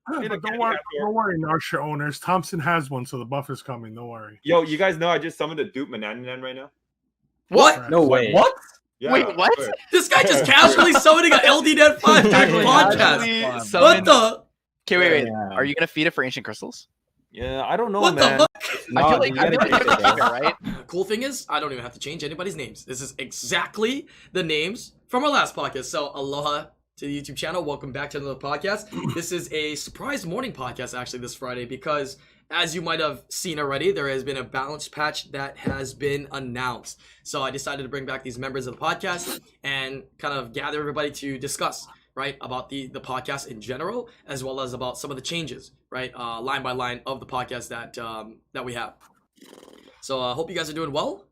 But don't worry, Narsha owners. Thompson has one, so the buff is coming. Don't worry. Yo, you guys know I just summoned a dupe Manananan right now? What? No way. What? Yeah, Wait, what? swear. This guy just casually summoning a LDNet 5 podcast. What the? Okay, wait. Yeah. Are you gonna feed it for ancient crystals? Yeah, I don't know, What man. the fuck? I feel like you you gotta gotta keep it, right? Cool thing is, I don't even have to change anybody's names. This is exactly the names from our last podcast. So, aloha to the YouTube channel. Welcome back to another podcast. This is a surprise morning podcast, actually, this Friday, because as you might have seen already, there has been a balance patch that has been announced. So, I decided to bring back these members of the podcast and kind of gather everybody to discuss, right, about the podcast in general, as well as about some of the changes, right, line by line of the podcast that we have. So I hope you guys are doing well.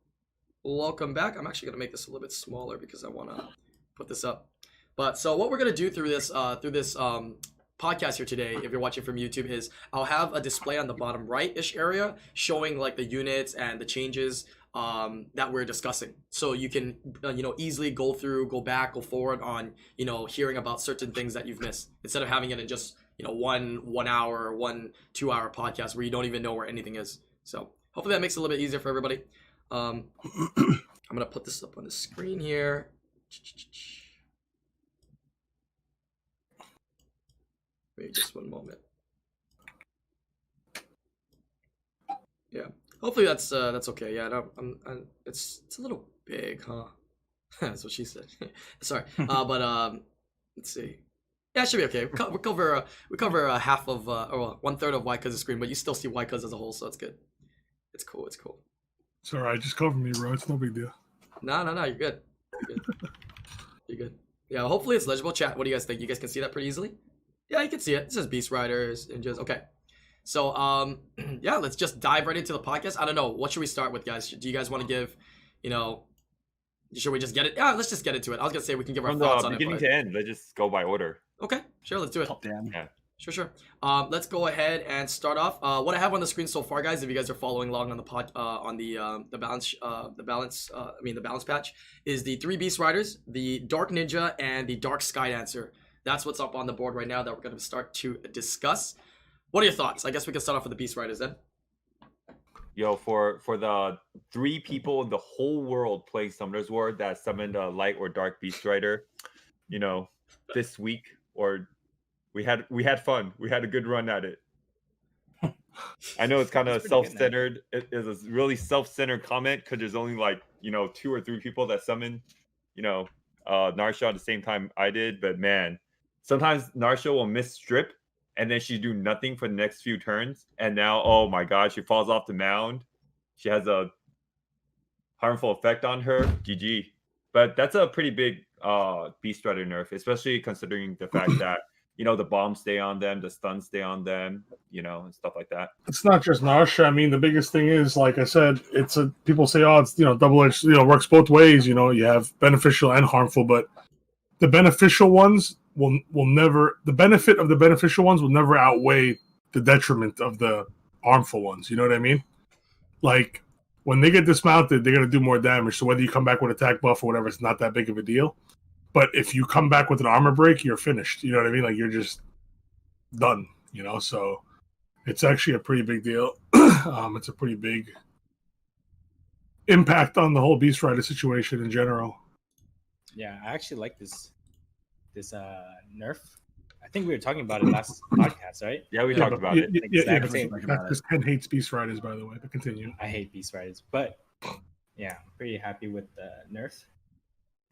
Welcome back. I'm actually gonna make this a little bit smaller because I want to put this up. But so what we're gonna do through this podcast here today, if you're watching from YouTube, is I'll have a display on the bottom right-ish area showing like the units and the changes that we're discussing, so you can easily go through, go back, go forward on hearing about certain things that you've missed, instead of having it in just 1 hour or 1-2 hour podcast where you don't even know where anything is. So hopefully that makes it a little bit easier for everybody. I'm gonna put this up on the screen here. Wait just one moment. Yeah. Hopefully that's okay. Yeah, it's a little big, huh? That's what she said. Sorry, but let's see. Yeah, it should be okay. We cover half of or 1/3 of Waika's screen, but you still see Waika's as a whole, so it's good. It's cool. It's all right. Just cover me, bro. It's no big deal. No, you're good. You're good. Yeah, hopefully it's legible. Chat, what do you guys think? You guys can see that pretty easily? Yeah, you can see it. It says Beast Riders and just okay. So yeah, let's just dive right into the podcast. I don't know, what should we start with, guys? Do you guys want to give, should we just get it? Yeah, let's just get into it. I was gonna say we can give our thoughts on it. From beginning to end, let's just go by order. Okay, sure, let's do it. Top down. Yeah. Sure. Let's go ahead and start off. What I have on the screen so far, guys, if you guys are following along on the balance patch, is the 3 Beast Riders, the Dark Ninja, and the Dark Skydancer. That's what's up on the board right now that we're going to start to discuss. What are your thoughts? I guess we can start off with the Beast Riders then. Yo, for the 3 people in the whole world playing Summoner's War that summoned a light or dark Beast Rider, this week, or we had fun. We had a good run at it. I know it's kind of self-centered. It is a really self-centered comment because there's only 2 or 3 people that summon, Narsha at the same time I did. But man, sometimes Narsha will miss strip and then she do nothing for the next few turns. And now, oh my god, she falls off the mound. She has a harmful effect on her. GG. But that's a pretty big Beast Rider nerf, especially considering the fact that the bombs stay on them, the stuns stay on them, and stuff like that. It's not just Narsha. I mean, the biggest thing is, like I said, people say, oh, it's double-edged, works both ways. You have beneficial and harmful, but the beneficial ones will never. The benefit of the beneficial ones will never outweigh the detriment of the harmful ones. You know what I mean? Like when they get dismounted, they're gonna do more damage. So whether you come back with attack buff or whatever, it's not that big of a deal. But if you come back with an armor break, you're finished. You know what I mean? Like, you're just done, So it's actually a pretty big deal. It's a pretty big impact on the whole Beast Rider situation in general. Yeah, I actually like this nerf. I think we were talking about it last podcast, right? Yeah, we talked about it. Because Ken hates Beast Riders, by the way. But continue. I hate Beast Riders, but yeah, I'm pretty happy with the nerf.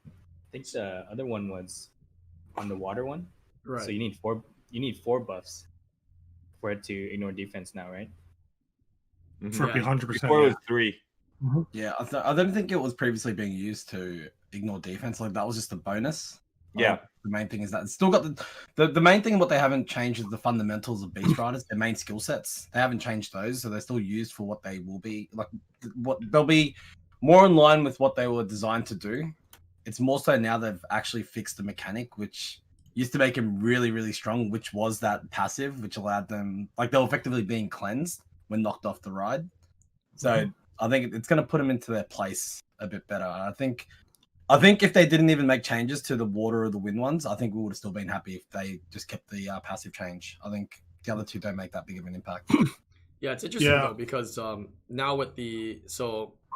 I think the other one was on the water one. Right. So you need 4 buffs for it to ignore defense now, right? For 100%. Before it was 3. Mm-hmm. Yeah, I don't think it was previously being used to ignore defense. Like, that was just a bonus. Yeah. The main thing is that it's still got the main thing. What they haven't changed is the fundamentals of Beast Riders, their main skill sets. They haven't changed those, so they're still used for what they will be. Like, what they'll be more in line with what they were designed to do. It's more so now they've actually fixed the mechanic, which used to make him really, really strong, which was that passive, which allowed them, like, they were effectively being cleansed when knocked off the ride. So I think it's going to put them into their place a bit better. I think if they didn't even make changes to the water or the wind ones, I think we would have still been happy if they just kept the passive change. I think The other two don't make that big of an impact. Yeah, it's interesting Yeah. though because now with the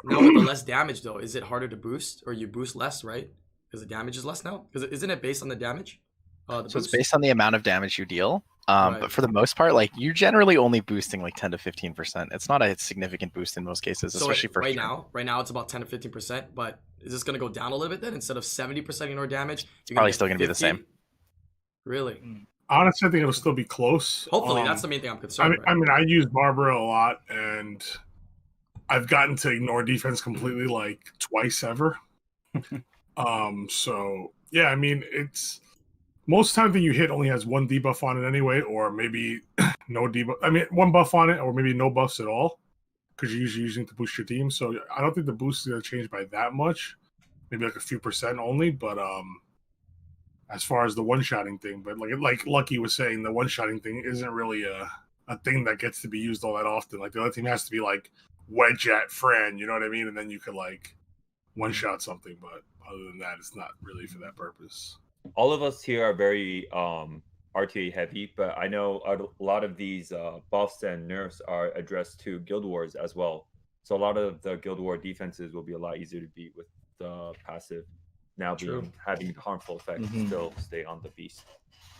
less damage though, is it harder to boost or you boost less, right? Because the damage is less now. Because isn't it based on the damage? The So it's boost? based on the amount of damage you deal. Right. But for the most part, like you're generally only boosting like 10 to 15%. It's not a significant boost in most cases, So especially for right now it's about 10 to 15%. But is this gonna go down a little bit then? Instead of 70% ignore damage, you're Probably get still gonna be the 50? same. Really? Honestly, I think it'll still be close. Hopefully, that's the main thing I'm concerned with. I mean, I use Barbara a lot, and I've gotten to ignore defense completely like twice ever. So yeah, I mean, it's most time that you hit only has one debuff on it anyway, or maybe no debuff. I mean, one buff on it, or maybe no buffs at all, because you're usually using to boost your team. So I don't think the boost is gonna change by that much. Maybe like a few percent only, but as far as the one-shotting thing, but like Lucky was saying, the one-shotting thing isn't really a thing that gets to be used all that often. Like the other team has to be like wedge at Fran, you know what I mean? And then you could like one-shot something, but other than that, it's not really for that purpose. All of us here are very RTA heavy, but I know a lot of these buffs and nerfs are addressed to Guild Wars as well. So a lot of the Guild War defenses will be a lot easier to beat with the passive now having harmful effects to still stay on the beast.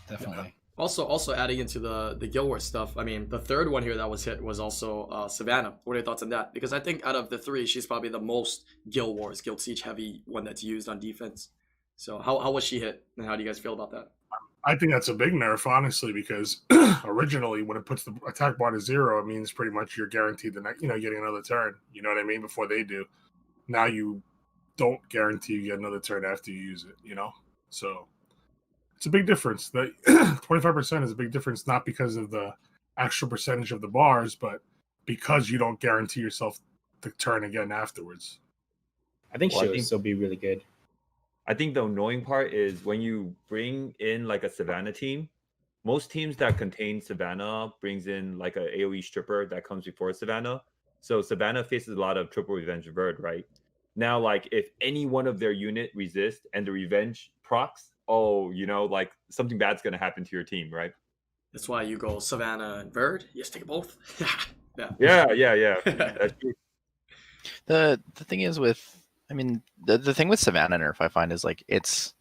Definitely. Also adding into the Guild Wars stuff, I mean, the third one here that was hit was also Savannah. What are your thoughts on that? Because I think out of the three, she's probably the most Guild Wars, Guild Siege heavy one that's used on defense. So how was she hit, and how do you guys feel about that? I think that's a big nerf, honestly, because originally when it puts the attack bar to 0, it means pretty much you're guaranteed the next, getting another turn. You know what I mean? Before they do. Now you don't guarantee you get another turn after you use it. So it's a big difference. That 25% is a big difference, not because of the actual percentage of the bars, but because you don't guarantee yourself the turn again afterwards. I think she'll still be really good. I think the annoying part is when you bring in like a Savannah team, most teams that contain Savannah brings in like a AoE stripper that comes before Savannah. So Savannah faces a lot of triple revenge Verd, right? Now, like if any one of their unit resists and the revenge procs, like something bad's gonna happen to your team, right? That's why you go Savannah and Verd. You just take both. Yeah. That's true. The thing is with, I mean, the thing with Savannah nerf I find is like it's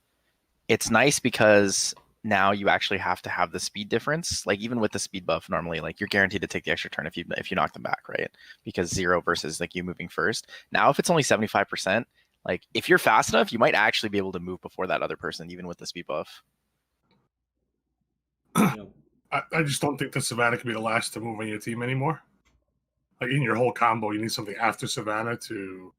nice because now you actually have to have the speed difference. Like even with the speed buff, normally like you're guaranteed to take the extra turn if you knock them back, right? Because 0 versus like you moving first. Now if it's only 75%, like if you're fast enough, you might actually be able to move before that other person, even with the speed buff. I just don't think that Savannah can be the last to move on your team anymore. Like in your whole combo, you need something after Savannah to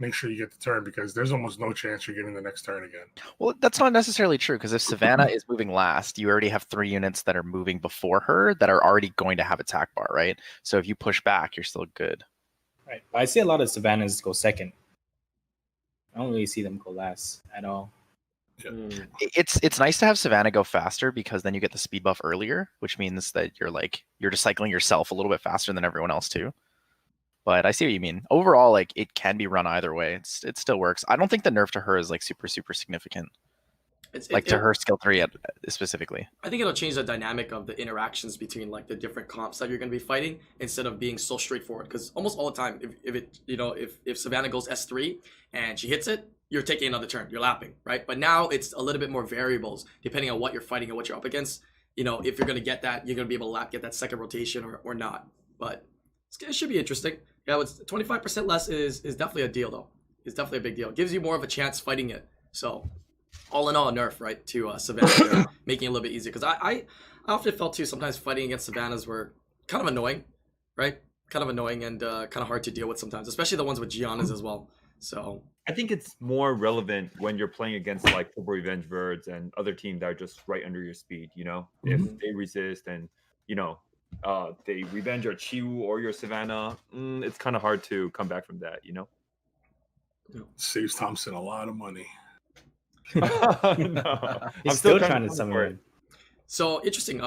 make sure you get the turn, because there's almost no chance you're getting the next turn again. Well, that's not necessarily true, because if Savannah is moving last, you already have 3 units that are moving before her that are already going to have attack bar, right? So if you push back, you're still good. Right. But I see a lot of Savannahs go second. I don't really see them go last at all. It's nice to have Savannah go faster, because then you get the speed buff earlier, which means that you're just cycling yourself a little bit faster than everyone else too. But I see what you mean. Overall, like it can be run either way. It still works. I don't think the nerf to her is like super significant. To her skill 3 specifically. I think it'll change the dynamic of the interactions between like the different comps that you're going to be fighting, instead of being so straightforward. Because almost all the time, if Savannah goes S3 and she hits it, you're taking another turn. You're lapping, right? But now it's a little bit more variables depending on what you're fighting and what you're up against. If you're going to get that, you're going to be able to get that second rotation or not. But it should be interesting. Yeah, it's 25% less is definitely a deal though. It's definitely a big deal. It gives you more of a chance fighting it. So all in all, a nerf, right, to Savannah, making it a little bit easier. Because I often felt too, sometimes fighting against Savannahs were kind of annoying, right? Kind of annoying and kind of hard to deal with sometimes, especially the ones with Giannas as well. So I think it's more relevant when you're playing against like Triple Revenge Birds and other teams that are just right under your speed, if they resist and, they revenge your Chiu or your Savannah, it's kind of hard to come back from that, Saves Thompson a lot of money. No. He's still trying to summon it. So interesting.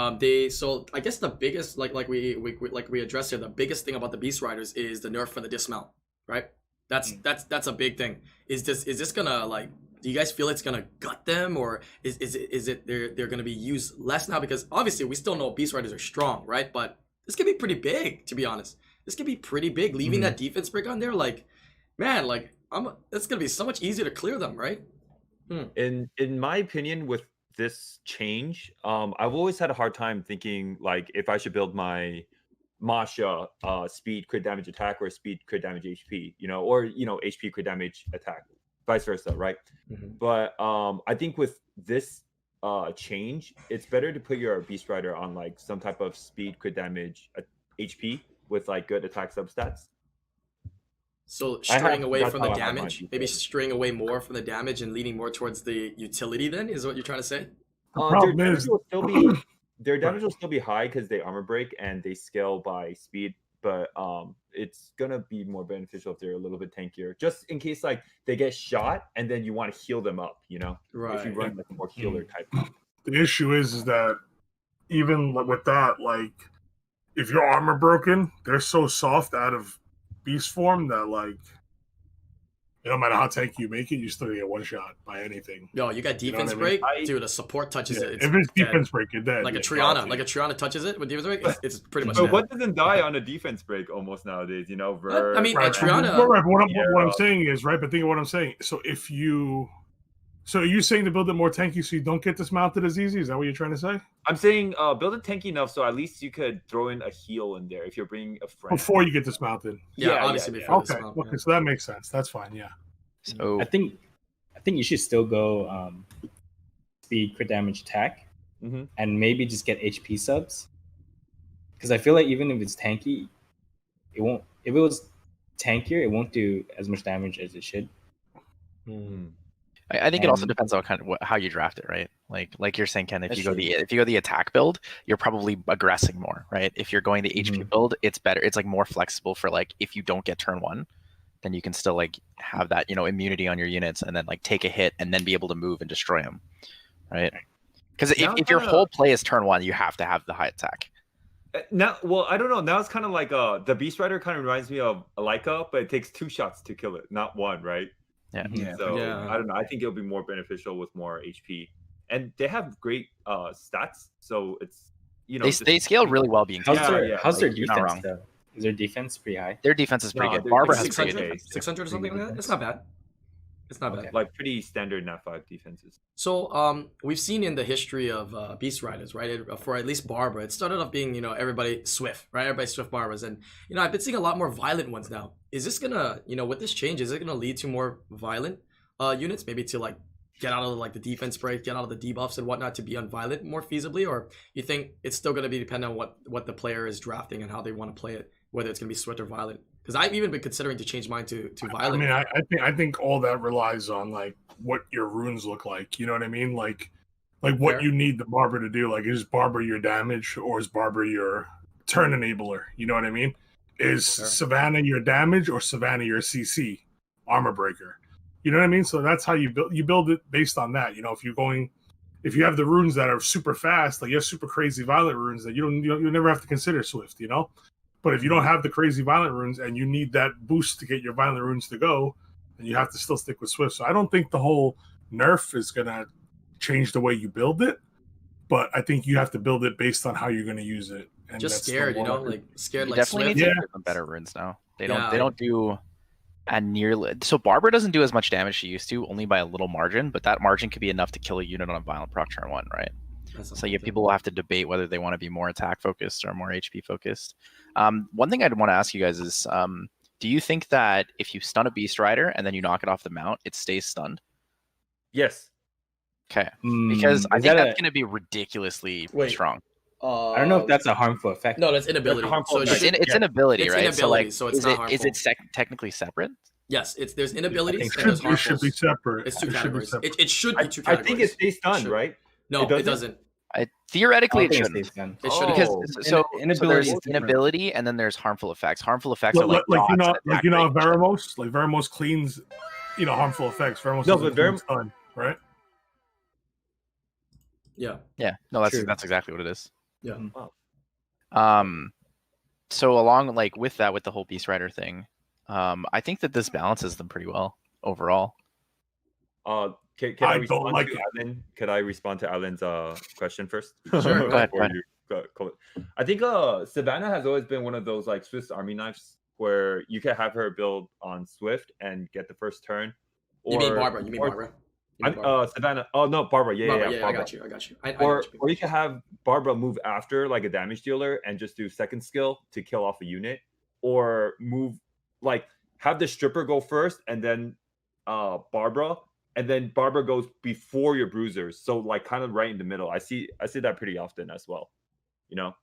So I guess the biggest like we addressed here, the biggest thing about the Beast Riders is the nerf for the dismount, right? That's a big thing. Is this gonna like do you guys feel it's gonna gut them, or is it they're gonna be used less now? Because obviously we still know Beast Riders are strong, right? But this could be pretty big, to be honest. This could be pretty big. Leaving that defense break on there, like, man, like it's gonna be so much easier to clear them, right? In my opinion, with this change, I've always had a hard time thinking like if I should build my Masha speed crit damage attack or speed crit damage HP, or HP crit damage attack, vice versa, right? But I think with this change, it's better to put your Beast Rider on like some type of speed crit damage HP with like good attack substats. So straying away from the damage, maybe straying away more from the damage and leaning more towards the utility. Then is what you're trying to say. Their damage will still be high because they armor break and they scale by speed, but it's gonna be more beneficial if they're a little bit tankier, just in case like they get shot and then you want to heal them up, Right? If you run like a more healer type. The issue is that even with that, like if your armor broken, they're so soft out of beast form that like no matter how tanky you make it, you still get one shot by anything. Yo, you got defense break, dude. A support touches it. If it's defense break, you're dead. Like a Triana touches it with defense break. It's pretty much. But dead. What doesn't die on a defense break almost nowadays? I mean, Triana. Right. What I'm saying is right, but think of what I'm saying. So are you saying to build it more tanky so you don't get dismounted as easy? Is that what you're trying to say? I'm saying build it tanky enough so at least you could throw in a heal in there if you're bringing a friend. Before you get dismounted. Yeah, obviously before dismount. Okay, so that makes sense. That's fine, yeah. So I think you should still go speed crit damage attack and maybe just get HP subs. Because I feel like even if it's tanky, it won't. If it was tankier, it won't do as much damage as it should. I think it also depends on kind of how you draft it, right? Like you're saying, Ken, if you go the attack build, you're probably aggressing more, right? If you're going the HP build, it's better. It's like more flexible for like if you don't get turn one, then you can still like have that immunity on your units and then like take a hit and then be able to move and destroy them, right? Because if your whole play is turn one, you have to have the high attack. Now, well, I don't know. Now it's kind of like the Beast Rider kind of reminds me of Leica, but it takes 2 shots to kill it, not 1, right? Yeah. So I don't know. I think it'll be more beneficial with more HP, and they have great stats. So it's they scale really well. Being how's their defense though? Is their defense pretty high? Their defense is pretty good. Barbara has 600 or something like that. It's not bad. It's not bad. Like pretty standard Nat 5 defenses. So we've seen in the history of Beast Riders, right? For at least Barbara, it started off being everybody Swift, right? Everybody Swift Barbas, and I've been seeing a lot more violent ones now. Is this gonna with this change? Is it gonna lead to more violent units? Maybe to like get out of like the defense break, get out of the debuffs and whatnot to be unviolent more feasibly, or you think it's still gonna be dependent on what the player is drafting and how they want to play it, whether it's gonna be Swift or violent? Because I've even been considering to change mine to violent. I mean, I think all that relies on like what your runes look like. You know what I mean? Like what you need the Barber to do. Like, is Barber your damage or is Barber your turn enabler? You know what I mean? Is Savannah your damage or Savannah your CC armor breaker? You know what I mean? So that's how you build it based on that. If you have the runes that are super fast, like you have super crazy violent runes that you never have to consider Swift. But if you don't have the crazy violent runes and you need that boost to get your violent runes to go, then you have to still stick with Swift. So I don't think the whole nerf is going to change the way you build it, but I think you have to build it based on how you're going to use it. And just scared, scared like definitely Swift. need to give them better runes now. They don't do a nearly. So Barbara doesn't do as much damage she used to, only by a little margin, but that margin could be enough to kill a unit on a violent proc turn 1, right? So people will have to debate whether they want to be more attack focused or more HP focused. One thing I'd want to ask you guys is, do you think that if you stun a Beast Rider and then you knock it off the mount, it stays stunned? Yes. Okay. Because I think that's going to be ridiculously strong. I don't know if that's a harmful effect. No, that's inability. It's inability, right? Inability, so it's not harmful. Is it technically separate? Yes, there's inabilities. It should be separate. It's 2 categories. It should be 2 categories. I think it stays stunned, right? No, it doesn't. Theoretically, it shouldn't. It should because there's inability and then there's harmful effects. Harmful effects are like Veramos. Like Veramos cleans, harmful effects. Veramos stun, right? Yeah. Yeah. No, that's exactly what it is. Yeah. So along with that, with the whole Beast Rider thing, I think that this balances them pretty well overall. Can I I don't respond like to it. Alan? Could I respond to Alan's question first? Sure, go ahead, Before you call it. I think Savannah has always been one of those like Swiss Army knives where you can have her build on Swift and get the first turn. You mean Barbara? You mean Barbara? You mean Barbara? Savannah. Oh no, Barbara. Yeah, Barbara, yeah, I Barbara. got you. I got you. I know Or what you mean. or you can have Barbara move after like a damage dealer and just do second skill to kill off a unit, or move like have the stripper go first and then Barbara, and then Barbara goes before your bruisers, so like kind of right in the middle. I see that pretty often as well. You know,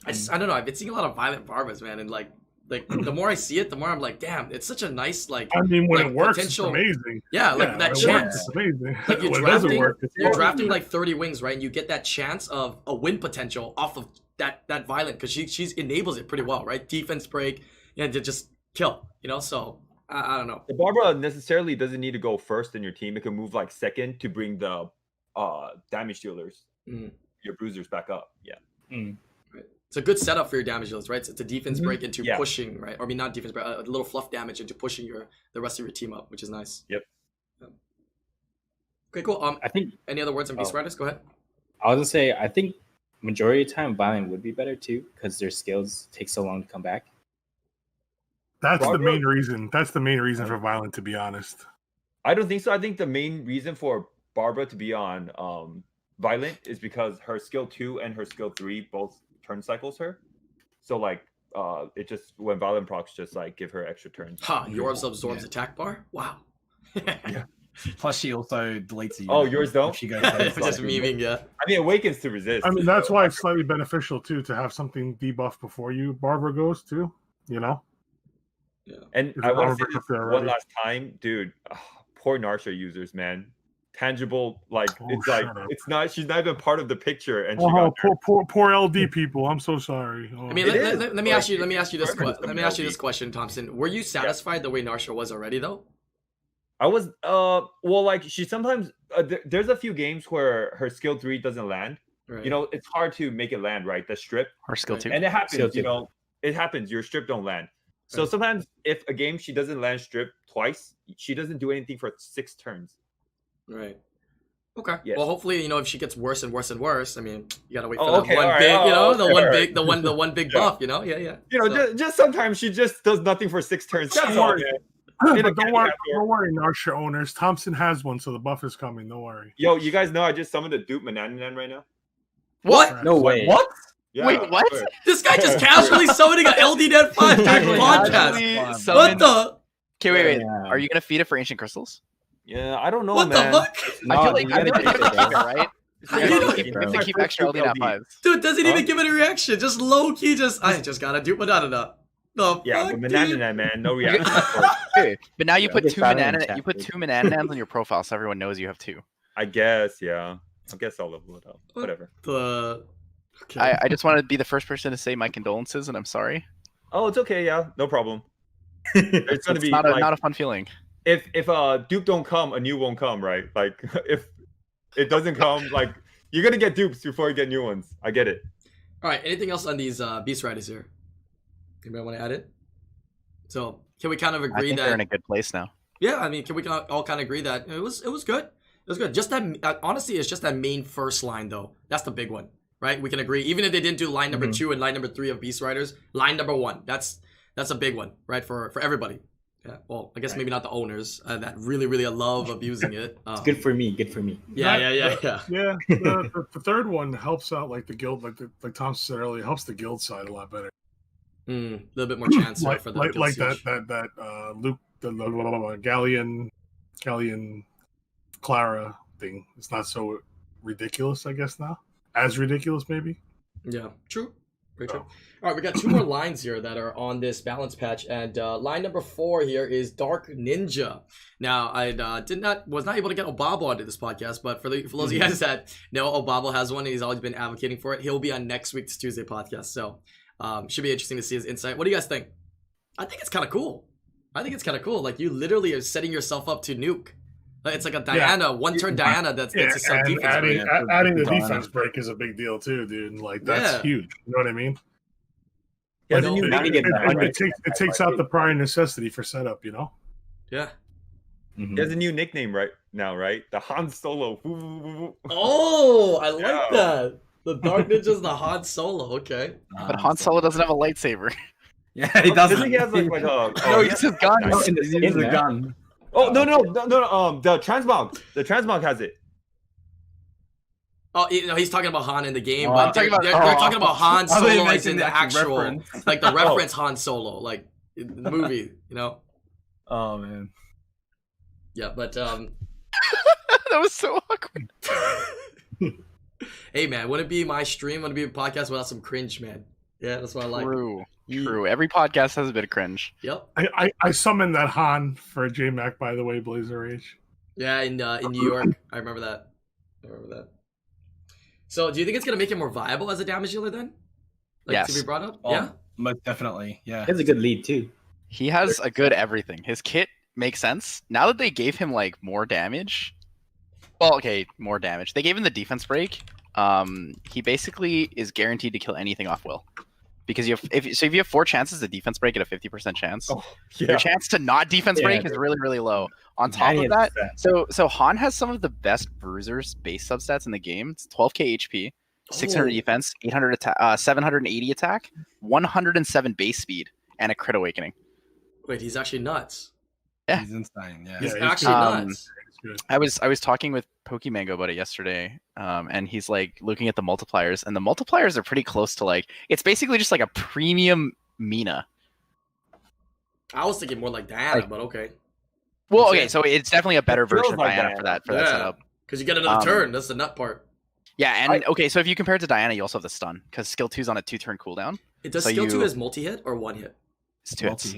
I don't know. I've been seeing a lot of violent Barbas, man, and like the more I see it, the more I'm like, damn, it's such a nice like. I mean, when like, it works, potential- it's amazing. Yeah, like Yeah, that when it chance. works, it's amazing. Like When it doesn't work, it's you're horrible. drafting like 30 wings, right? And you get that chance of a win potential off of that violent because she's enables it pretty well, right? Defense break and to just kill, you know. So I don't know. the Barbara necessarily doesn't need to go first in your team. It can move like second to bring the damage dealers, Mm. your bruisers back up. Yeah. Right. It's a good setup for your damage dealers, right? It's a defense Mhm. break into Yeah. pushing, right? Or I mean, not defense break, a little fluff damage into pushing the rest of your team up, which is nice. Yep. Okay, cool. I think Any other words on Beast Oh. Riders? Go ahead. I was gonna say I think majority of the time Violent would be better too because their skills take so long to come back. That's the Barbara- main reason. That's the main reason for Violent, to be honest. I don't think so. I think the main reason for Barbara to be on Violent is because her skill 2 and her skill 3 both turn cycles her. So like it just when Violent procs just like give her extra turns. Ha, yours absorbs Yeah. attack bar? Wow. Plus, she also deletes a unit. Oh, yours don't? if She goes Just memeing, yeah. I mean, awakens to resist. I mean, that's why it's slightly beneficial too to have something debuffed before you Barbara goes too. You know, And If I Barbara want to say breaks this up there one already. last time, dude. Poor Narsha users, man. Tangible, like Oh, it's like shut up. it's not. She's not even part of the picture, and she oh, got poor LD people. I'm so sorry. Oh. I mean, It let is, me but ask you. Let me ask you this. it's hard for Let me ask you somebody this question, Thompson. Were you satisfied the way Narsha was already, though? I was well, like she sometimes there's a few games where her skill 3 doesn't land. Right. You know, it's hard to make it land, right? The strip, Or skill Right. two. and it happens. Skill You 2. know, it happens. Your strip don't land. So Right. sometimes if a game she doesn't land strip twice, she doesn't do anything for 6 turns. Right. Okay. Yes. Well, hopefully, you know, if she gets worse and worse and worse, I mean, you gotta wait for Oh, that okay, one alright, big, you know, okay, the one alright. big, the one big Yeah. buff, you know? Yeah. You know, So- just sometimes she just does nothing for 6 turns. That's Don't all, worry. man. But In a don't game worry, after- don't worry, Narsha owners. Thompson has one, so the buff is coming. Don't worry. Yo, you guys know I just summoned a dupe Manananan right now. What? No way. What? Yeah, Wait, what? I swear. This guy just casually summoning a LDNet 5 during Casually, podcast. casually. What Summoned- the? Okay, wait. Yeah. Are you gonna feed it for ancient crystals? Yeah, I don't know, What man. the fuck? No, I feel like you you gotta have keep to it, keep it, bro. right? You You don't- have to keep, you have to keep extra LD not fives. Dude, doesn't Huh? even give it a reaction. Just low key, I just gotta do banana. The Yeah, fuck, but dude? Manananan, man, no reaction. Okay, but now you Yeah. put Get two found in banana. chat, You put dude. 2 Mananans on your profile, so everyone knows you have 2. I guess, yeah. I guess I'll level it up. Whatever. The okay. I just wanted to be the first person to say my condolences, and I'm sorry. Oh, it's okay, yeah, no problem. It's gonna It's be not like, not a fun feeling. if Duke don't come, a new won't come, right? Like if it doesn't come, like you're gonna get dupes before you get new ones. I get it. All right. Anything else on these Beast Riders here? Anybody want to add it? So can we kind of I agree think they're in that? a good place now. Yeah, I mean, can we all kind of agree that it was good? It was good. Just that honestly, it's just that main first line though. That's the big one, right? We can agree. Even if they didn't do line number 2 and line number 3 of Beast Riders, line number 1. That's a big one, right? For everybody. Yeah. Well, I guess maybe not the owners that really love abusing it. It's good for me. Good for me. Yeah. Yeah, the third one helps out like the guild, like Thompson said earlier, helps the guild side a lot better. A little bit more chance Like, for the like, guild like siege. that Luke the Galleon Clara thing. It's not so ridiculous, I guess now. As ridiculous, maybe. Yeah, true. Very true. All right, we got 2 more lines here that are on this balance patch, and line number 4 here is Dark Ninja. Now, I was not able to get Obabo onto this podcast, but for those of you guys that know, Obabo has one, and he's always been advocating for it. He'll be on next week's Tuesday podcast, so should be interesting to see his insight. What do you guys think? I think it's kind of cool. Like you literally are setting yourself up to nuke. It's like a Diana, one-turn Diana that's Yeah, a sub and defense. adding, break. adding the Donna. defense break is a big deal too, dude. Like that's Yeah. huge. You know what I mean? Yeah, Like, then you it, make it, it better, it right? takes out the prior necessity for setup. You know? Yeah. He has a new nickname right now, right? The Han Solo. Oh, I like Yeah. that. The Dark Ninja's the Han Solo. Okay. But Han Solo doesn't have a lightsaber. Yeah, he doesn't. Doesn't he have like a? No, Oh, he just has guns. No, he uses a gun. oh no. The transmog. The transmog has it. Oh, no, he's talking about Han in the game, Oh, but I'm they're, talking about- they're talking about Han I thought you Solo meant as in in the the actual, reference. like the reference Han Solo, like in the movie, you know? Oh man. Yeah, but That was so awkward. hey man, wouldn't be my stream, wouldn't be a podcast without some cringe, man. Yeah, that's what I like. True. True. Every podcast has a bit of cringe. Yep. I summoned that Han for JMac, by the way, Blazer H. Yeah, in New York, I remember that. So, do you think it's gonna make it more viable as a damage dealer then? Like Yes. to be brought up? Oh, Yeah. most definitely. Yeah. He has a good lead too. He has a good everything. His kit makes sense. Now that they gave him like more damage. Well, okay, more damage. They gave him the defense break. He basically is guaranteed to kill anything off will. Because if you have 4 chances to defense break at a 50% chance, your chance to not defense break is really, really low. On top of that, so Han has some of the best bruisers base substats in the game. It's 12k HP, 600 defense, 800 attack, 780 attack, 107 base speed, and a crit awakening. Wait, he's actually nuts. Yeah. He's insane. Yeah. He's Yeah, actually good. nuts. I was talking with Pokemango about it yesterday, and he's like looking at the multipliers, and the multipliers are pretty close to like it's basically just like a premium Mina. I was thinking more like Diana, Like- but okay. Well, Okay. okay, so it's definitely a better It feels version of like Diana for that Yeah. setup. Because you get another Um, turn. That's the nut part. Yeah, and okay, so if you compare it to Diana, you also have the stun because skill 2's on a 2-turn cooldown. It does so skill 2 you- is multi-hit or one hit? It's 2 hits.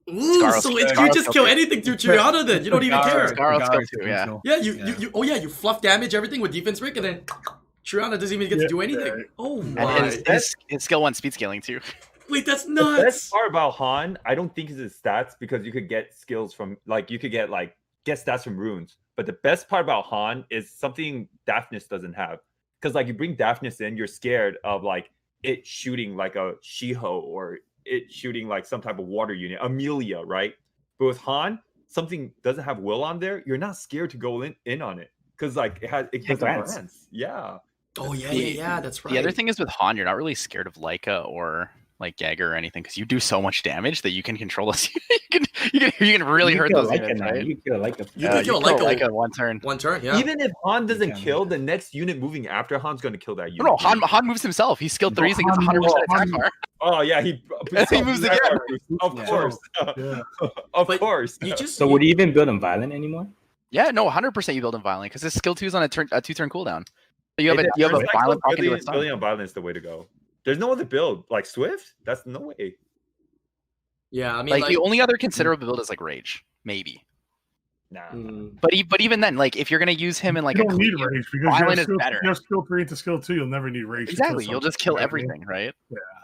Ooh, Scarlet's- so if you Scarlet's just skill kill 2. anything through Triana, then you don't even care. Scarlet's skill 2, yeah. Yeah, you fluff damage everything with defense break, and then Triana doesn't even get to do anything. Oh And my! his skill 1 speed scaling too. Wait, that's The nuts. best part about Han, I don't think is his stats because you could get skills from you could get stats from runes. But the best part about Han is something Daphnis doesn't have. Because you bring Daphnis in, you're scared of it shooting like a Shiho or it shooting like some type of water unit, Amelia, right? But with Han, something doesn't have will on there, you're not scared to go in on it. Because it gives glance. Yeah. Oh yeah, that's right. The other thing is with Han, you're not really scared of Leica or Gagger or anything because you do so much damage that you can control us. you can really hurt those units, right? You kill Leica. You can kill Leica one turn. One turn, yeah. Even if Han doesn't can. kill, the next unit moving after Han's going to kill that unit. No, Han moves himself. He's skilled 3s against 100% attack bar. Oh yeah, he moves again. Of Yeah. course, Yeah. of But course. You just So would you even build him violent anymore? Yeah, no, 100% you build him violent because his skill 2 is on a 2-turn cooldown. So you have It- a first cycle, violent pocket to building on violence is the way to go. There's no other build like Swift. That's no way. Yeah, I mean, the only other considerable build is Rage, maybe. Nah. Mm. But even then, if you're gonna use him in You a don't need clear, rage because violent is better. you have skill 3 into skill 2. You'll never need rage. to kill exactly, you'll just something, kill you know what I mean? everything, right?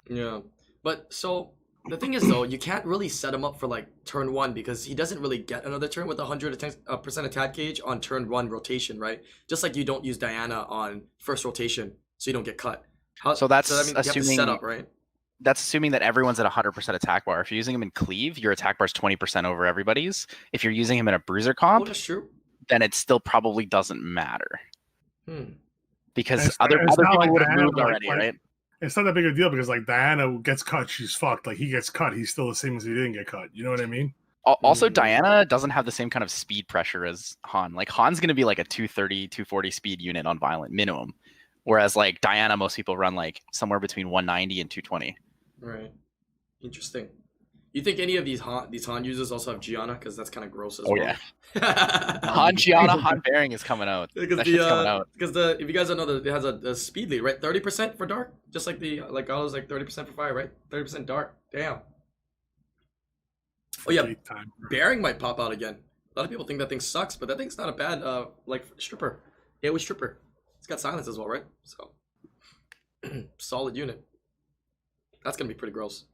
Yeah, but so the thing is though, you can't really set him up for turn 1 because he doesn't really get another turn with 100% attack gauge on turn 1 rotation, right? Just like you don't use Diana on first rotation, so you don't get cut. So that's you have to assuming- set up, right? That's assuming that everyone's at 100% attack bar. If you're using him in cleave, your attack bar is 20% over everybody's. If you're using him in a bruiser Oh, comp, that's true. then it still probably doesn't matter because It's other not people like would have Diana, moved already, right? It's not that big a deal because Diana gets cut, she's fucked. He gets cut, he's still the same as he didn't get cut. You know what I mean? Also, Mm. Diana doesn't have the same kind of speed pressure as Han. Han's going to be a 230, 240 speed unit on violent minimum. Whereas Diana, most people run somewhere between 190 and 220. Right. Interesting. You think any of these Han users also have Gianna? Because that's kind of gross as well. Yeah. Yeah. Han Gianna, Han Bearing is coming out. Because That shit's coming out. if you guys don't know, it has a speed lead, right? 30% for dark, just like the Gallows 30% for fire, right? 30% dark. Damn. Oh yeah, Big time, bro. Bearing might pop out again. A lot of people think that thing sucks, but that thing's not a bad stripper. Yeah, it was stripper. It's got silence as well, right? So solid unit. That's gonna be pretty gross.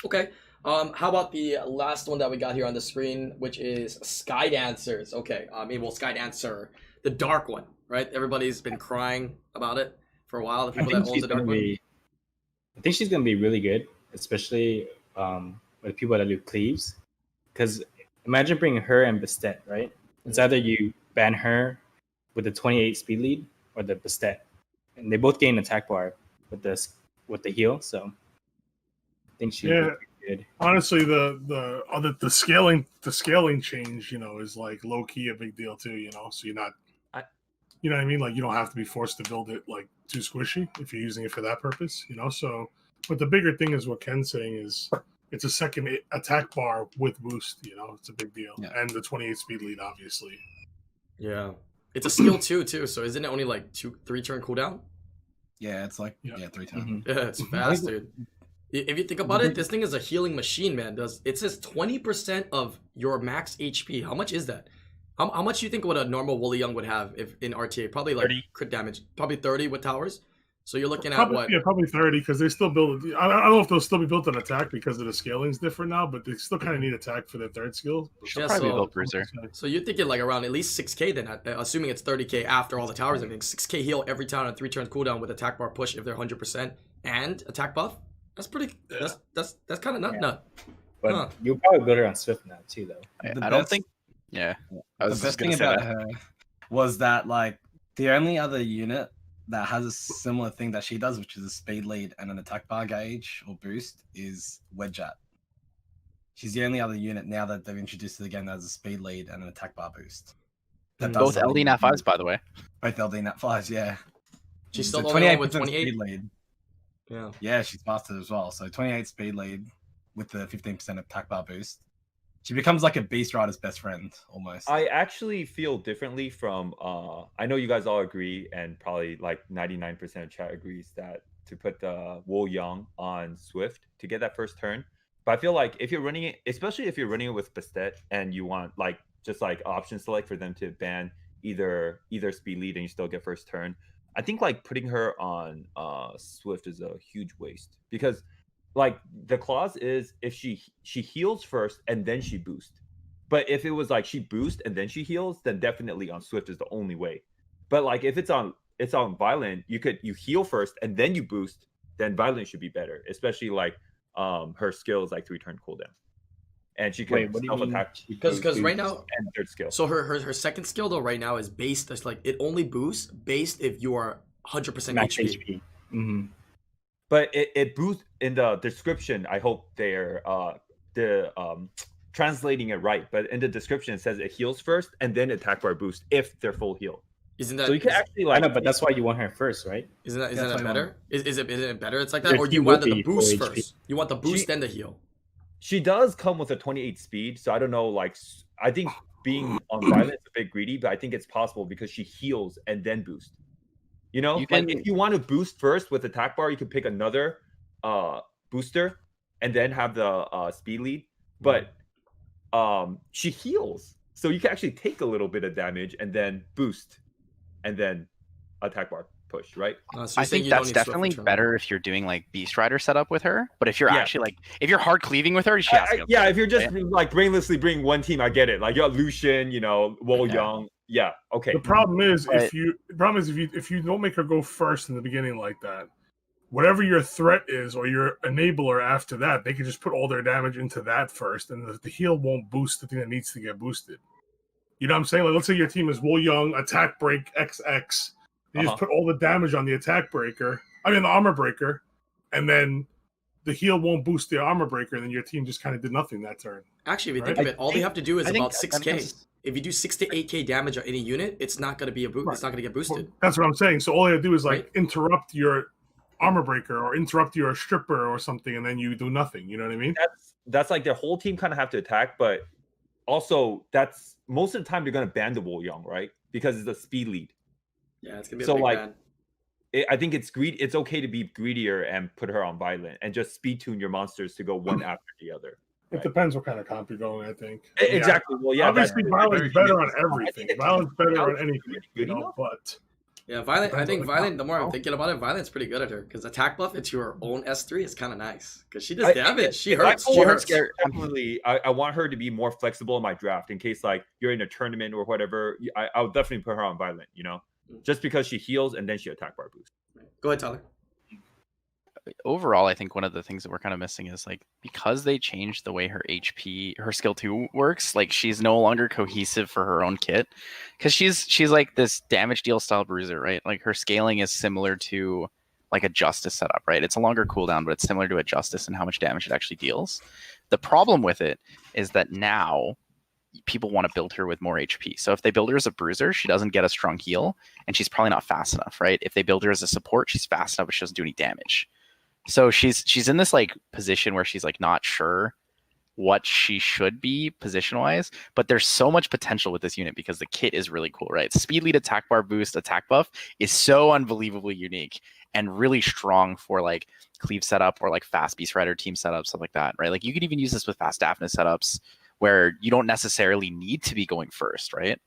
Okay. How about the last one that we got here on the screen, which is Sky Dancers? Okay. Sky Dancer, the dark one, right? Everybody's been crying about it for a while. The people that own the dark one. I think she's gonna be really good, especially with people that do cleaves. Because imagine bringing her and Bastet, right? It's either you ban her with the 28 speed lead or the Bastet, and they both gain attack bar with the heal. So I think she'd be pretty good. Honestly, the scaling change, is like low key a big deal too. So you're not, you know what I mean? Like you don't have to be forced to build it like too squishy if you're using it for that purpose. So, but the bigger thing is what Ken's saying is it's a second attack bar with boost. It's a big deal, and the 28 speed lead, obviously. Yeah, it's a skill too. So isn't it only like 2-3 turn cooldown? Yeah, it's like 3 turns. Mhm. Yeah, it's fast, dude. If you think about it, this thing is a healing machine, man. It says 20% of your max HP. How much is that? How much do you think what a normal Woolly Young would have if in RTA? Probably like 30. crit damage. Probably 30 with towers. So you're looking at Probably, what? Yeah, probably 30 because they still build. I don't know if they'll still be built on attack because of the scaling's different now, but they still kind of need attack for their third skill. She'll Yeah, probably so- build Bruiser. So you're thinking like around at least 6k then, assuming it's 30k after all the towers and everything. 6k heal every time on 3 turns cooldown with attack bar push if they're 100% and attack buff. That's pretty. That's kind of nut. But you'll probably build her on Swift now too, though. I don't think. Yeah, I The was best just thing gonna say about that. her was that like the only other unit that has a similar thing that she does, which is a speed lead and an attack bar gauge or boost, is Wedgeat. She's the only other unit now that they've introduced to the game that has a speed lead and an attack bar boost. That does Both something. LD Nat 5s, by the way. Both LD Nat 5s, yeah. She's So still the only one with 28% 28. speed lead. Yeah. Yeah, she's faster as well. So 28 speed lead with the 15% attack bar boost. She becomes like a Beast Rider's best friend almost. I actually feel differently from I know you guys all agree, and probably like 99% of chat agrees that to put the Wo Young on Swift to get that first turn. But I feel like if you're running it, especially if you're running it with Bastet and you want like just like option select for them to ban either speed lead and you still get first turn, I think like putting her on Swift is a huge waste because like the clause is if she heals first and then she boosts. But if it was like she boosts and then she heals, then definitely on Swift is the only way. But like if it's on Violent, you heal first and then you boost, then Violent should be better, especially like her skill is like 3 turn cooldown. And she can self attack Because right now, and third skill. so her second skill though right now is based. It's like it only boosts based if you are 100% Max HP. HP. Mm-hmm. But it boosts in the description. I hope they're translating it right. But in the description, it says it heals first and then attack bar boost if they're full heal. Isn't that? So you can actually I like. know, but that's why you want her first, right? Isn't that That's better? Isn't it better? It's like that, If or you you would want the be boost full HP. first? You want the boost then the heal. She does come with a 28 speed, so I don't know. Like, I think being on Violent is a bit greedy, but I think it's possible because she heals and then boost. You know, You like can- if you want to boost first with attack bar, you can pick another booster and then have the speed lead. But she heals, so you can actually take a little bit of damage and then boost, and then attack bar push, right? So I you're saying think you don't that's need Swift definitely return. better if you're doing like Beast Rider setup with her. But if you're Yeah. actually like, if you're hard cleaving with her, she has to go. Yeah, if you're just like brainlessly bringing one team, I get it. Like you got Lucian, Wo Yeah. Young. Yeah, okay. The problem is But- if you don't make her go first in the beginning like that, whatever your threat is or your enabler after that, they can just put all their damage into that first, and the heal won't boost the thing that needs to get boosted. You know what I'm saying? Like, let's say your team is Wo Young, attack break XX. You just put all the damage on the attack breaker. I mean, the armor breaker, and then the heal won't boost the armor breaker, and then your team just kind of did nothing that turn. Actually, if you Right? think of it, all they have to do is I think about 6k. If you do 6 to 8k damage on any unit, it's not going to be a boost. Right. It's not going to get Well, boosted. that's what I'm saying. So all you have to do is like Right. interrupt your armor breaker or interrupt your stripper or something, and then you do nothing. You know what I mean? That's like their whole team kind of have to attack, but also that's most of the time they're gonna ban the Wo Young, right? Because it's a speed lead. Yeah, it's going to be a So, big like, ban. I think it's it's okay to be greedier and put her on Violent and just speed tune your monsters to go one after the other. It Right. depends what kind of comp you're going. I think Exactly. Well, yeah. Obviously, that's Violent's very better good. on everything. think Violent's better on Violent's anything. good You know, enough. but Yeah, Violent. I Depends on think the Violent. comp, The more I'm bro. thinking about it, Violent's pretty good at her because attack buff into her own S3 is kind of nice because she does I- damage. She if I hurts. pull She her, hurts. Definitely, I want her to be more flexible in my draft in case like you're in a tournament or whatever. I would definitely put her on Violent. Just because she heals and then she attack bar boost. Go ahead, Tyler. overall, I think one of the things that we're kind of missing is like because they changed the way her skill 2 works, like she's no longer cohesive for her own kit. Because she's like this damage deal style bruiser, right? Like her scaling is similar to like a Justice setup, right? It's a longer cooldown, but it's similar to a Justice and how much damage it actually deals. The problem with it is that now people want to build her with more HP. So if they build her as a bruiser, she doesn't get a strong heal, and she's probably not fast enough, right? If they build her as a support, she's fast enough, but she doesn't do any damage. So she's in this like position where she's like not sure what she should be position wise, but there's so much potential with this unit because the kit is really cool, right? Speed lead, attack bar boost, attack buff is so unbelievably unique and really strong for like cleave setup or like fast beast rider team setup, stuff like that, right? Like you could even use this with fast Daphne setups where you don't necessarily need to be going first, right?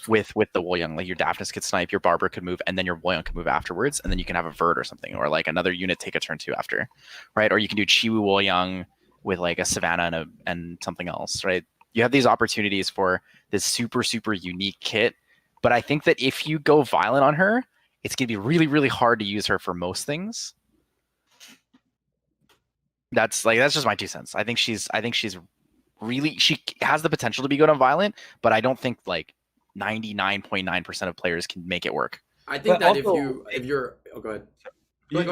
With the Wolyung, like your Daphnis could snipe, your Barber could move, and then your Wolyung could move afterwards, and then you can have a Vert or something, or like another unit take a turn 2 after, right? Or you can do Chiwu Wolyung with like a Savannah and something else, right? You have these opportunities for this super, super unique kit, but I think that if you go violent on her, it's gonna be really, really hard to use her for most things. That's just my 2 cents. I think she's really, she has the potential to be good on violent, but I don't think like 99.9% of players can make it work. I think But that also, if you're go ahead. You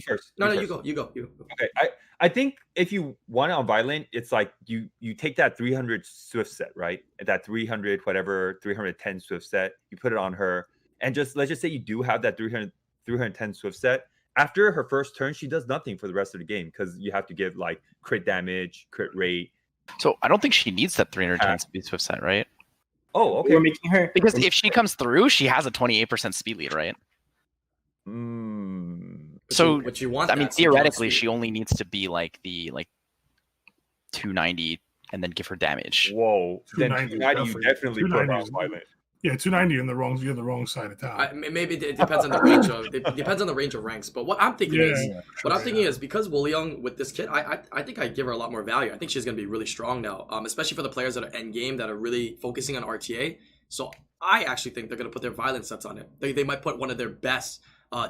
first. No, you you first. go. Okay, I think if you want it on violent, it's like you take that 300 Swift set, right? That 300 whatever 310 Swift set, you put it on her, and let's just say you do have that 310 Swift set. After her first turn, she does nothing for the rest of the game because you have to give like crit damage, crit rate. So I don't think she needs that 310 speed Swift set, right? Oh, okay. We're making her Because if she comes through, she has a 28% speed lead, right? So But you want I mean, that, so you want theoretically, speed. she only needs to be like the 290 and then give her damage. Whoa. Then 290 you definitely put her 290 on is- violent. Yeah, 290 you're on the wrong side of town. Maybe it depends on the range of ranks. But what I'm thinking Yeah. is because Wolyung with this kit, I think I give her a lot more value. I think she's gonna be really strong now, especially for the players that are end game that are really focusing on RTA. So I actually think they're gonna put their violent sets on it. They might put one of their best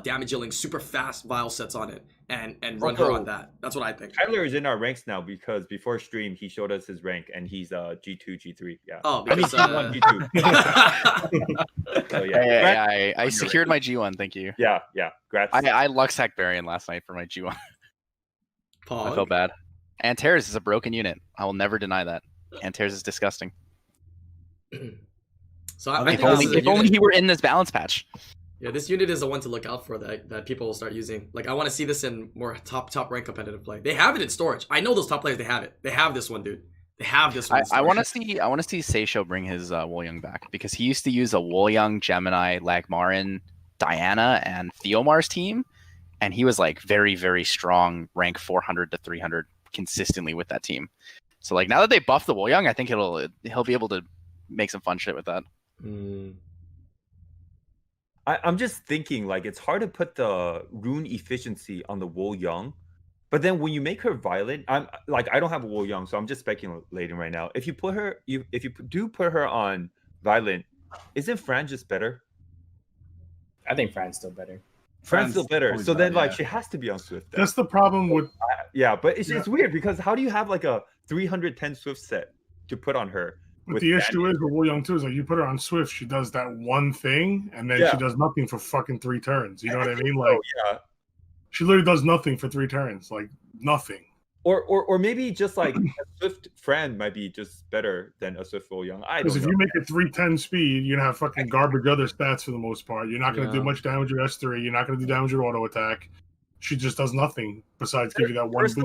damage dealing super fast vial sets on it and run her on that. That's what I think. Tyler is in our ranks now because before stream he showed us his rank and he's G2, G3. Yeah. Oh, I mean because G1, G2. So yeah. I secured my G1, thank you. Yeah. Grats. I Lux hacked Barian last night for my G1. I felt bad. Antares is a broken unit. I will never deny that. Antares is disgusting. So I think If only he were in this balance patch. Yeah, this unit is the one to look out for that people will start using. Like, I want to see this in more top rank competitive play. They have it in storage. I know those top players. They have it. They have this one, dude. They have this one. I want to see Seisho bring his Wolyung back because he used to use a Wolyung, Gemini, Lagmarin, Diana, and Theomar's team, and he was like very, very strong, rank 400 to 300 consistently with that team. So like now that they buffed the Wolyung, I think he'll be able to make some fun shit with that. I'm just thinking, like, it's hard to put the rune efficiency on the Wolyung, but then when you make her violent, I don't have a Wolyung, so I'm just speculating right now. If you put her, if you do put her on violent, isn't Fran just better? I think Fran's still better. Fran's still better. always So then, better, like, yeah. she has to be on Swift. Then. That's the problem with But it's weird because how do you have like a 310 Swift set to put on her? But the issue is with Wolyung too is like you put her on Swift, she does that one thing, and then she does nothing for fucking 3 turns. You know what I mean? Like, she literally does nothing for 3 turns, like nothing. Or maybe just like a Swift Fran might be just better than a Swift Wolyung. Because if you make it 310 speed, you're gonna have fucking garbage other stats for the most part. You're not gonna do much damage with S3. You're not gonna do damage with auto attack. She just does nothing besides give you that one boost.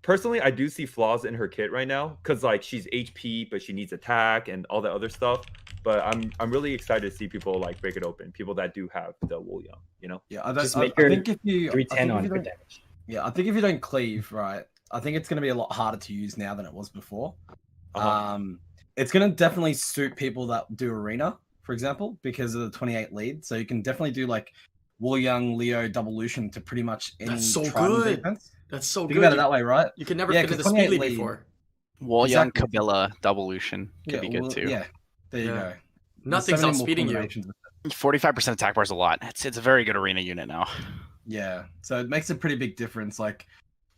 Personally, I do see flaws in her kit right now because like she's HP, but she needs attack and all that other stuff. But I'm really excited to see people like break it open. People that do have the Wolyung, you know. Yeah, I Just think if you 310 on if you for don't- damage. Yeah, I think if you don't cleave, right, I think it's going to be a lot harder to use now than it was before. It's going to definitely suit people that do arena, for example, because of the 28 lead. So you can definitely do like Wolyung, Leo, Devolution to pretty much any That's so Trident good. defense. That's so Think good. about it that way, right? You can never Yeah, fit in 'cause the speed 28 lead lead. before. Wolyung, Exactly. Kabila, Devolution could be good well, too. Yeah, there you Yeah. go. There's Nothing's so many more outspeeding you. combinations. 45% attack bar is a lot. It's a very good arena unit now. Yeah, so it makes a pretty big difference. Like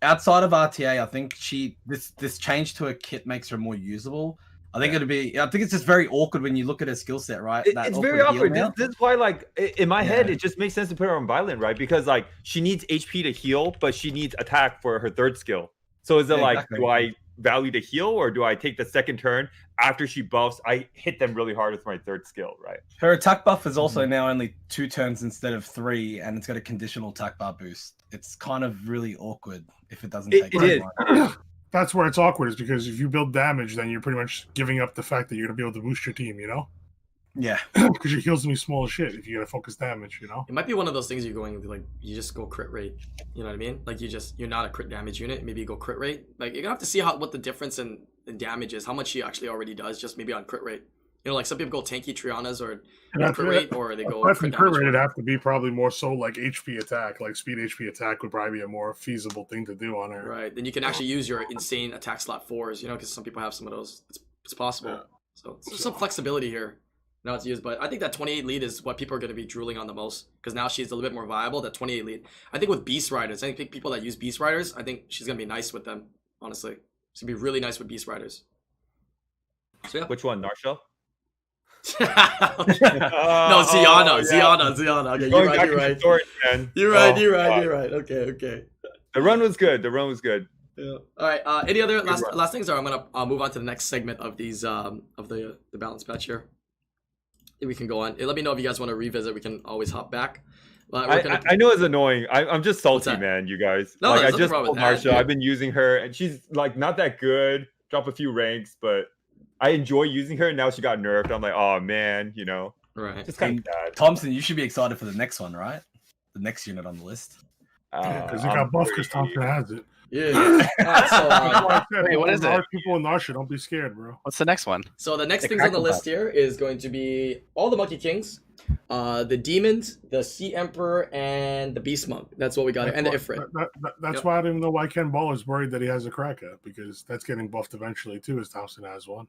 outside of RTA, I think this change to a kit makes her more usable. I think it's just very awkward when you look at her skill set, right? It's very awkward. This is why, like, in my head, it just makes sense to put her on violent, right? Because like she needs HP to heal, but she needs attack for her third skill. So is it do I value to heal, or do I take the second turn after she buffs? I hit them really hard with my third skill, right? Her attack buff is also now only 2 turns instead of 3, and it's got a conditional attack bar boost. It's kind of really awkward if it doesn't take. It is. That's where it's awkward, is because if you build damage, then you're pretty much giving up the fact that you're gonna be able to boost your team. You know? Yeah. Because your heal's gonna be small as shit if you gotta focus damage. You know? It might be one of those things you're going like you just go crit rate. You know what I mean? Like you're not a crit damage unit. Maybe you go crit rate. Like you're gonna have to see what the difference in damage is. How much she actually already does, just maybe on crit rate. You know, like some people go tanky Trianas or crit rate, or they go crit rate. It'd have to be probably more so like HP attack, like speed HP attack would probably be a more feasible thing to do on her. Right. Then you can actually use your insane attack slot 4s. You know, because some people have some of those. It's possible. Yeah. So there's some flexibility here. Now it's used, but I think that 28 lead is what people are going to be drooling on the most, because now she's a little bit more viable. That 28 lead, I think with Beast Riders, I think people that use Beast Riders, I think she's going to be nice with them. Honestly, she's going to be really nice with Beast Riders. So yeah. Which one, Narsha? No, Ziana. Okay, you're right. Okay. The run was good. Yeah. All right. Any other last things, or I'm gonna move on to the next segment of these of the balance patch here. We can go on. Let me know if you guys want to revisit. We can always hop back. I know it's annoying. I'm just salty, man. You guys. No, like, I just told Marsha, I've been using her, and she's like not that good. Drop a few ranks, but I enjoy using her. And now she got nerfed. I'm like, oh man, you know. Right. Just kind of sad. Thompson, you should be excited for the next one, right? The next unit on the list. Because it got buffed because Thompson has it. Yeah. Wait, what is it? People in Narsha, don't be scared, bro. What's the next one? So the next things on the list here is going to be all the Monkey Kings, the Demons, the Sea Emperor, and the Beast Monk. That's what we got, and the Ifrit. That's why I don't even know why Ken Ball is worried that he has a Kraka, because that's getting buffed eventually too, as Thompson has one.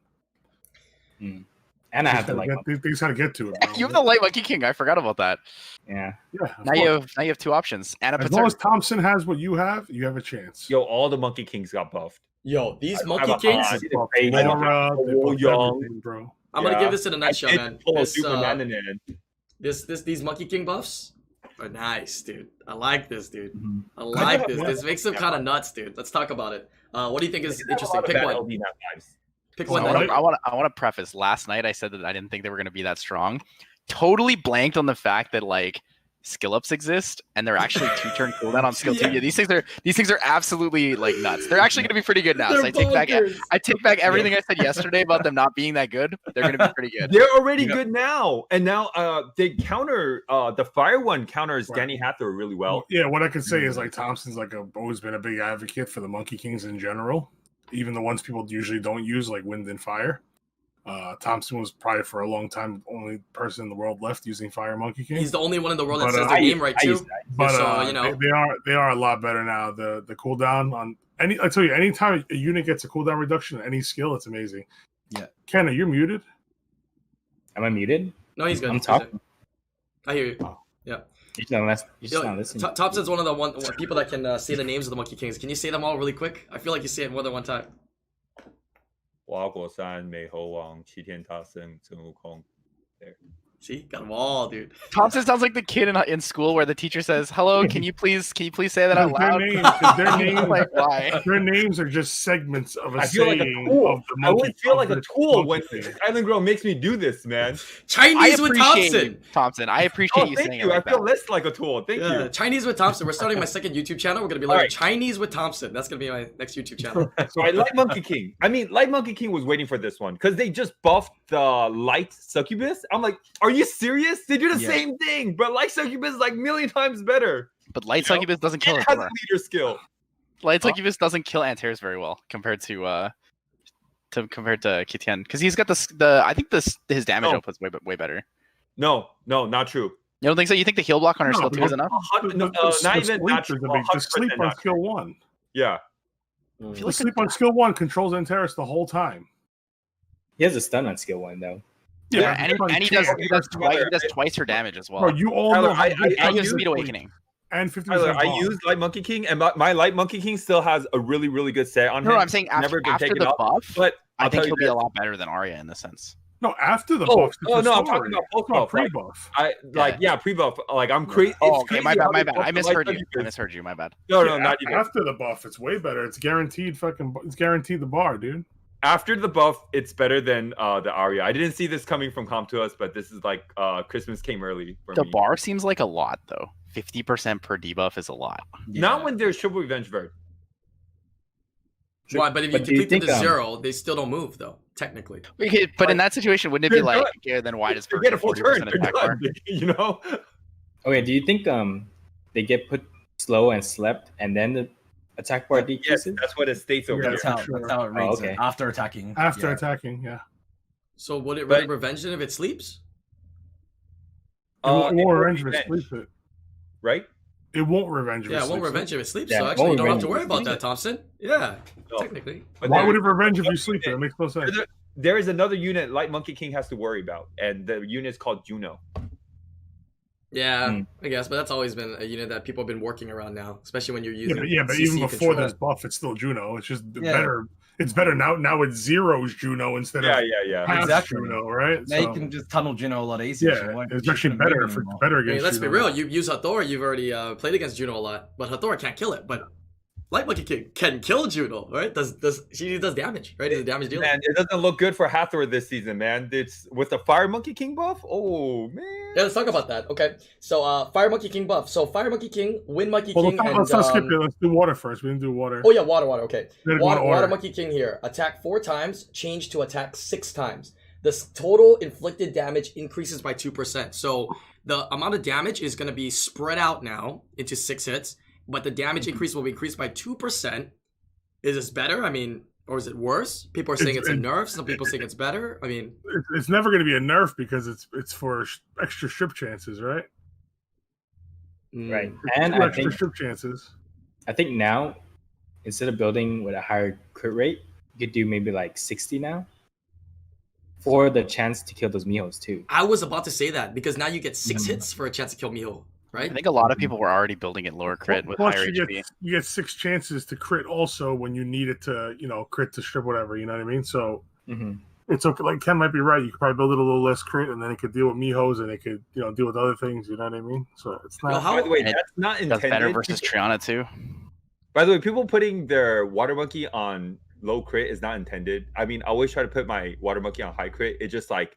And I have to like things how to get to it. Bro. You have the Light Monkey King. I forgot about that. Yeah. Now you have 2 options. As long as Thompson has what you have a chance. Yo, all the Monkey Kings got buffed. Yo, these Monkey Kings. Bro. I'm gonna give this in a nutshell, man. These Monkey King buffs are nice, dude. I like this, dude. I like this. This makes them kind of nuts, dude. Let's talk about it. What do you think is interesting? Pick one. Pick one. I want to preface. Last night I said that I didn't think they were going to be that strong. Totally blanked on the fact that like skill ups exist and they're actually 2-turn cooldown on skill 2. Yeah, these things are absolutely like nuts. They're actually going to be pretty good now. So I take back everything I said yesterday about them not being that good. They're going to be pretty good. They're already good now, and now they counter the fire one counters Danny Hathor really well. Yeah, what I can say is like Thompson's like always been a big advocate for the Monkey Kings in general. Even the ones people usually don't use, like Wind and Fire. Thompson was probably for a long time the only person in the world left using Fire Monkey King. He's the only one in the world that says the name right too. But so, you know, they are a lot better now. The cooldown on I tell you, anytime a unit gets a cooldown reduction on any skill, it's amazing. Yeah. Kenna, you're muted. Am I muted? No, he's good. I'm talking. I hear you. Oh. Yeah. You're just not listening. Thompson's one of the people that can say the names of the Monkey Kings. Can you say them all really quick? I feel like you say it more than one time. 花果山、美猴王、齐天大圣、孙悟空。There. See, got them all, dude. Thompson sounds like the kid in school where the teacher says, "Hello, can you please say that out loud?" Their names, like, why? Their names are just segments of a saying of the Monkey. I would feel like a tool when IslandGrown makes me do this, man. Chinese with Thompson. I appreciate you saying it. I feel less like a tool. Thank you. Chinese with Thompson. We're starting my second YouTube channel. We're gonna be like Chinese with Thompson. That's gonna be my next YouTube channel. So I like Monkey King. I mean, Light Monkey King was waiting for this one because they just buffed the Light Succubus. I'm like, are you serious? They do the same thing, but Light Succubus is like a million times better. But Light Succubus doesn't kill it. Has a leader skill. Light Succubus doesn't kill Antares very well compared to Kitian, because he's got I think his damage output's way better. No, not true. You don't think so? You think the heal block on her skill 2 is enough? The sleep on skill 1. Yeah. The sleep on skill 1 controls Antares the whole time. He has a stun on skill 1 though. Yeah, and he does twice her damage as well. Bro, you all know I use Speed Awakening. and 50%. I use Light Monkey King, and my Light Monkey King still has a really, really good set on him. No, I'm saying after the buff, but I think he'll be a lot better than Arya in this sense. No, after the buff. I'm talking about post buff, pre-buff. Pre-buff. Like I'm crazy. Oh, okay, my bad. I misheard you. My bad. No, not even. After the buff, it's way better. It's guaranteed. It's guaranteed the bar, dude. After the buff, it's better than the Arya. I didn't see this coming from Comp to us, but this is like Christmas came early for me. The bar seems like a lot though. 50% per debuff is a lot. Yeah. Not when there's triple revenge vert. Why? But if you complete them to 0, they still don't move though. Technically. But in that situation, wouldn't it be like, okay, then why does first get a full turn attack bar? You know? Okay, do you think they get put slow and slept and then the attack bar decreases? Yes, that's what it states over here. That's how it reads. Okay. After attacking. Attacking, yeah. So would it revenge it if it sleeps? It won't revenge if it sleeps it. Right? It won't revenge if it sleeps. Yeah, it won't revenge if it sleeps. So actually, you don't have to worry about that, Thompson. Yeah, technically. But why would it revenge if you sleep it? It makes no sense. There is another unit Light Monkey King has to worry about, and the unit is called Juno. Yeah, I guess, but that's always been a unit that people have been working around now, especially when you're using. But even before this buff, it's still Juno. It's just better. It's better now. Now it's zeros Juno instead of exactly Juno, right? Now you can just tunnel Juno a lot easier. Yeah, it's actually better against. I mean, let's be real. You use Hathor, you've already played against Juno a lot, but Hathor can't kill it. But Light Monkey King can kill Juno, right? She does damage, right? He's a damage dealer. Man, it doesn't look good for Hathor this season, man. It's with the Fire Monkey King buff. Oh man. Yeah, let's talk about that. Okay, so Fire Monkey King buff. So Fire Monkey King, Wind Monkey King, let's not skip it. Let's do water first. We didn't do water. Oh yeah, water. Okay. Water Monkey King here. Attack 4 times, change to attack 6 times. The total inflicted damage increases by 2%. So the amount of damage is going to be spread out now into 6 hits. But the damage increase will be increased by 2%. Is this better? I mean, or is it worse? People are saying it's a nerf. Some people think it's better. I mean, it's never going to be a nerf because it's for extra strip chances, right? Right, and I think strip chances. I think now, instead of building with a higher crit rate, you could do maybe like 60 now, for the chance to kill those Mihos too. I was about to say that because now you get 6 hits for a chance to kill Miho. Right? I think a lot of people were already building it lower crit with higher HP. You get 6 chances to crit also when you need it to, crit to strip whatever. You know what I mean? So it's okay. Like Ken might be right. You could probably build it a little less crit, and then it could deal with Mihos, and it could, deal with other things. You know what I mean? So it's not. By the way, that's not intended. That's better versus Triana too. By the way, people putting their Water Monkey on low crit is not intended. I mean, I always try to put my Water Monkey on high crit. It's just like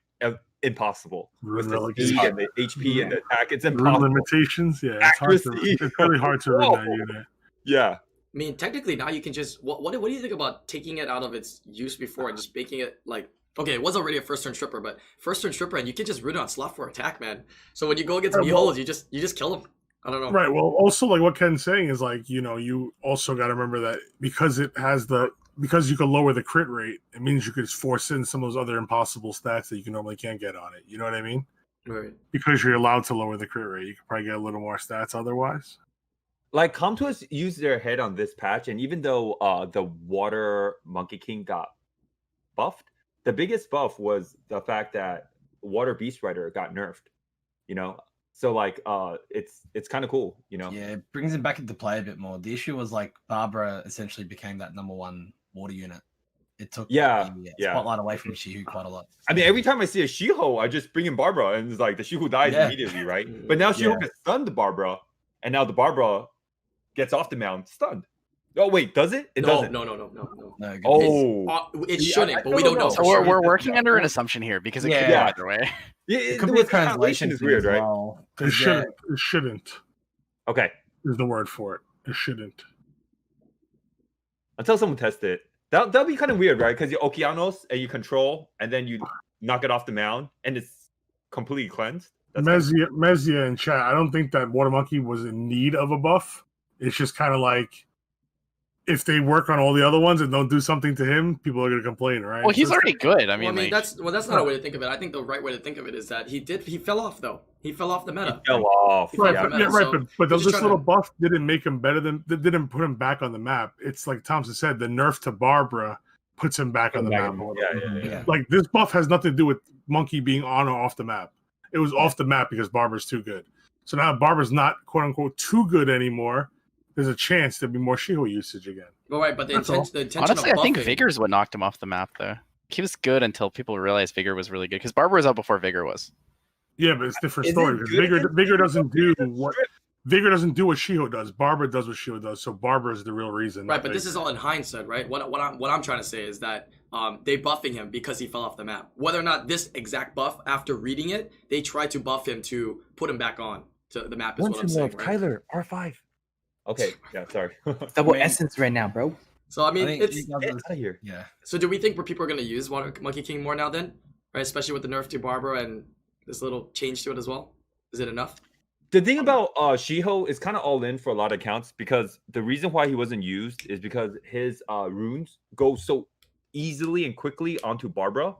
impossible with the speed and the HP and the attack. It's impossible. Limitations, it's really hard to run that unit. Yeah. I mean, technically now you can just what do you think about taking it out of its use before and just making it like, okay, it was already a first turn stripper, but first turn stripper and you can just root it on slot for attack, man. So when you go against Mihols, you just kill them. I don't know. Right. Well, also like what Ken's saying is like, you also got to remember that because you can lower the crit rate, it means you could force in some of those other impossible stats that you normally can't get on it. You know what I mean? Right. Because you're allowed to lower the crit rate, you could probably get a little more stats otherwise. Like Comp to us used their head on this patch, and even though the Water Monkey King got buffed, the biggest buff was the fact that Water Beast Rider got nerfed. So like it's kind of cool, Yeah, it brings him back into play a bit more. The issue was like Barbara essentially became that number 1 water unit. It took the spotlight away from Shihu quite a lot. I mean, every time I see a Shiho, I just bring in Barbara, and it's like the Shihu dies immediately, right? But now Shiho gets stunned Barbara, and now the Barbara gets off the mound stunned. Oh wait, does it? It doesn't. No. It shouldn't, but we don't know. So we're working under an assumption here because it could go either way. It could be a translation is weird, right? Well, it shouldn't. Okay, is the word for it. It shouldn't. Until someone tests it. That'll be kind of weird, right? Because you Okeanos and you control, and then you knock it off the mound, and it's completely cleansed. Mezia in chat. I don't think that Water Monkey was in need of a buff. It's just kind of like if they work on all the other ones and don't do something to him, people are going to complain, right? Well, he's already good. I mean, that's not a way to think of it. I think the right way to think of it is that he fell off though. He fell off the meta. He fell off. But this little buff didn't make him better didn't put him back on the map. It's like Thompson said, the nerf to Barbara puts him back on the map. Yeah. Like this buff has nothing to do with Monkey being on or off the map. It was off the map because Barbara's too good. So now Barber's not quote unquote too good anymore. There's a chance there'll be more Shiho usage again. All right, but the intention Honestly, of I think buffing- Vigor is what knocked him off the map, though. He was good until people realized Vigor was really good. Because Barber was out before Vigor was. Yeah, but it's a different Is story. it Because good Vigor against doesn't do Strip? what Vigor doesn't do what Shiho does. Barber does what Shiho does. So Barber is the real reason. Right, not but this Vigor. is all in hindsight, right? What I'm trying to say is that they buffing him because he fell off the map. Whether or not this exact buff, after reading it, they tried to buff him to put him back on to the map. Is what I'm saying, right? Kyler, R5. Okay, yeah, sorry. Double Man. essence right now, bro. So I mean, it's Get out of here. Yeah. so. Do we think people are gonna use Monkey King more now then, right? Especially with the nerf to Barber and this little change to it as well. Is it enough? The thing about Shiho is kind of all in for a lot of accounts because the reason why he wasn't used is because his runes go so easily and quickly onto Barbara.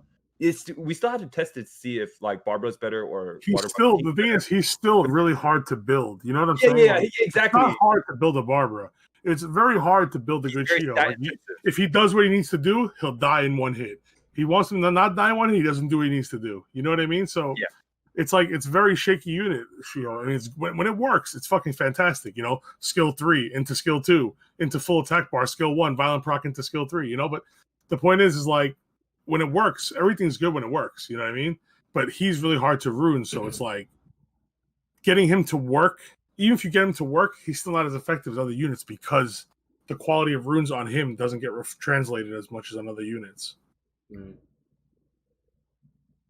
We still have to test it to see if like Barbara's better or The thing is, he's still really hard to build. You know what I'm saying? Yeah, Like, exactly. It's not hard to build a Barbara. It's very hard to build a good Very Shiho. stat Like, intensive. if he does what he needs to do, he'll die in one hit. He wants him to not die in one hit, he doesn't do what he needs to do. You know what I mean? So Yeah. it's like it's very shaky unit, Shiho. And it's when it works, it's fucking fantastic. You know, skill 3 into skill 2 into full attack bar, skill 1, violent proc into skill 3. You know, but the point is like when it works, everything's good when it works. You know what I mean? But he's really hard to rune, so it's like getting him to work. Even if you get him to work, he's still not as effective as other units because the quality of runes on him doesn't get translated as much as on other units.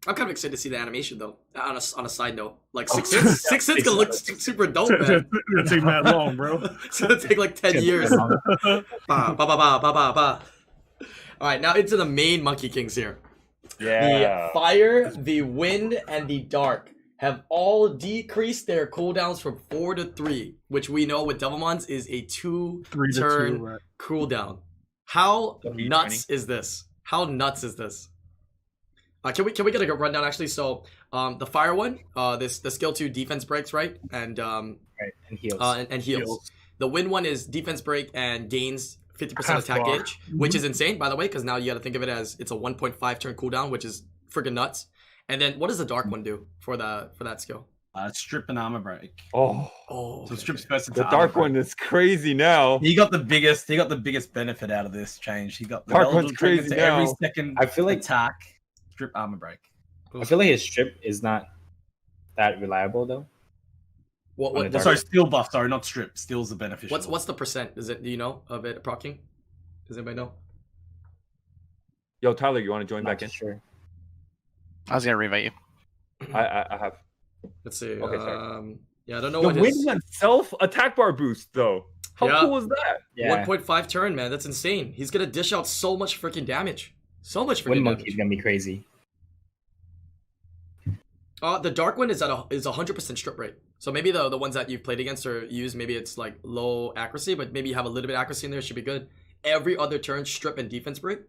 I'm kind of excited to see the animation though. On a side note, like six cents gonna look super dope, man. It's take that long, bro. It's gonna take like 10 years. Ba, ba, ba, ba, ba, ba, ba. All right, now into the main Monkey Kings here. Yeah. The fire, the wind, and the dark have all decreased their cooldowns from 4 to 3, which we know with Devilmons is a 3 to 2-turn 2, right. cooldown. How W20? nuts is this? How nuts is this? Can we get a rundown actually? So the fire one, the skill 2 defense breaks, right? And Right, and heals. and heals. The wind one is defense break and gains 50% Half attack bar. gauge, which is insane, by the way, because now you got to think of it as it's a 1.5 turn cooldown, which is freaking nuts. And then what does the dark one do for that skill? Strip and armor break. Oh, Oh, So strip's first the into dark armor one break. is crazy now. He got the biggest benefit out of this change. He got the Dark eligible one's crazy trigger to every now. second I feel like attack. Strip armor break. I feel like his strip is not that reliable though. what on the dark. Sorry, steel buff. Sorry, not strip. Steel's the beneficial. what's the percent? Do you know of it proccing? Does anybody know? Yo, Tyler, you want to join Not back in? sure. I was gonna reinvite you. I have. Let's see. Okay, sorry. Yeah, I don't know The what wind his one self attack bar boost though. How Yeah. cool is that? Yeah. 1.5 turn, man. That's insane. He's gonna dish out so much freaking damage. So much Wind freaking monkey's damage. gonna be crazy. The dark one is is 100% strip rate. So maybe the ones that you've played against or used, maybe it's like low accuracy, but maybe you have a little bit of accuracy in there, should be good. Every other turn, strip and defense break.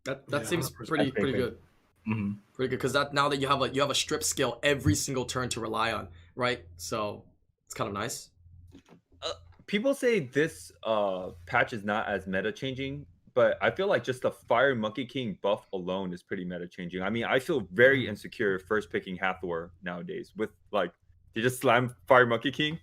That Yeah, seems 100%. pretty That's pretty good. Hmm. Pretty good because now that you have a strip skill every single turn to rely on, right? So it's kind of nice. People say this patch is not as meta changing, but I feel like just the Fire Monkey King buff alone is pretty meta changing. I mean, I feel very insecure first picking Hathor nowadays with like they just slam Fire Monkey King.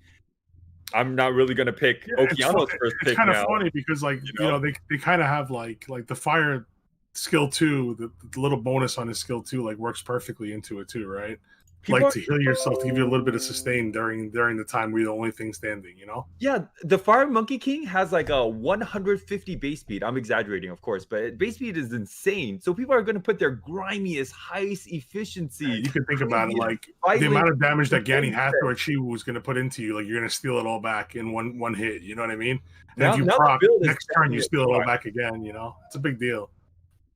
I'm not really gonna pick Okeano's first It's pick kind of now. funny because like you you know, know? they kind of have like the fire skill 2, the little bonus on his skill 2 like works perfectly into it too, right? People like are- to heal yourself to give you a little bit of sustain during the time where you're the only thing standing, you know? Yeah, the Fire Monkey King has like a 150 base speed. I'm exaggerating, of course, but base speed is insane. So people are going to put their grimiest, highest efficiency. You can think about it like the Vitally- amount of damage that Ganny Hathor Chi was going to put into you, like you're going to steal it all back in one hit. You know what I mean? And Now- if you now the proc build is next turn, you definitely steal it all smart. back again. You know, it's a big deal.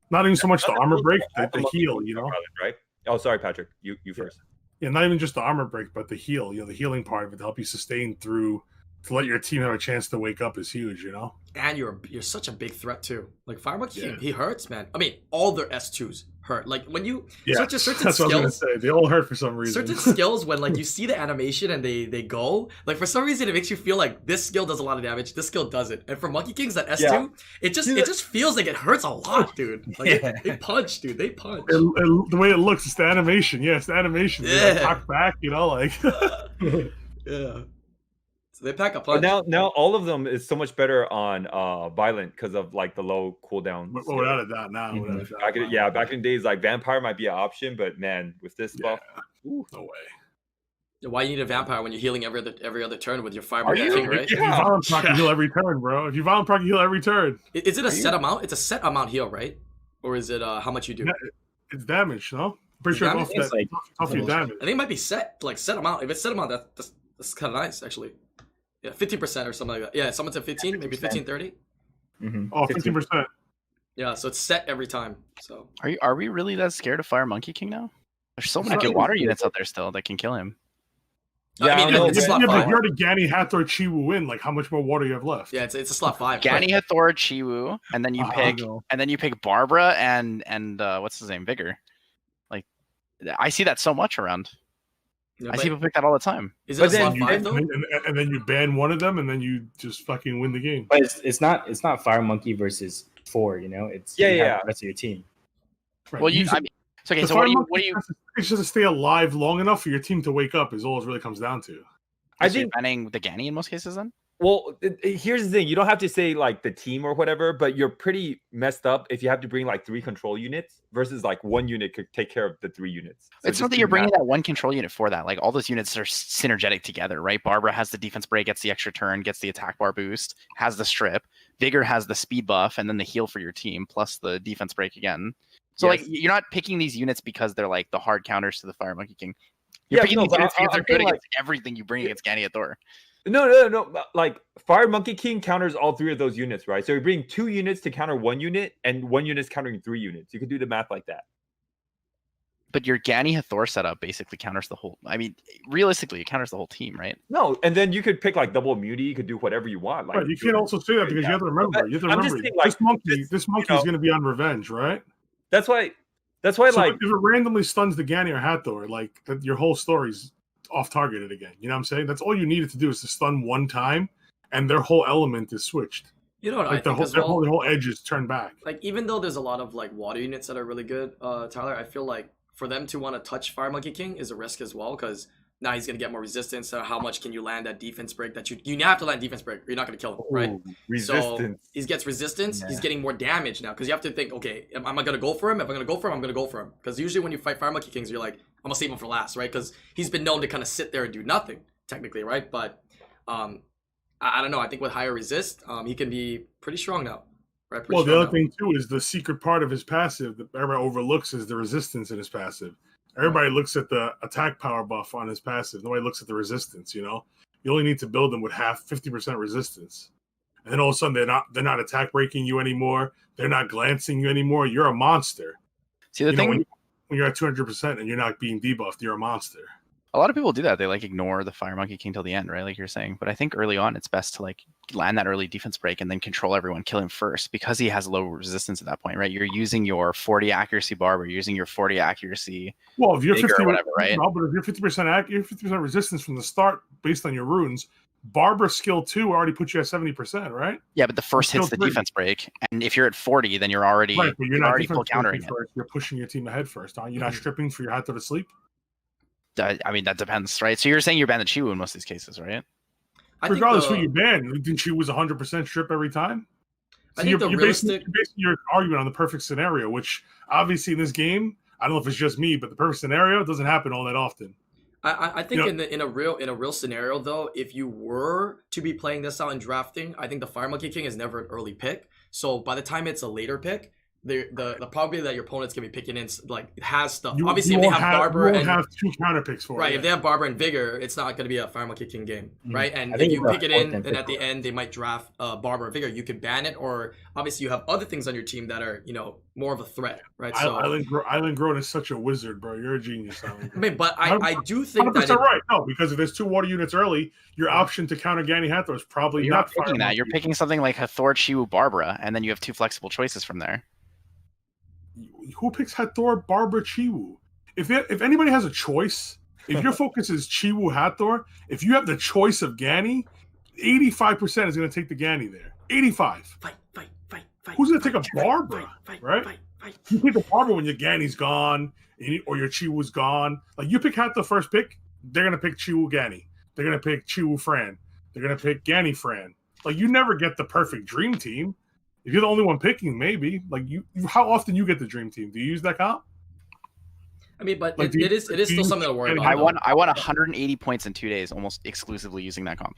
Not even so much the armor break, the heal. You know, right? Oh, sorry, Patrick. You first. yeah, not even just the armor break, but the heal. You know, the healing part of it to help you sustain through to let your team have a chance to wake up is huge. You know. And you're such a big threat too. Like Fire Monkey Yeah. King, he hurts, man. I mean, all their S2s hurt. Like when you Yeah, certain that's what I was gonna skills, say. They all hurt for some reason. certain skills when like you see the animation and they go, like for some reason it makes you feel like this skill does a lot of damage, this skill doesn't. And for Monkey Kings that S2, Yeah. it just feels like it hurts a lot, dude. Like Yeah. they punch, dude. They punch. The way it looks, it's the animation. Yeah, it's the animation. They, like, Yeah. talk back, you know, like Yeah. So they pack a But punch. now all of them is so much better on violent because of like the low cooldown. Well, without a doubt, now. Mhm. Without a doubt, Yeah, back in the days, like vampire might be an option, but man, with this buff, no way. Why you need a vampire when you're healing every other turn with your fire Are you? king, right? If you violent proc, you heal every turn, bro. If you violent proc, you heal every turn. Is it a set amount? It's a set amount heal, right? Or is it how much you do? Yeah, it's damage, no? Pretty It's sure damage? it's It's off your damage. I think it might be set amount. If it's set amount, that's kind of nice actually. Yeah, 15% or something like that. Yeah, someone said 15, maybe 15, 30. Mm-hmm. Oh, 15%. Yeah, so it's set every time. So Are we really that scared of Fire Monkey King now? There's so many not good even water scared. units out there still that can kill him. I mean, I don't know. it's slot Yeah, but five. if you already Gani, Hathor, Chiwu in, like how much more water you have left? Yeah, it's a slot 5. Gani, Hathor, Chiwu, and then you pick Barbara and what's his name, Vigor. Like, I see that so much around. Yeah, I see people pick that all the time. Is it a But then slot 5 though? And then you ban one of them, and then you just fucking win the game. But it's not Fire Monkey versus 4. You know, it's Yeah, you have yeah. the rest of your team. Right. Well, You I mean, so okay. the So what Fire do you? Monkey What do you? It's just to stay alive long enough for your team to wake up. Is all it really comes down to. I So you're think. banning the Gani in most cases then. Well, here's the thing: you don't have to say like the team or whatever, but you're pretty messed up if you have to bring like 3 control units versus like 1 unit could take care of the 3 units. So It's just not that do you're the bringing math. that one control unit for that. Like all those units are synergetic together, right? Barbara has the defense break, gets the extra turn, gets the attack bar boost, has the strip. Vigor has the speed buff, and then the heal for your team, plus the defense break again. So Yes. like you're not picking these units because they're like the hard counters to the Fire Monkey King. You're Yeah, picking no, these but units because I'm they're good saying, like- against everything you bring against Gani Hathor. No. Like Fire Monkey King counters all 3 of those units, right? So you bring 2 units to counter 1 unit, and 1 unit's countering 3 units. You can do the math like that. But your Gani Hathor setup basically counters the whole. I mean, realistically, it counters the whole team, right? No, and then you could pick like double immunity. You could do whatever you want. Like Right, you can't also say that because you have to remember. But You have to I'm just remember saying, like, this monkey is going to be on revenge, right? that's why. So Like if it randomly stuns the Gani or Hathor, like your whole story's off targeted again. You know what I'm saying? That's all you needed to do is to stun one time, and their whole element is switched. You know what I Like think as their well? whole edge is turned back. Like even though there's a lot of like water units that are really good, Tyler, I feel like for them to want to touch Fire Monkey King is a risk as well because now he's gonna get more resistance. So how much can you land that defense break that you have to land defense break or you're not gonna kill him, right? ooh, resistance. So he gets resistance. Yeah. He's getting more damage now because you have to think, okay, am I gonna go for him? If I'm gonna go for him, I'm gonna go for him. Because usually when you fight Fire Monkey Kings, you're like, I'm gonna save him for last, right? Because he's been known to kind of sit there and do nothing technically, right? But I don't know. I think with higher resist, he can be pretty strong now. Right? Pretty Well, the strong other now. thing too is the secret part of his passive that everybody overlooks is the resistance in his passive. Everybody looks at the attack power buff on his passive. Nobody looks at the resistance. You know, you only need to build them with 50% resistance, and then all of a sudden they're not attack breaking you anymore. They're not glancing you anymore. You're a monster. See, the You know, thing, when you're at 200% and you're not being debuffed, you're a monster. a lot of people do that. They like ignore the Fire Monkey King till the end, right? Like you're saying. But I think early on, it's best to like land that early defense break and then control everyone, kill him first because he has low resistance at that point, right? You're using your 40 accuracy Barber, you're using your 40 accuracy. Well, if you're Vigor 50 or whatever, right? No, but if you're 50% you're 50% resistance from the start based on your runes. Barber skill 2 already puts you at 70%, right? Yeah, but the first hits the Skill 3. defense break, and if you're at 40, then you're already Right, but you're not already full defense countering it. first. You're pushing your team ahead first, aren't you? Not stripping for your Hathor to sleep. I mean, that depends, right? So you're saying you're banned the Chiwu in most of these cases, right? I think Regardless who you ban, didn't she was 100% strip every time? I So think the you're realistic. basing your argument on the perfect scenario, which obviously in this game, I don't know if it's just me, but the perfect scenario doesn't happen all that often. I think You know- in a real scenario though, if you were to be playing this out in drafting, I think the Fire Monkey King is never an early pick. So by the time it's a later pick, the probability that your opponent's gonna be picking in like has stuff. Obviously, if they won't have Barber you won't and have 2 counter picks for right, it. if they have Barber and Vigor, it's not gonna be a Fire Monkey King game, right? And I if think you it's pick it a in, fourth then and at the fifth. end they might draft Barber or Vigor. You could ban it, or obviously you have other things on your team that are more of a threat, right? So IslandGrown is such a wizard, bro. You're a genius. I mean, but I do think 100% that right. No, because if there's 2 water units early, your option to counter Gani Hathor is probably You're not Fire picking that. Monkey. You're picking something like Hathor, Chiwu, Barbara, and then you have 2 flexible choices from there. Who picks Hathor, Barbara, Chiwu? If anybody has a choice, if your focus is Chiwu, Hathor, if you have the choice of Gani, 85% is going to take the Gani there. 85. fight. Who's going to take a Barbara, right? Fight. You pick a Barbara when your Gani's gone or your Chiwu's gone. Like you pick Hathor first pick, they're going to pick Chiwu Gani. they're gonna pick Chiwu Fran. They're gonna pick Ganny Fran. Like you never get the perfect dream team. If you're the only one picking, maybe. Like how often you get the dream team? Do you use that comp? I mean, but Like, it is still something to worry about. I won 180 points in 2 days, almost exclusively using that comp.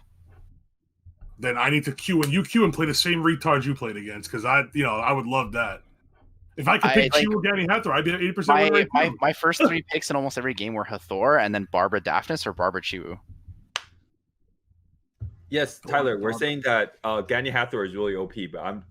Then I need to queue and play the same retards you played against because I would love that. If I could pick Chiwu, Ganny, Hathor, I'd be at 80% win rate. My first 3 picks in almost every game were Hathor and then Barbara Daphnis or Barbara Chiwu. Yes, Tyler, we're saying that Ganny Hathor is really OP, but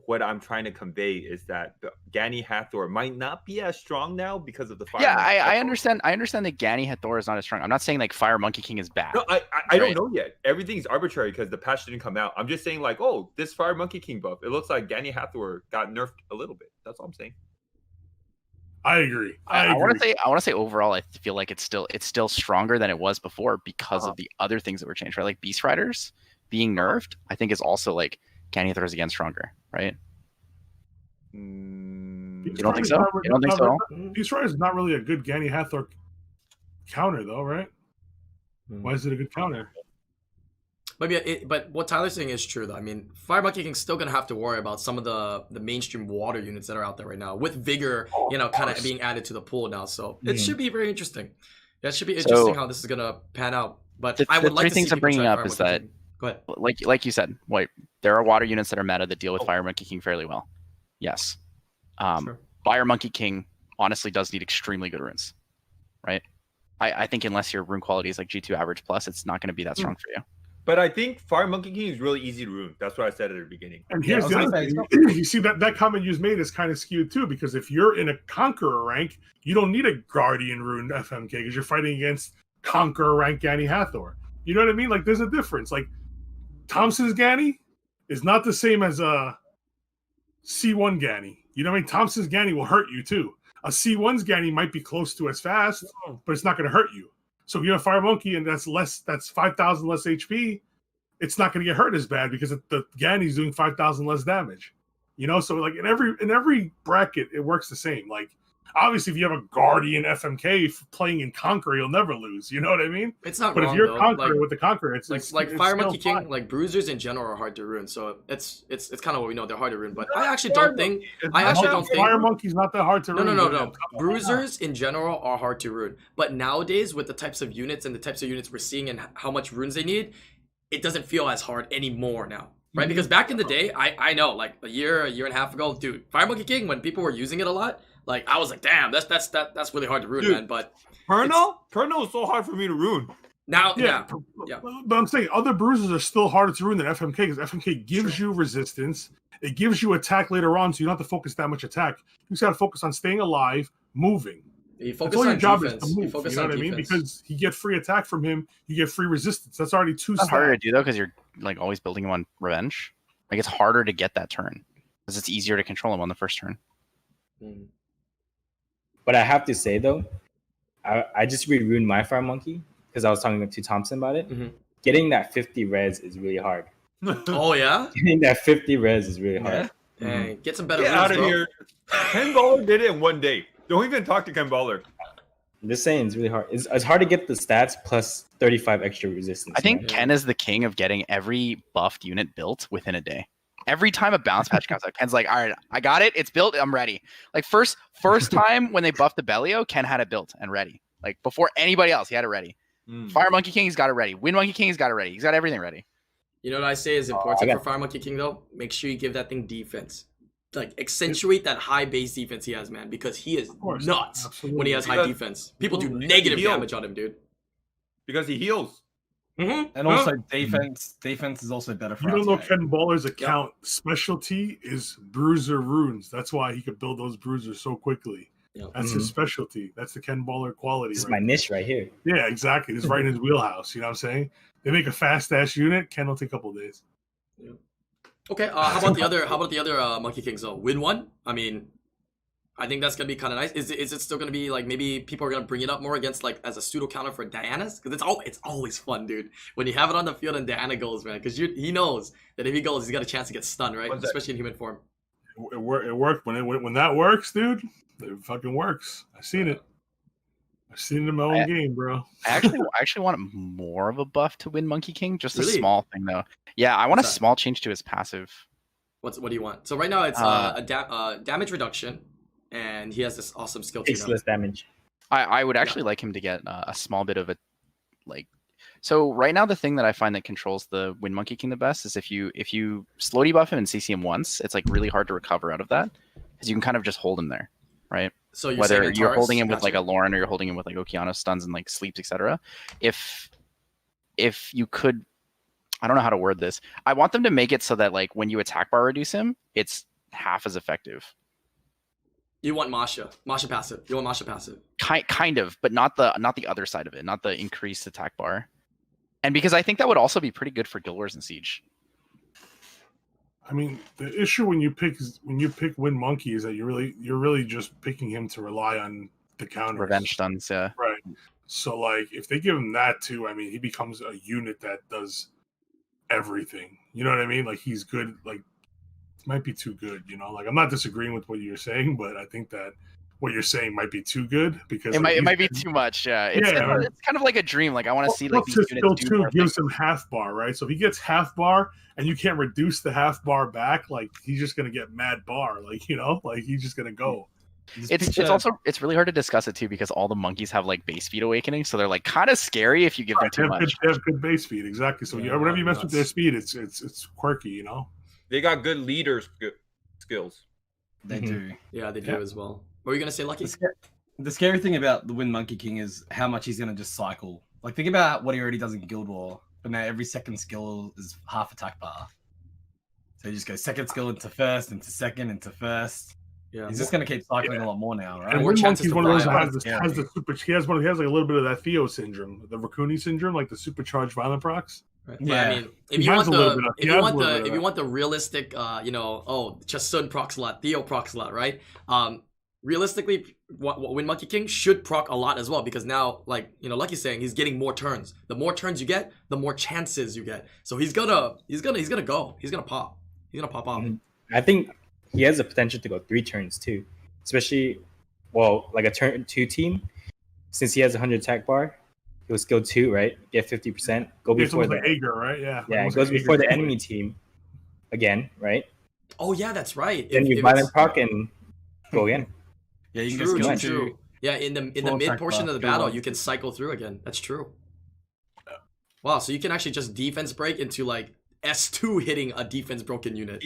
what I'm trying to convey is that Ganny Hathor might not be as strong now because of the fire. Yeah, I understand. I understand that Ganny Hathor is not as strong. I'm not saying like Fire Monkey King is bad. No, I don't know yet. Everything's arbitrary because the patch didn't come out. I'm just saying like, oh, this Fire Monkey King buff, it looks like Ganny Hathor got nerfed a little bit. That's all I'm saying. I agree. I want to say overall, I feel like it's still stronger than it was before because of the other things that were changed, right? Like Beast Riders being nerfed, I think is also like Ganny Hathor is again stronger, right? You don't think so? You don't think so? Beast Rider is not really a good Ganny Hathor counter, though, right? Why is it a good counter? But what Tyler's saying is true, though. I mean, Fire Monkey King's still gonna have to worry about some of the mainstream water units that are out there right now, with Vigor, kind of being added to the pool now. So it should be very interesting. That should be interesting how this is gonna pan out. But I would like to see things I'm bringing up is that, go ahead. Like you said, there are water units that are meta that deal with Fire Monkey King fairly well. Yes, Sure. Fire Monkey King honestly does need extremely good runes, right? I think unless your rune quality is like G2 average plus, it's not going to be that strong for you. But I think Fire Monkey King is really easy to rune. That's what I said at the beginning. And here's the other thing. You see that comment you just made is kind of skewed too, because if you're in a Conqueror rank, you don't need a Guardian rune FMK because you're fighting against Conqueror rank Ganny Hathor. You know what I mean? Like there's a difference. Like Thompson's Ganny is not the same as a C1 Ganny. You know what I mean? Thompson's Ganny will hurt you too. A C1's Ganny might be close to as fast, but it's not going to hurt you. So if you have Fire Monkey and that's 5,000 less HP, it's not going to get hurt as bad because the Ganny's doing 5,000 less damage. So like in every bracket, it works the same. Like obviously, if you have a Guardian FMK playing in Conqueror, you'll never lose. You know what I mean? It's not but wrong, if you're though. Conqueror with the Conqueror, it's Fire Monkey King, fine. like bruisers in general are hard to ruin. So it's kind of what we know, they're hard to ruin. But I actually don't think Fire Monkey's not that hard to ruin. No. Bruisers in general are hard to ruin. But nowadays, with the types of units and the types of units we're seeing and how much runes they need, it doesn't feel as hard anymore now. Right? Because back in the day, I know, like a year and a half ago, dude, Fire Monkey King, when people were using it a lot, like I was like, damn, that's really hard to ruin, man. But Perno is so hard for me to ruin. Now, yeah. But I'm saying other bruisers are still harder to ruin than FMK because FMK gives you resistance. It gives you attack later on, so you don't have to focus that much attack. You just got to focus on staying alive, moving. You That's all your job is to move. You focus know on what I mean? defense. Because you get free attack from him, you get free resistance. That's already two It's harder to do though because you're like always building him on revenge. Like it's harder to get that turn because it's easier to control him on the first turn. But I have to say though, I just ruined my Fire Monkey because I was talking to Thompson about it. Mm-hmm. Getting that 50 res is really hard. Oh yeah? Getting that 50 res is really hard. Hey, get some better Get runes, out of bro. here. Ken Baller did it in one day. Don't even talk to Ken Baller. I'm just saying it's really hard. It's hard to get the stats plus 35 extra resistance. I think man. Ken is the king of getting every buffed unit built within a day. Every time a balance patch comes out, Ken's like, all right, I got it. It's built. I'm ready. Like first time when they buffed the Bellio, Ken had it built and ready. Like before anybody else, he had it ready. Fire Monkey King, he's got it ready. Wind Monkey King, he's got it ready. He's got everything ready. You know what I say is important for Fire Monkey King though? Make sure you give that thing defense. Like accentuate that high base defense he has, man, because he is nuts when he has high defense. People do negative damage on him, dude. Because he heals. Mm-hmm. And also defense is also better for You don't know us. Ken Baller's account specialty is bruiser runes. That's why he could build those bruisers so quickly. Yep. That's his specialty. That's the Ken Baller quality. This is my niche right here. Yeah, exactly. It's right in his wheelhouse. You know what I'm saying? They make a fast ass unit. Ken will take a couple of days. Yeah. Okay. How about the other Monkey Kings though? Win one. I mean, I think that's gonna be kind of nice. Is it still gonna be like maybe people are gonna bring it up more against like as a pseudo counter for Diana's? Because it's always fun, dude. When you have it on the field and Diana goes, man, because he knows that if he goes, he's got a chance to get stunned, right? Especially in human form. It worked when that works, dude. It fucking works. I've seen it. I've seen it in my own game, bro. I actually want more of a buff to win Monkey King. Just Really? a small thing though. Yeah, I want What's a that? small change to his passive. What do you want? So right now it's damage reduction, and he has this awesome skill tree. Takes less damage. I would actually like him to get a small bit of a like. So right now the thing that I find that controls the Wind Monkey King the best is if you slow debuff him and CC him once, it's like really hard to recover out of that because you can kind of just hold him there, right? So you're Whether saying you're Antares? holding him with like Gotcha. a Lauren or you're holding him with like Okeanos stuns and like sleeps, etc. If you could, I don't know how to word this. I want them to make it so that like when you attack bar reduce him, it's half as effective. You want Masha passive. You want Masha passive. Kind of, but not the other side of it, not the increased attack bar. And because I think that would also be pretty good for Guild Wars and Siege. I mean, the issue when you pick Wind Monkey is that you're really just picking him to rely on the counters. Revenge stuns, yeah. Right. So like if they give him that too, I mean, he becomes a unit that does everything. You know what I mean? Like he's good. Like might be too good. You know, like I'm not disagreeing with what you're saying, but I think that what you're saying might be too good because It might be too much. Yeah, it's kind of like a dream. Like I want to see like these his skill units do two more gives things. him half bar, right? So if he gets half bar and you can't reduce the half bar back, like he's just gonna get mad bar. Like, you know, like he's just gonna go. It's really hard to discuss it too because all the monkeys have like base speed awakening, so they're like kind of scary if you give them too much. They have good base speed, exactly. So whenever you mess with their speed, it's quirky, you know. They got good leader skills. They do. Yeah, they do as well. What were you gonna say, Lucky? The scary thing about the Wind Monkey King is how much he's gonna just cycle. Like think about what he already does in Guild War, but now every second skill is half attack bar. So you just go second skill into first, into second, into first. Yeah, He's just gonna keep cycling a lot more now, right? And more Wind chances Monkey's to one of those fly that out. has the super. He has a little bit of that Theo syndrome, the Raccoon syndrome, like the supercharged violent procs. Right. Yeah. But I mean, if He you has want a little the bit of- if he you has want a little the bit of if you that. want the realistic, Chasun proc slot, Theo proc slot, right? Realistically, Wind Monkey King should proc a lot as well because now, like Lucky's saying, he's getting more turns. The more turns you get, the more chances you get. So he's gonna pop. He's gonna pop off. I think he has the potential to go 3 turns too, especially like a turn 2 team. Since he has 100 attack bar, he will skill 2, right? Get 50%. Go It's before almost the like Ager, right? Yeah. yeah, it Almost goes like before Ager. the enemy team again, right? Oh yeah, that's right. Then you violent proc and go again. Yeah, you can True, get true, skill true. two. Yeah, in the Full mid attack portion bar, of the skill battle, one. you can cycle through again. That's true. Wow, so you can actually just defense break into like S2 hitting a defense broken unit.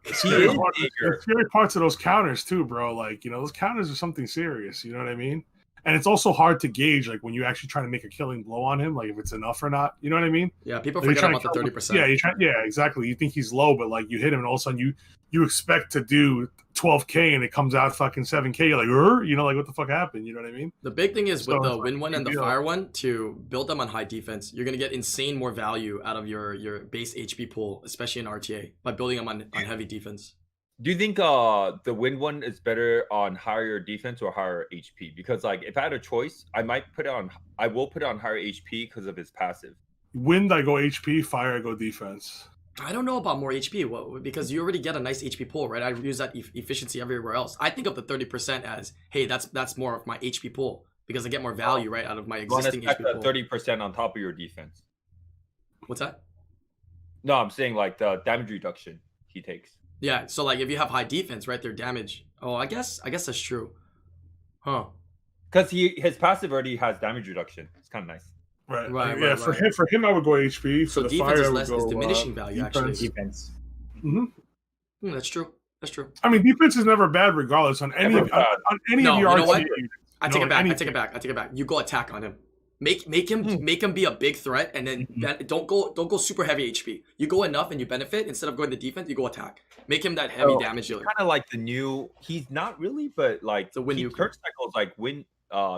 The scary parts of those counters too, bro. Like, those counters are something serious. You know what I mean? And it's also hard to gauge, like when you actually try to make a killing blow on him, like if it's enough or not. You know what I mean? Yeah, people Like, forget you're about the trying to 30%. Yeah, exactly. You think he's low, but like you hit him, and all of a sudden you expect to do 12K, and it comes out fucking 7K. You're like, like what the fuck happened? You know what I mean? The big thing is So with the it's like, Wind one and the big deal. Fire one, to build them on high defense, you're gonna get insane more value out of your base HP pool, especially in RTA, by building them on heavy defense. Do you think the Wind one is better on higher defense or higher HP? Because like if I had a choice, I will put it on higher HP because of his passive. Wind, I go HP. Fire, I go defense. I don't know about more HP, because you already get a nice HP pool, right? I use that efficiency everywhere else. I think of the 30% as, hey, that's more of my HP pool because I get more value right out of my existing HP pool. 30% on top of your defense. What's that? No, I'm saying like the damage reduction he takes. Yeah, so like if you have high defense, right, their damage. Oh, I guess that's true. Huh. Because his passive already has damage reduction. It's kind of nice. Right. Right, Yeah. right, For right. him, I would go HP. So For the defense fire, is I would less go, is diminishing value defense. actually. Defense. That's true. That's true. I mean, defense is never bad, regardless on any of No, your you know what? RTA. I take it back. You go attack on him. Make him be a big threat, and then don't go super heavy HP. You go enough and you benefit. Instead of going to defense, you go attack. Make him that heavy damage dealer. Kind of like the new. He's not really, but like The Wind he Nuke. turn cycles like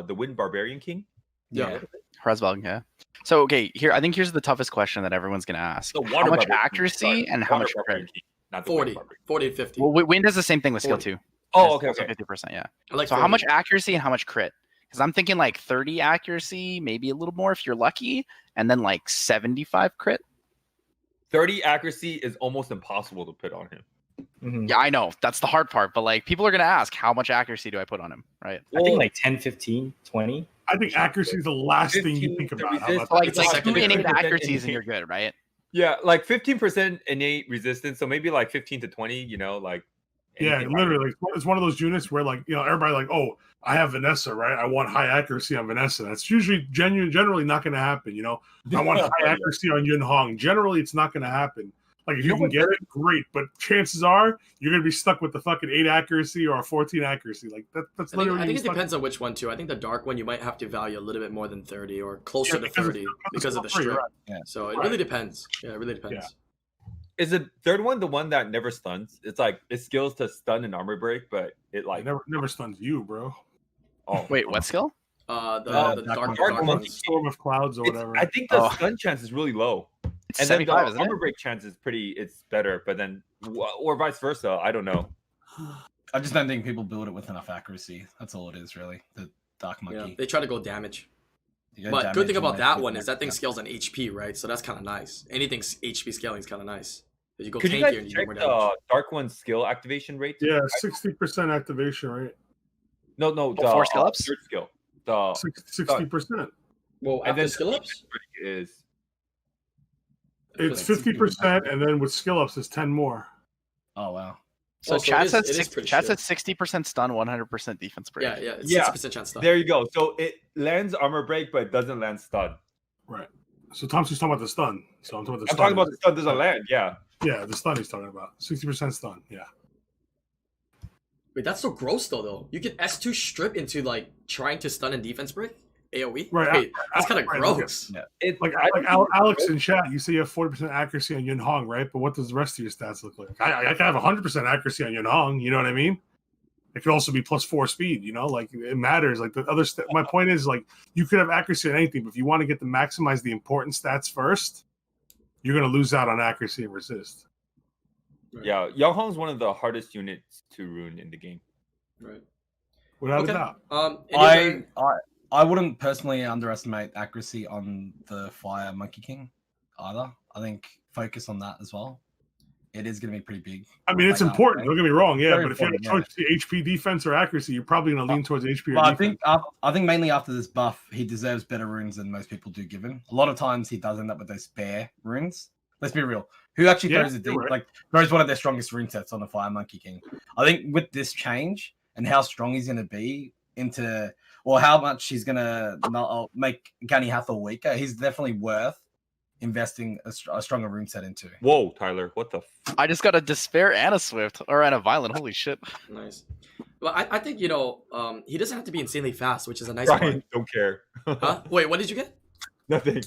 the Wind Barbarian King. Yeah. Hrazbog, yeah. So okay, here's the toughest question that everyone's gonna ask. The How Water much Barbarian King, accuracy sorry. and how Water much Barbarian crit? King, not the Wind 40 Barbarian. 40 to 50. Well, Wind does the same thing with skill 40. 2. Oh, okay. 50%, yeah. I like So 40. how much accuracy and how much crit? Because I'm thinking like 30 accuracy, maybe a little more if you're lucky, and then like 75 crit. 30 accuracy is almost impossible to put on him. Mhm. Yeah, I know that's the hard part, but like people are gonna ask, how much accuracy do I put on him, right? I think like 10, 15, 20. I think accuracy is the last thing you 15 think to about. How resist, about Like It's like 2 innate 15% accuracies and innate. you're good, right? Yeah, like 15% innate resistance, so maybe like 15 to 20. You know, like Yeah, anything literally, it's one of those units where, like, everybody like, oh, I have Vanessa, right? I want high accuracy on Vanessa. That's usually generally not going to happen. I want high accuracy on Yun Hong. Generally, it's not going to happen. Like, if you can get it, great. But chances are you're going to be stuck with the fucking 8 accuracy or a 14 accuracy. Like that's literally. I think it depends on which one too. I think the dark one you might have to value a little bit more than 30 or closer to 30 because of the strip. Right. Yeah. So it really depends. Yeah, it really depends. Yeah. Is the third one the one that never stuns? It's like it skills to stun and armor break, but it like It never stuns you, bro. oh Wait, what skill? The dark Monkey. ones. Storm of clouds or It's, whatever. I think the Oh. stun chance is really low, It's and then the 75, isn't armor it? break chance is it's better, but then or vice versa. I don't know. I just don't think people build it with enough accuracy. That's all it is, really. The Dark Yeah, Monkey. they try to go damage. You go But good damage thing and about then that you one can is that thing accuracy. scales on HP, right? So that's kind of nice. Anything HP scaling is kind of nice. You go Could you tankier guys and you do check more the damage. Dark One's skill activation rate? Yeah, 60% activation rate. No, the Before skill ups? third skill. The 60%. Well, and after then skill ups, is It's 50%, and then with skill ups, it's 10 more. Oh, wow. So Oh, chat it says is pretty chat shit. says 60% stun, 100% defense break. Yeah, it's Yeah. 60% chance stuff. there you go. So it lands armor break, but it doesn't land stun. Right. So Thompson's talking about the stun. So I'm talking about the I'm stun. talking about the stun doesn't land. Yeah. Yeah, the stun he's talking about. 60% stun. Yeah. Wait, that's so gross though. You can S2 strip into like trying to stun and defense break AoE. Right, Wait, that's kind of right, gross. Yeah. It's Like Alex in chat, you say you have 40% accuracy on Yun Hong, right? But what does the rest of your stats look like? I can have 100% accuracy on Yun Hong. You know what I mean? It could also be +4 speed. Like it matters. Like the other. My point is, like, you could have accuracy on anything, but if you want to get to maximize the important stats first, you're going to lose out on accuracy and resist. Yeah, Young Hong's one of the hardest units to ruin in the game. Right. Without Okay. a doubt. Any other- I wouldn't personally underestimate accuracy on the Fire Monkey King either. I think focus on that as well. It is going to be pretty big. I mean, it's Like, important. Don't get me wrong. Yeah, Very but if you have important, to HP defense or accuracy, you're probably going to lean towards HP or But defense. I think mainly after this buff, he deserves better runes than most people do give him. A lot of times he does end up with those spare runes. Let's be real. Who actually Yeah, throws a deep, you're right. like throws one of their strongest rune sets on the Fire Monkey King? I think with this change and how strong he's going to be into, or how much he's going to make Gunny Hathor weaker, he's definitely worth investing a stronger rune set into. Whoa, Tyler, what the? I just got a despair and a swift or and a violent. Holy shit! Nice. Well, I think he doesn't have to be insanely fast, which is a nice Brian, part. don't care. Huh? Wait, what did you get? Nothing.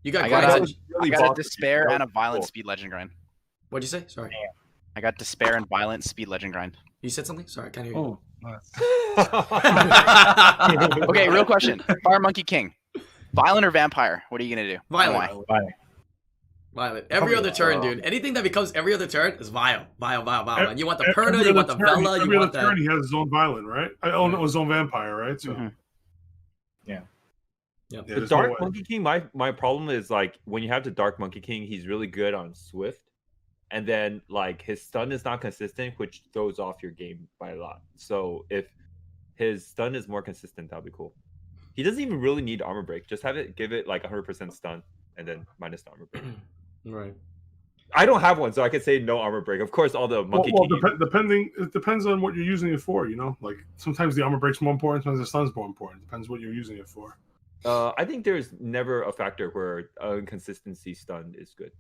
You got I got grind a- edge. Really I got a bothered me. despair That and a was violent cool. speed legend grind. What'd you say? Sorry. I got despair and violent speed legend grind. You said something? Sorry, I can't hear you. Oh, nice. Okay, real question: Fire Monkey King, violent or vampire? What are you gonna do? Violent. Why? Violent. Every other turn, dude. Anything that becomes every other turn is vile. Vile. And you want the Every Perna, you other want the turn- Vela, you every want other turn the... he has his own violent, right? His own vampire, right? So Mhm. Yeah. yeah, The there's no Dark way. Monkey King, my problem is like when you have the Dark Monkey King, he's really good on Swift, and then like his stun is not consistent, which throws off your game by a lot. So if his stun is more consistent, that'd be cool. He doesn't even really need armor break. Just give it like 100% stun, and then minus the armor break. Right. I don't have one, so I can say no armor break. Of course, all the Monkey Well, King. it depends on what you're using it for. Like sometimes the armor break's more important, sometimes the stun's more important. Depends what you're using it for. I think there's never a factor where inconsistency stun is good.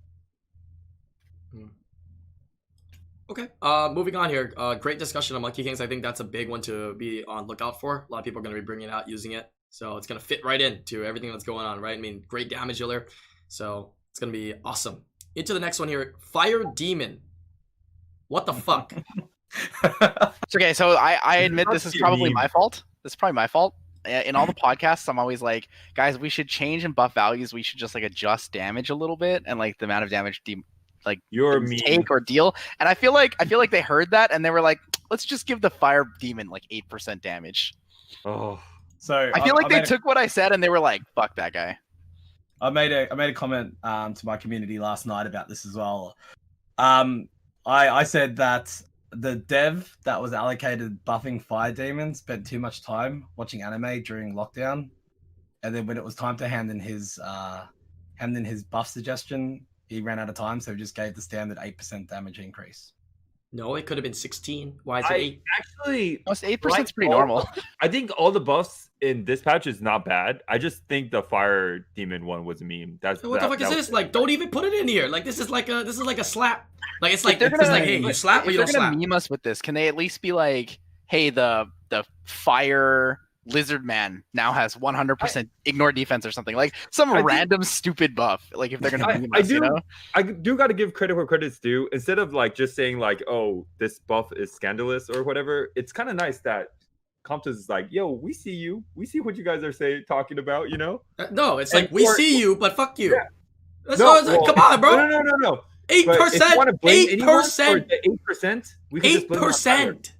Okay. Moving on here. Great discussion on Monkey Kings. I think that's a big one to be on lookout for. A lot of people are going to be bringing it out, using it. So it's going to fit right into everything that's going on, right? I mean, great damage dealer. So it's going to be awesome. Into the next one here. Fire Demon. What the fuck? It's okay. So I admit this is That's probably mean. my fault. This is probably my fault. In all the podcasts, I'm always like, guys, we should change and buff values. We should just like adjust damage a little bit and like the amount of damage You're things mean. take or deal. And I feel like they heard that and they were like, let's just give the fire demon like 8% damage. Oh, So I feel like they made a- took what I said and they were like, fuck that guy. I made a comment to my community last night about this as well. I said that the dev that was allocated buffing fire demons spent too much time watching anime during lockdown and then when it was time to hand in his buff suggestion, he ran out of time, so he just gave the standard 8% damage increase. No, it could have been 16. Why is it 8? Actually, 8% is pretty all- normal. I think all the buffs in this patch is not bad. I just think the fire demon one was a meme. What the fuck is this? Like, don't even put it in here. Like, this is like a slap. Like, it's like If they're gonna- hey, you slap or you If don't they're gonna slap. meme us with this, can they at least be like, hey, the fire lizard man now has 100% ignore defense or something, like some random stupid buff. Like if they're gonna meme us, you know? I do got to give credit where credit's due. Instead of like just saying like, oh, this buff is scandalous or whatever, it's kind of nice that Comptus is like, yo, we see you. We see what you guys are talking about, you know? No, it's like, we see you, but fuck you. Yeah. That's come on, bro. No. 8%. 8%. 8%. 8%.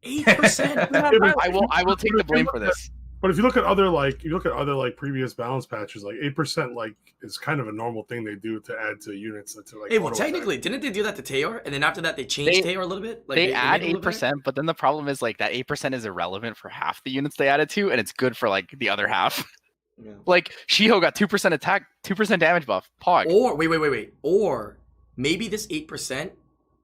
8%. I will take the blame for this. But if you look at other previous balance patches, like 8% like is kind of a normal thing they do to add to units. To like Hey, well, technically, didn't they do that to Teor? And then after that, they changed Teor a little bit. Like, they add made it a little 8%, but then the problem is like that 8% is irrelevant for half the units they added to, and it's good for like the other half. Yeah. Like Shiho got 2% attack, 2% damage buff. Pog. Or wait. Or maybe this 8%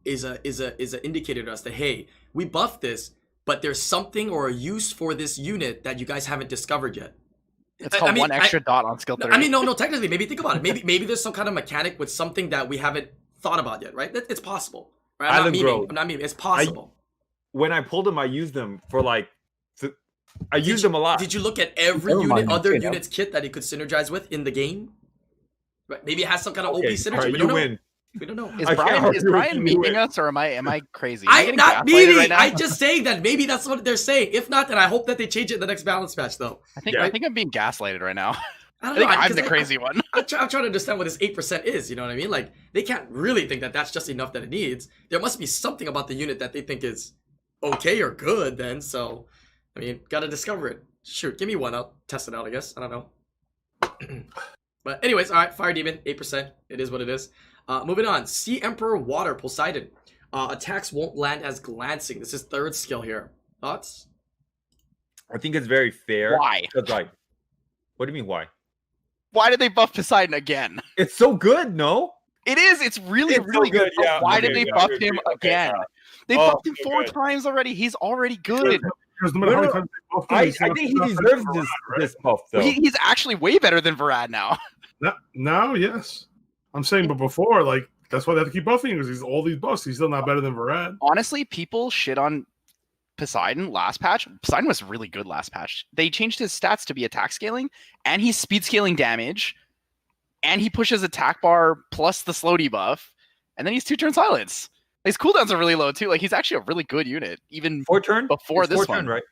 is a indicator to us that, hey, we buffed this, but there's something or a use for this unit that you guys haven't discovered yet. It's called one extra dot on skill 30. I mean, no. Technically, maybe think about it. Maybe there's some kind of mechanic with something that we haven't thought about yet, right? It's possible. Right? I'm not memeing. It's possible. When I pulled them, I used them for like. I used them a lot. Did you look at every other unit's kit that it could synergize with in the game? Right? Maybe it has some kind of OP synergy. Right, we don't know. win. We don't know. Is Brian meeting us, or am I crazy? I'm not meeting. I'm just saying that maybe that's what they're saying. If not, then I hope that they change it in the next balance patch, though. I think I'm being gaslighted right now. I think I'm the crazy one. I'm trying to understand what this 8% is. You know what I mean? Like, they can't really think that that's just enough that it needs. There must be something about the unit that they think is okay or good. Then, so I mean, gotta discover it. Shoot, give me one. I'll test it out. I guess I don't know. But anyways, all right. Fire demon 8%. It is what it is. Moving on. Sea Emperor Water Poseidon. Attacks won't land as glancing. This is third skill here. Thoughts? I think it's very fair. Why? Like, what do you mean why? Why did they buff Poseidon again? It's so good, no? It is. It's really so good. Yeah, why did they buff him again? They buffed him 4 good. times already. He's already good. Because no matter how many times they buff him, I he's still think he not deserves better than this buff, though. He's actually way better than Varad now. Now, yes. I'm saying, but before, like, that's why they have to keep buffing because he's all these buffs. He's still not better than Varad. Honestly, people shit on Poseidon last patch. Poseidon was really good last patch. They changed his stats to be attack scaling, and he's speed scaling damage, and he pushes attack bar plus the slow debuff, and then he's 2-turn silence. His cooldowns are really low too. Like, he's actually a really good unit, even 4-turn before this 4-turn, one, right?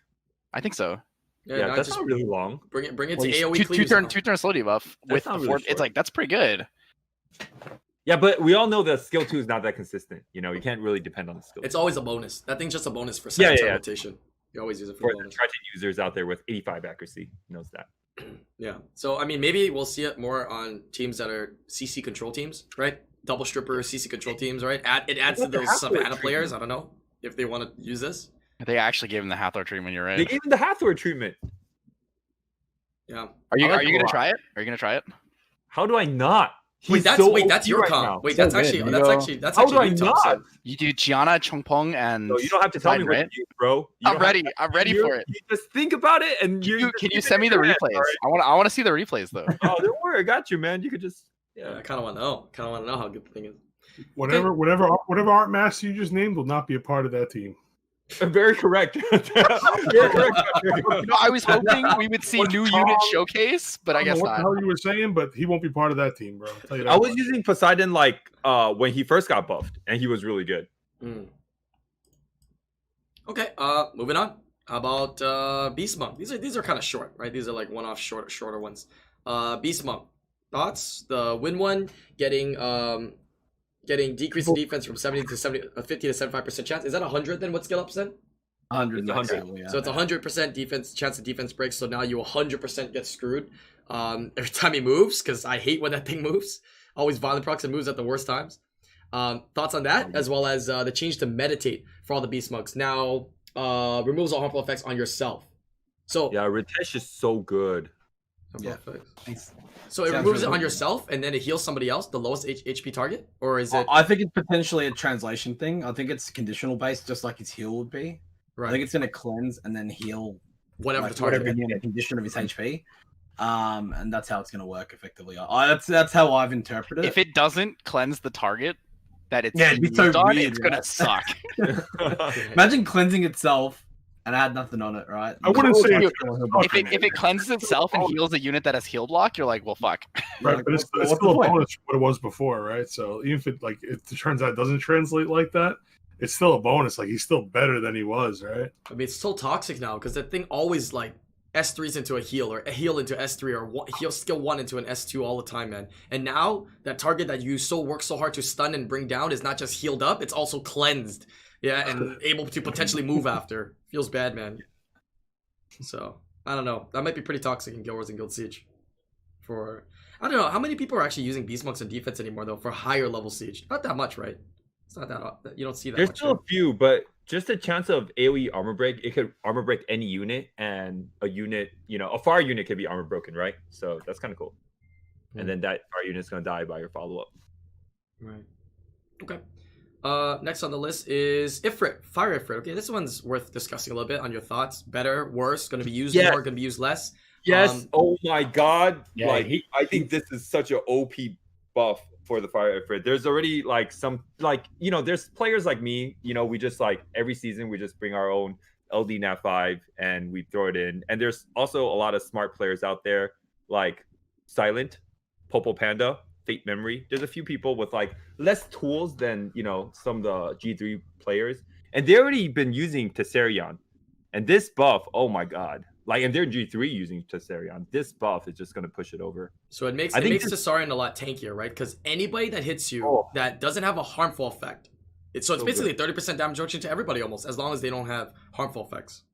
I think so. Yeah, that's not really long. Bring it to Well, AoE cleaves. 2-turn slow debuff with the not 4. really It's like that's pretty good. Yeah, but we all know that skill 2 is not that consistent. You know, you can't really depend on the skill. It's always a bonus. That thing's just a bonus for Yeah, second yeah. rotation. You always use it for for the bonus. Triton users out there with 85 accuracy knows that. Yeah. So I mean, maybe we'll see it more on teams that are CC control teams, right? Double stripper CC control teams, right? It adds to What the those Hathor Savannah treatment? players. I don't know if they want to use this. They actually gave him the Hathor treatment. You're They right. gave him the Hathor treatment. Yeah. Are you I like it a gonna lot. try it? Are you gonna try it? How do I not? Wait, He's that's so that's OP your right comp. now. Wait, So that's good. actually You that's go- actually that's How do I actually new top, not? Sid. You do Gianna, Chongpeng, and No, you don't have to tell me Poseidon, what right? to do, bro. You I'm don't ready. have I'm ready you- for it. You just think about it, and Can you send me the replays? Right? I want to see the replays though. Oh, don't worry, I got you, man. You could just Yeah, I kind of want to know. Kind of want to know how good the thing is. Whatever art master you just named will not be a part of that team. Very correct. Very correct. No, I was hoping we would see new unit showcase, but I don't know guess what the not. hell you were saying, but he won't be part of that team, bro. I'll tell you that I was much. using Poseidon like when he first got buffed, and he was really good. Okay. Moving on. How about Beast Monk? These are kind of short, right? These are like one-off shorter ones. Beast Monk. Thoughts? The win one getting decrease in defense from 50 to 75% chance. Is that 100 then? What skill ups then? 100. It's 100. Maximum, yeah. So it's 100% defense chance of defense breaks. So now you 100% get screwed every time he moves, because I hate when that thing moves. Always violent procs and moves at the worst times. Thoughts on that, as well as the change to meditate for all the beast monks. Now removes all harmful effects on yourself. So Yeah, Ritesh is so good. Yeah. Effects. So it Sounds removes really it on good. yourself and then it heals somebody else, the lowest HP target? Or is it I think it's potentially a translation thing. I think it's conditional based, just like his heal would be. I think it's going to cleanse and then heal whatever the target? whatever unit condition of his HP. And that's how it's going to work effectively. That's how I've interpreted it. If it doesn't cleanse the target that it's Yeah, it'd be so used on, weird, it's gonna right? suck. Imagine cleansing itself and it had nothing on it, right? I wouldn't say You- it's if it cleanses itself and heals a unit that has heal block, you're like, well, fuck. right, but it's What's the still a point? bonus for what it was before, right? So even if it turns out it doesn't translate like that, it's still a bonus. Like he's still better than he was, right? I mean, it's so toxic now because that thing always like S3s into a heal or a heal into S3 or heal skill 1 into an S2 all the time, man. And now that target that you work so hard to stun and bring down is not just healed up, it's also cleansed. Yeah, and able to potentially move after. Feels bad, man. So, I don't know. That might be pretty toxic in Guild Wars and Guild Siege. I don't know, how many people are actually using Beast Monks and defense anymore, though, for higher level Siege? Not that much, right? It's not that, you don't see that There's much. still Right? a few, but just a chance of AoE armor break. It could armor break any unit, and a unit, a fire unit could be armor broken, right? So that's kind of cool. And then that fire unit's gonna die by your follow up. Right. Okay. Next on the list is Ifrit, Fire Ifrit. Okay, this one's worth discussing a little bit on your thoughts. Better, worse, going to be used Yes. more, going to be used less. Yes. Oh my god. Yeah, I think this is such an OP buff for the Fire Ifrit. There's already there's players like me, we just every season we just bring our own LD Nat 5 and we throw it in. And there's also a lot of smart players out there like Silent, Popo Panda, Fate Memory. There's a few people with less tools than some of the G3 players, and they already been using Tesarion. And this buff, oh my god. And they're G3 using Tesarion. This buff is just going to push it over. So it makes I think Tesarion a lot tankier, right? Because anybody that hits you that doesn't have a harmful effect, it's basically a 30% damage reduction to everybody almost, as long as they don't have harmful effects.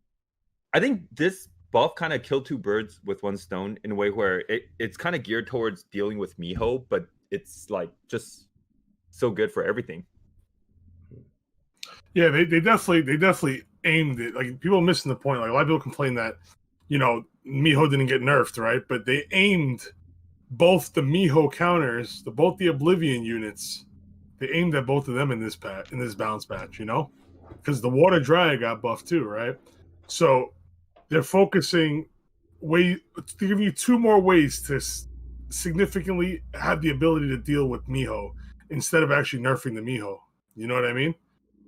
I think this buff kind of killed two birds with one stone in a way where it's kind of geared towards dealing with Miho, but it's just so good for everything. Yeah, they definitely aimed it. Like people are missing the point. Like a lot of people complain that Miho didn't get nerfed, right? But they aimed both the Miho counters, both the Oblivion units. They aimed at both of them in this balance patch, because the Water Dryad got buffed too, right? So they're focusing to give you two more ways to significantly have the ability to deal with Miho instead of actually nerfing the Miho. You know what I mean?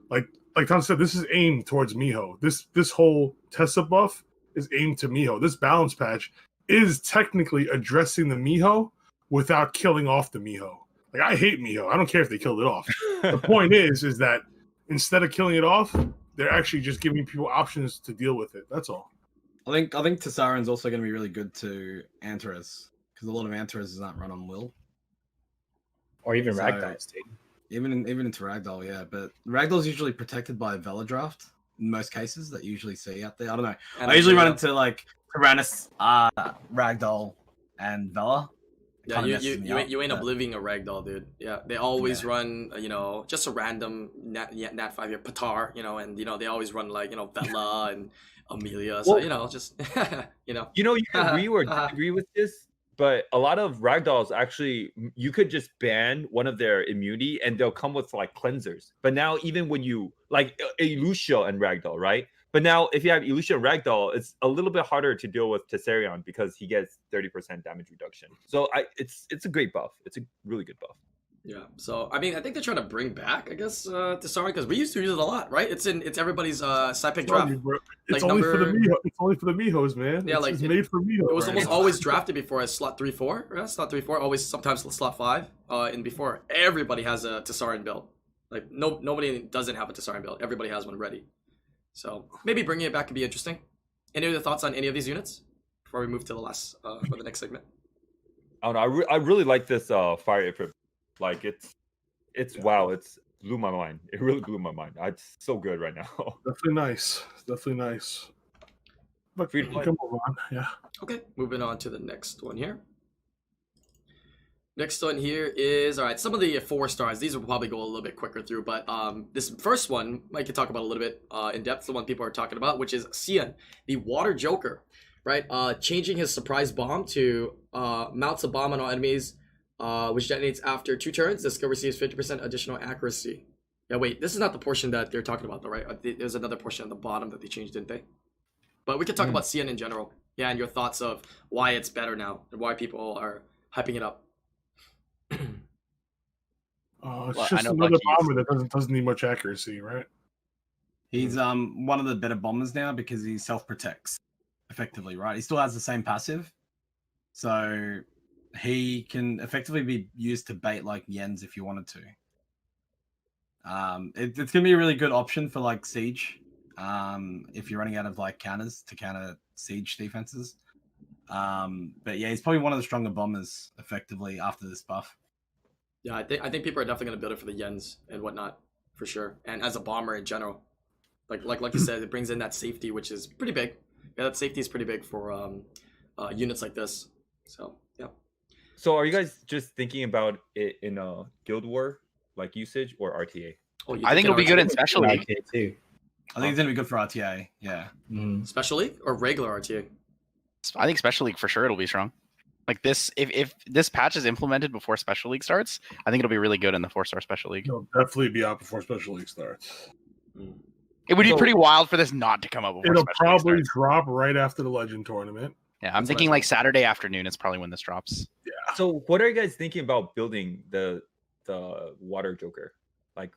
Like Tom said, this is aimed towards Miho. This whole Tessa buff is aimed to Miho. This balance patch is technically addressing the Miho without killing off the Miho. Like I hate Miho. I don't care if they killed it off. The point is that instead of killing it off, they're actually just giving people options to deal with it. That's all. I think Tesarion's also going to be really good to Antares because a lot of Antares aren't run on Will. Or even So- Ragdolls, dude. Even into Ragdoll, yeah. But Ragdoll's usually protected by a Vela draft in most cases that you usually see out there. I don't know. And I usually run into Tyrannus, Ragdoll, and Vela. Yeah, you ain't obliviating a ragdoll, dude. Yeah, they always run, just a random Nat 5 here, Patar, and they always run Vela and Amelia. So just You can agree or disagree with this, but a lot of ragdolls actually, you could just ban one of their immunity and they'll come with cleansers. But now even when you Elucia and ragdoll, right? But now if you have Elucia and ragdoll, it's a little bit harder to deal with Tesarion because he gets 30% damage reduction. So it's a great buff. It's a really good buff. Yeah, so I think they're trying to bring back, I guess, Tesarion because we used to use it a lot, right? It's everybody's side pick draft. It's only for the Miho. It's only for the Mihos, man. Yeah, it's made for Miho. It was right? almost always drafted before as slot 3-4, right? Slot 3-4, always sometimes slot 5. And before everybody has a Tesarion build. Nobody doesn't have a Tesarion build. Everybody has one ready. So maybe bringing it back could be interesting. Any other thoughts on any of these units before we move to the last for the next segment? I don't know. I really like this fire Ifrit. Wow. It's blew my mind. It really blew my mind. It's so good right now. Definitely nice. But we can move on. Yeah. Okay, moving on to the next one here. Next one here is, all right, some of the 4 stars. These will probably go a little bit quicker through, but this first one, I could talk about a little bit in depth, the one people are talking about, which is Xian, the Water Joker. right? Changing his surprise bomb to mounts a bomb on all enemies, which detonates after 2 turns. The skill receives 50% additional accuracy. Yeah, wait, this is not the portion that they're talking about, though, right? There's another portion at the bottom that they changed, didn't they? But we could talk about CN in general. Yeah, and your thoughts of why it's better now and why people are hyping it up. It's Well, I just know another Bucky's- bomber that doesn't need much accuracy, right? He's one of the better bombers now because he self protects effectively, right? He still has the same passive, so he can effectively be used to bait like Yens if you wanted to. It's gonna be a really good option for like siege, if you're running out of like counters to counter siege defenses. But yeah, he's probably one of the stronger bombers effectively after this buff. Yeah, I think people are definitely gonna build it for the Yens and whatnot, for sure. And as a bomber in general. Like you said, it brings in that safety, which is pretty big. Yeah, that safety is pretty big for units like this. So yeah. So are you guys just thinking about it in a Guild War like usage or RTA? Oh, you I think it'll be good in RTA? Special League. Okay, too. I think it's gonna be good for RTA. Yeah. Special League or regular RTA? I think Special League for sure it'll be strong. Like this, if this patch is implemented before Special League starts, I think it'll be really good in the 4-star Special League. It'll definitely be out before Special League starts. It would be So- pretty wild for this not to come up before It'll Special League probably starts. drop right after the Legend tournament. Yeah, I'm That's what thinking I like thought. Saturday afternoon is probably when this drops. So what are you guys thinking about building the Water Joker? Like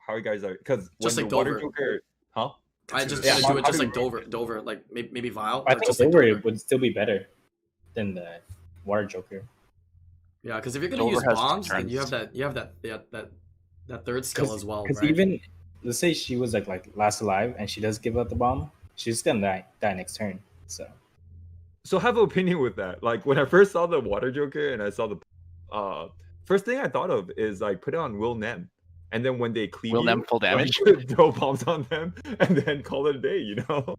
how you guys are, because when Just the like Water Dover. Joker, huh? I just Yeah, want to how do it just do like Dover, like maybe Vile. I like think just like Dover Dover. would still be better than the Water Joker. Yeah, because if you're gonna Dover use has bombs, then turns. you have that third skill as well, Because right? even let's say she was like last alive and she does give out the bomb, she's gonna die next turn. So So I have an opinion with that. Like when I first saw the Water Joker and I saw the first thing I thought of is like put it on Will Nem. And then when they cleave Will you, Nem full damage? like, throw bombs on them and then call it a day, you know?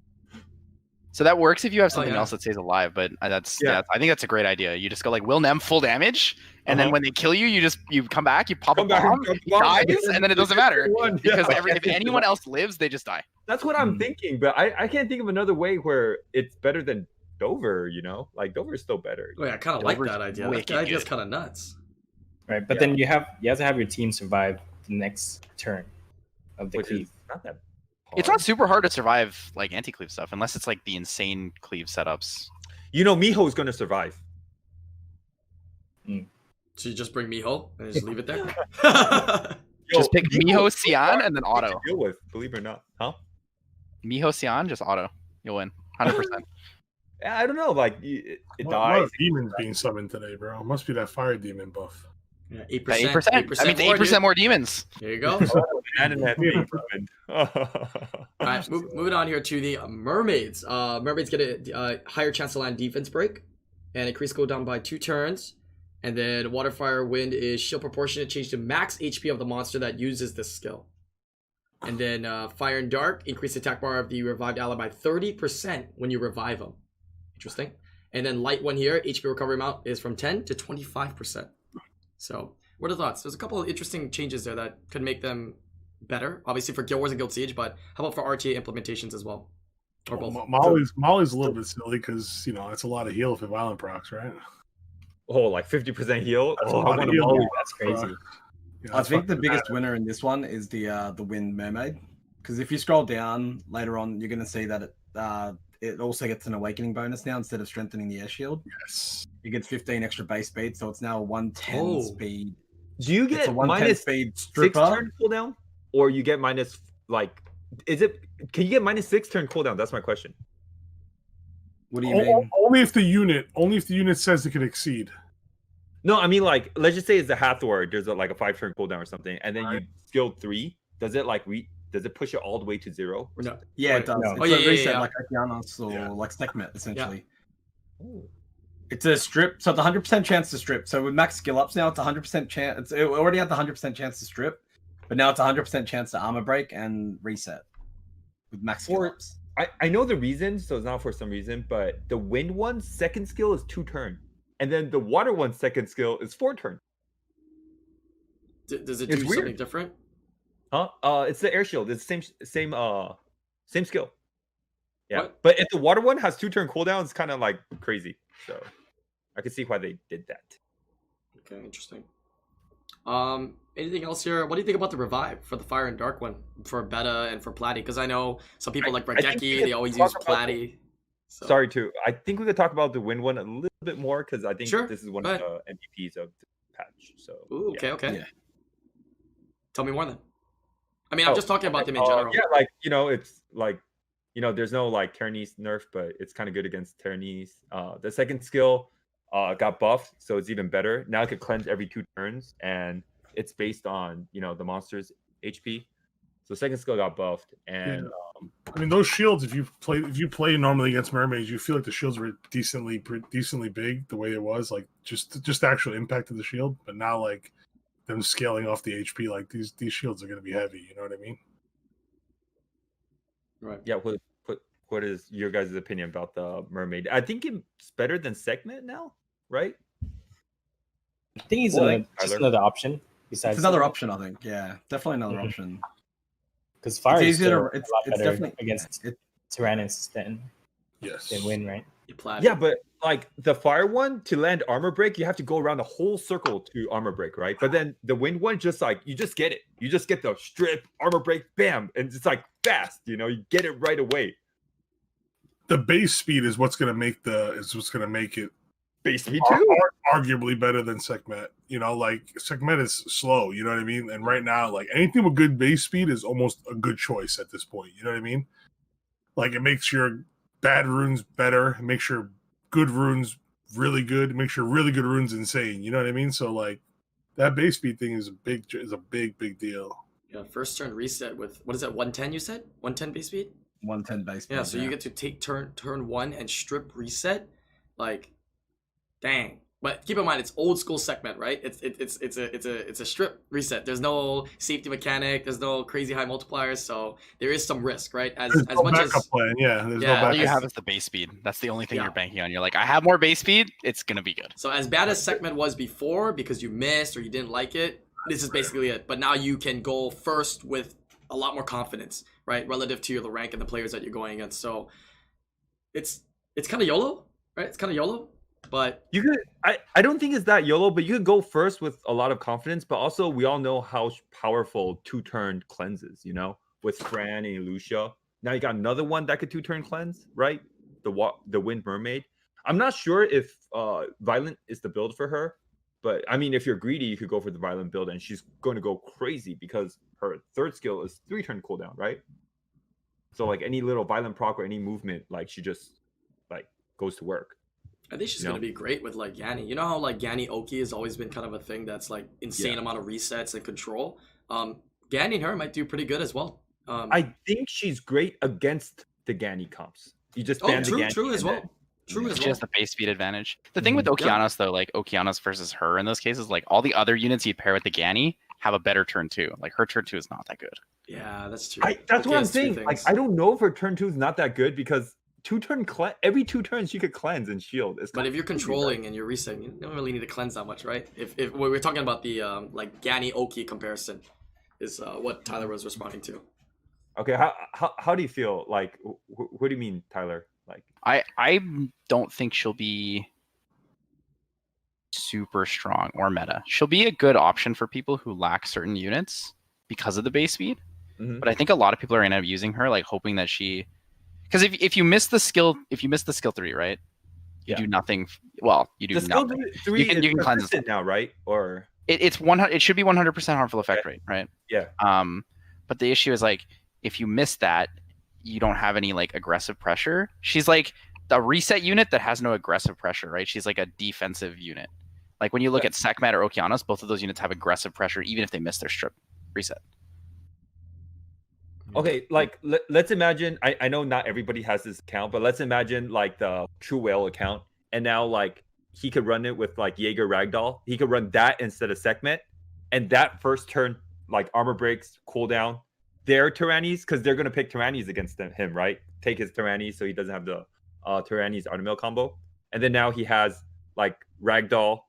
So that works if you have something yeah. else that stays alive, but that's Yeah. yeah. I think that's a great idea. You just go like Will Nem full damage, and then when they kill you, you come back, you pop Come a back and bomb, drop he the bomb, dies, and then it doesn't matter One, because yeah. if anyone else lives, they just die. That's what I'm Hmm. thinking, but I can't think of another way where it's better than Dover, you know? Like Dover's still better. Oh yeah, I kind of like Dover's that idea. wicked That idea's good. kind of nuts. right, but Yeah. then you have to have your team survive the next turn of the Which cleave. is not that It's hard. not super hard to survive like anti-cleave stuff unless it's like the insane cleave setups. You know, Miho's gonna survive. So you just bring Miho and just leave it there. Just pick Miho, is Xian, hard and then to auto. deal with, believe it or not, huh? Miho, Xian, just auto. You'll win 100%. I don't know. Like it A lot dies. of demons being summoned today, bro. Must be that fire demon buff. Yeah, That 8%. 8%. That means 8% more demons. There you go. And an FP. All right, moving on here to the mermaids. Mermaids get a higher chance to land defense break, and increase cooldown by 2 turns. And then water, fire, wind is shield proportionate, change to max HP of the monster that uses this skill. And then fire and dark increase the attack bar of the revived ally by 30% when you revive them. Interesting. And then light one here, HP recovery amount is from 10 to 25%. So what are the thoughts? There's a couple of interesting changes there that could make them better, obviously for Guild Wars and Guild Siege, but how about for RTA implementations as well? Or both? Molly's a little bit silly because it's a lot of heal for violent procs, right? Oh, like 50% heal. That's Oh, a I lot want of to heal. Molly. That's crazy. I think the biggest winner in this one is the wind mermaid, because if you scroll down later on, you're going to see that it also gets an awakening bonus now instead of strengthening the air shield. Yes. You get 15 extra base speed, so it's now a 110 Oh. speed. Do you It's get a 110 minus speed 6 stripper. turn cooldown, or you get minus like? Is it? Can you get minus 6 turn cooldown? That's my question. What do you mean? Only if the unit says it can exceed. No, I mean like let's just say it's a Hathor. There's like a 5 turn cooldown or something, and then Right. you skill 3. Does it like does it push it all the way to 0? Or No. something? Yeah, it does. No. It's Oh, yeah, a yeah, reset yeah. like Akianos or Yeah. like Sekhmet, essentially. Ooh. It's a strip, so it's 100% chance to strip. So with max skill ups now, it's 100% chance. It already had the 100% chance to strip, but now it's 100% chance to armor break and reset with max skill Or- ups. I know the reason, so it's not for some reason, but the wind one's second skill is 2 turn, and then the water one's second skill is 4 turn. Does it It's do weird. something different? Huh? It's the air shield. It's the same skill. Yeah, What? but if the water one has 2-turn cooldown, it's kind of like crazy. So I can see why they did that. Okay, interesting. Anything else here? What do you think about the revive for the fire and dark one for Beta and for Platy? Because I know some people like I think we Regeki, could they always talk use about Platy. So. Sorry, too. I think we could talk about the wind one a little bit more because I think Sure, this is one go of the MVPs of the patch. So Ooh, yeah. okay. Yeah. Tell me more then. I mean, I'm just talking about them in general. Yeah, like it's like there's no like Tyrannus nerf, but it's kind of good against Tyrannus. The second skill got buffed, so it's even better. Now it could cleanse every 2 turns, and it's based on the monster's HP. So second skill got buffed, and I mean, those shields. If you play normally against mermaids, you feel like the shields were decently big the way it was, like just the actual impact of the shield. But now, like them scaling off the HP, like these shields are going to be heavy. You know what I mean? Right. yeah. What is your guys' opinion about the mermaid? I think it's better than segment now, right? I think he's Well, like, just Tyler. another option besides It's another option, I think. Yeah, definitely another Mhm. option. because fire is easier still to- it's- a lot it's better definitely- against it- Tyrannus than Yes. win, right? Platy. Yeah, but like the fire one to land armor break, you have to go around the whole circle to armor break, right? But then the wind one, just like you just get it. You just get the strip, armor break, bam, and it's like fast. You get it right away. The base speed is what's going to make it Base speed too. arguably better than Sekhmet. Like Sekhmet is slow. You know what I mean? And right now, like anything with good base speed is almost a good choice at this point. You know what I mean? Like it makes your bad runes better. It makes your good runes really good. It makes your really good runes insane. You know what I mean? So like that base speed thing is a big deal. Yeah, first turn reset with what is that? 110 you said? 110 base speed? 110 base. Yeah, speed, so you get to take turn 1 and strip reset. Like, dang. But keep in mind, it's old school segment, right? It's a strip reset. There's no safety mechanic. There's no crazy high multipliers. So there is some risk, right? As no much backup as plan. Yeah, there's Yeah, no All backup. you have is the base speed. That's the only thing Yeah. you're banking on. You're like, I have more base speed. It's gonna be good. so as bad as segment was before because you missed or you didn't like it, this is basically it. But now you can go first with a lot more confidence, right? Relative to the rank and the players that you're going against. So it's kind of YOLO, right? It's kind of YOLO, but You could. I don't think it's that YOLO, but you could go first with a lot of confidence. But also, we all know how powerful 2-turn cleanses. With Fran and Lucia. Now you got another one that could 2-turn cleanse, right? The Wind Mermaid. I'm not sure if Violent is the build for her, but I mean, if you're greedy, you could go for the Violent build, and she's going to go crazy because her third skill is 3-turn cooldown, right? So like any little Violent proc or any movement, like she just like goes to work. I think she's gonna be great with like Yanni. You know how like Yanni Oki has always been kind of a thing that's like insane amount of resets and control. Yanni and her might do pretty good as well. I think she's great against the Ganny comps. You just ban the Ganny true as and well. then- True as She well. has the base speed advantage. The thing with Okeanos though, like Okeanos versus her in those cases, like all the other units you'd pair with the Ganny have a better turn 2. Like her turn 2 is not that good. Yeah, that's true. That's Okay, what I'm it's two saying. Like things. I don't know if her turn 2 is not that good because every 2 turns she could cleanse and shield. It's But if you're crazy, controlling and you're resetting, you don't really need to cleanse that much, right? If we're talking about the like Ganny Oki comparison, is what Tyler was responding to. Okay, how do you feel? Like, what do you mean, Tyler? Like, I don't think she'll be super strong or meta. She'll be a good option for people who lack certain units because of the base speed. Mhm. But I think a lot of people are gonna end up using her, like hoping that she, because if you miss the skill 3, right? You do nothing. Well, you do the skill nothing. 3 You can is cleanse persistent now, right? Or It's 100. It should be 100% harmful effect rate, right? yeah. But the issue is like if you miss that, you don't have any like aggressive pressure. She's like a reset unit that has no aggressive pressure, right? She's like a defensive unit. Like when you look at Sekhmet or Okeanos, both of those units have aggressive pressure, even if they miss their strip reset. Okay, like let's imagine. I know not everybody has this account, but let's imagine like the True Whale account, and now like he could run it with like Jaeger Ragdoll. He could run that instead of Sekhmet, and that first turn like armor breaks, cooldown. Their Tyrannus, because they're gonna pick Tyrannus against him, right? Take his Tyrannus so he doesn't have the Tyrannus Artemill combo, and then now he has like Ragdoll,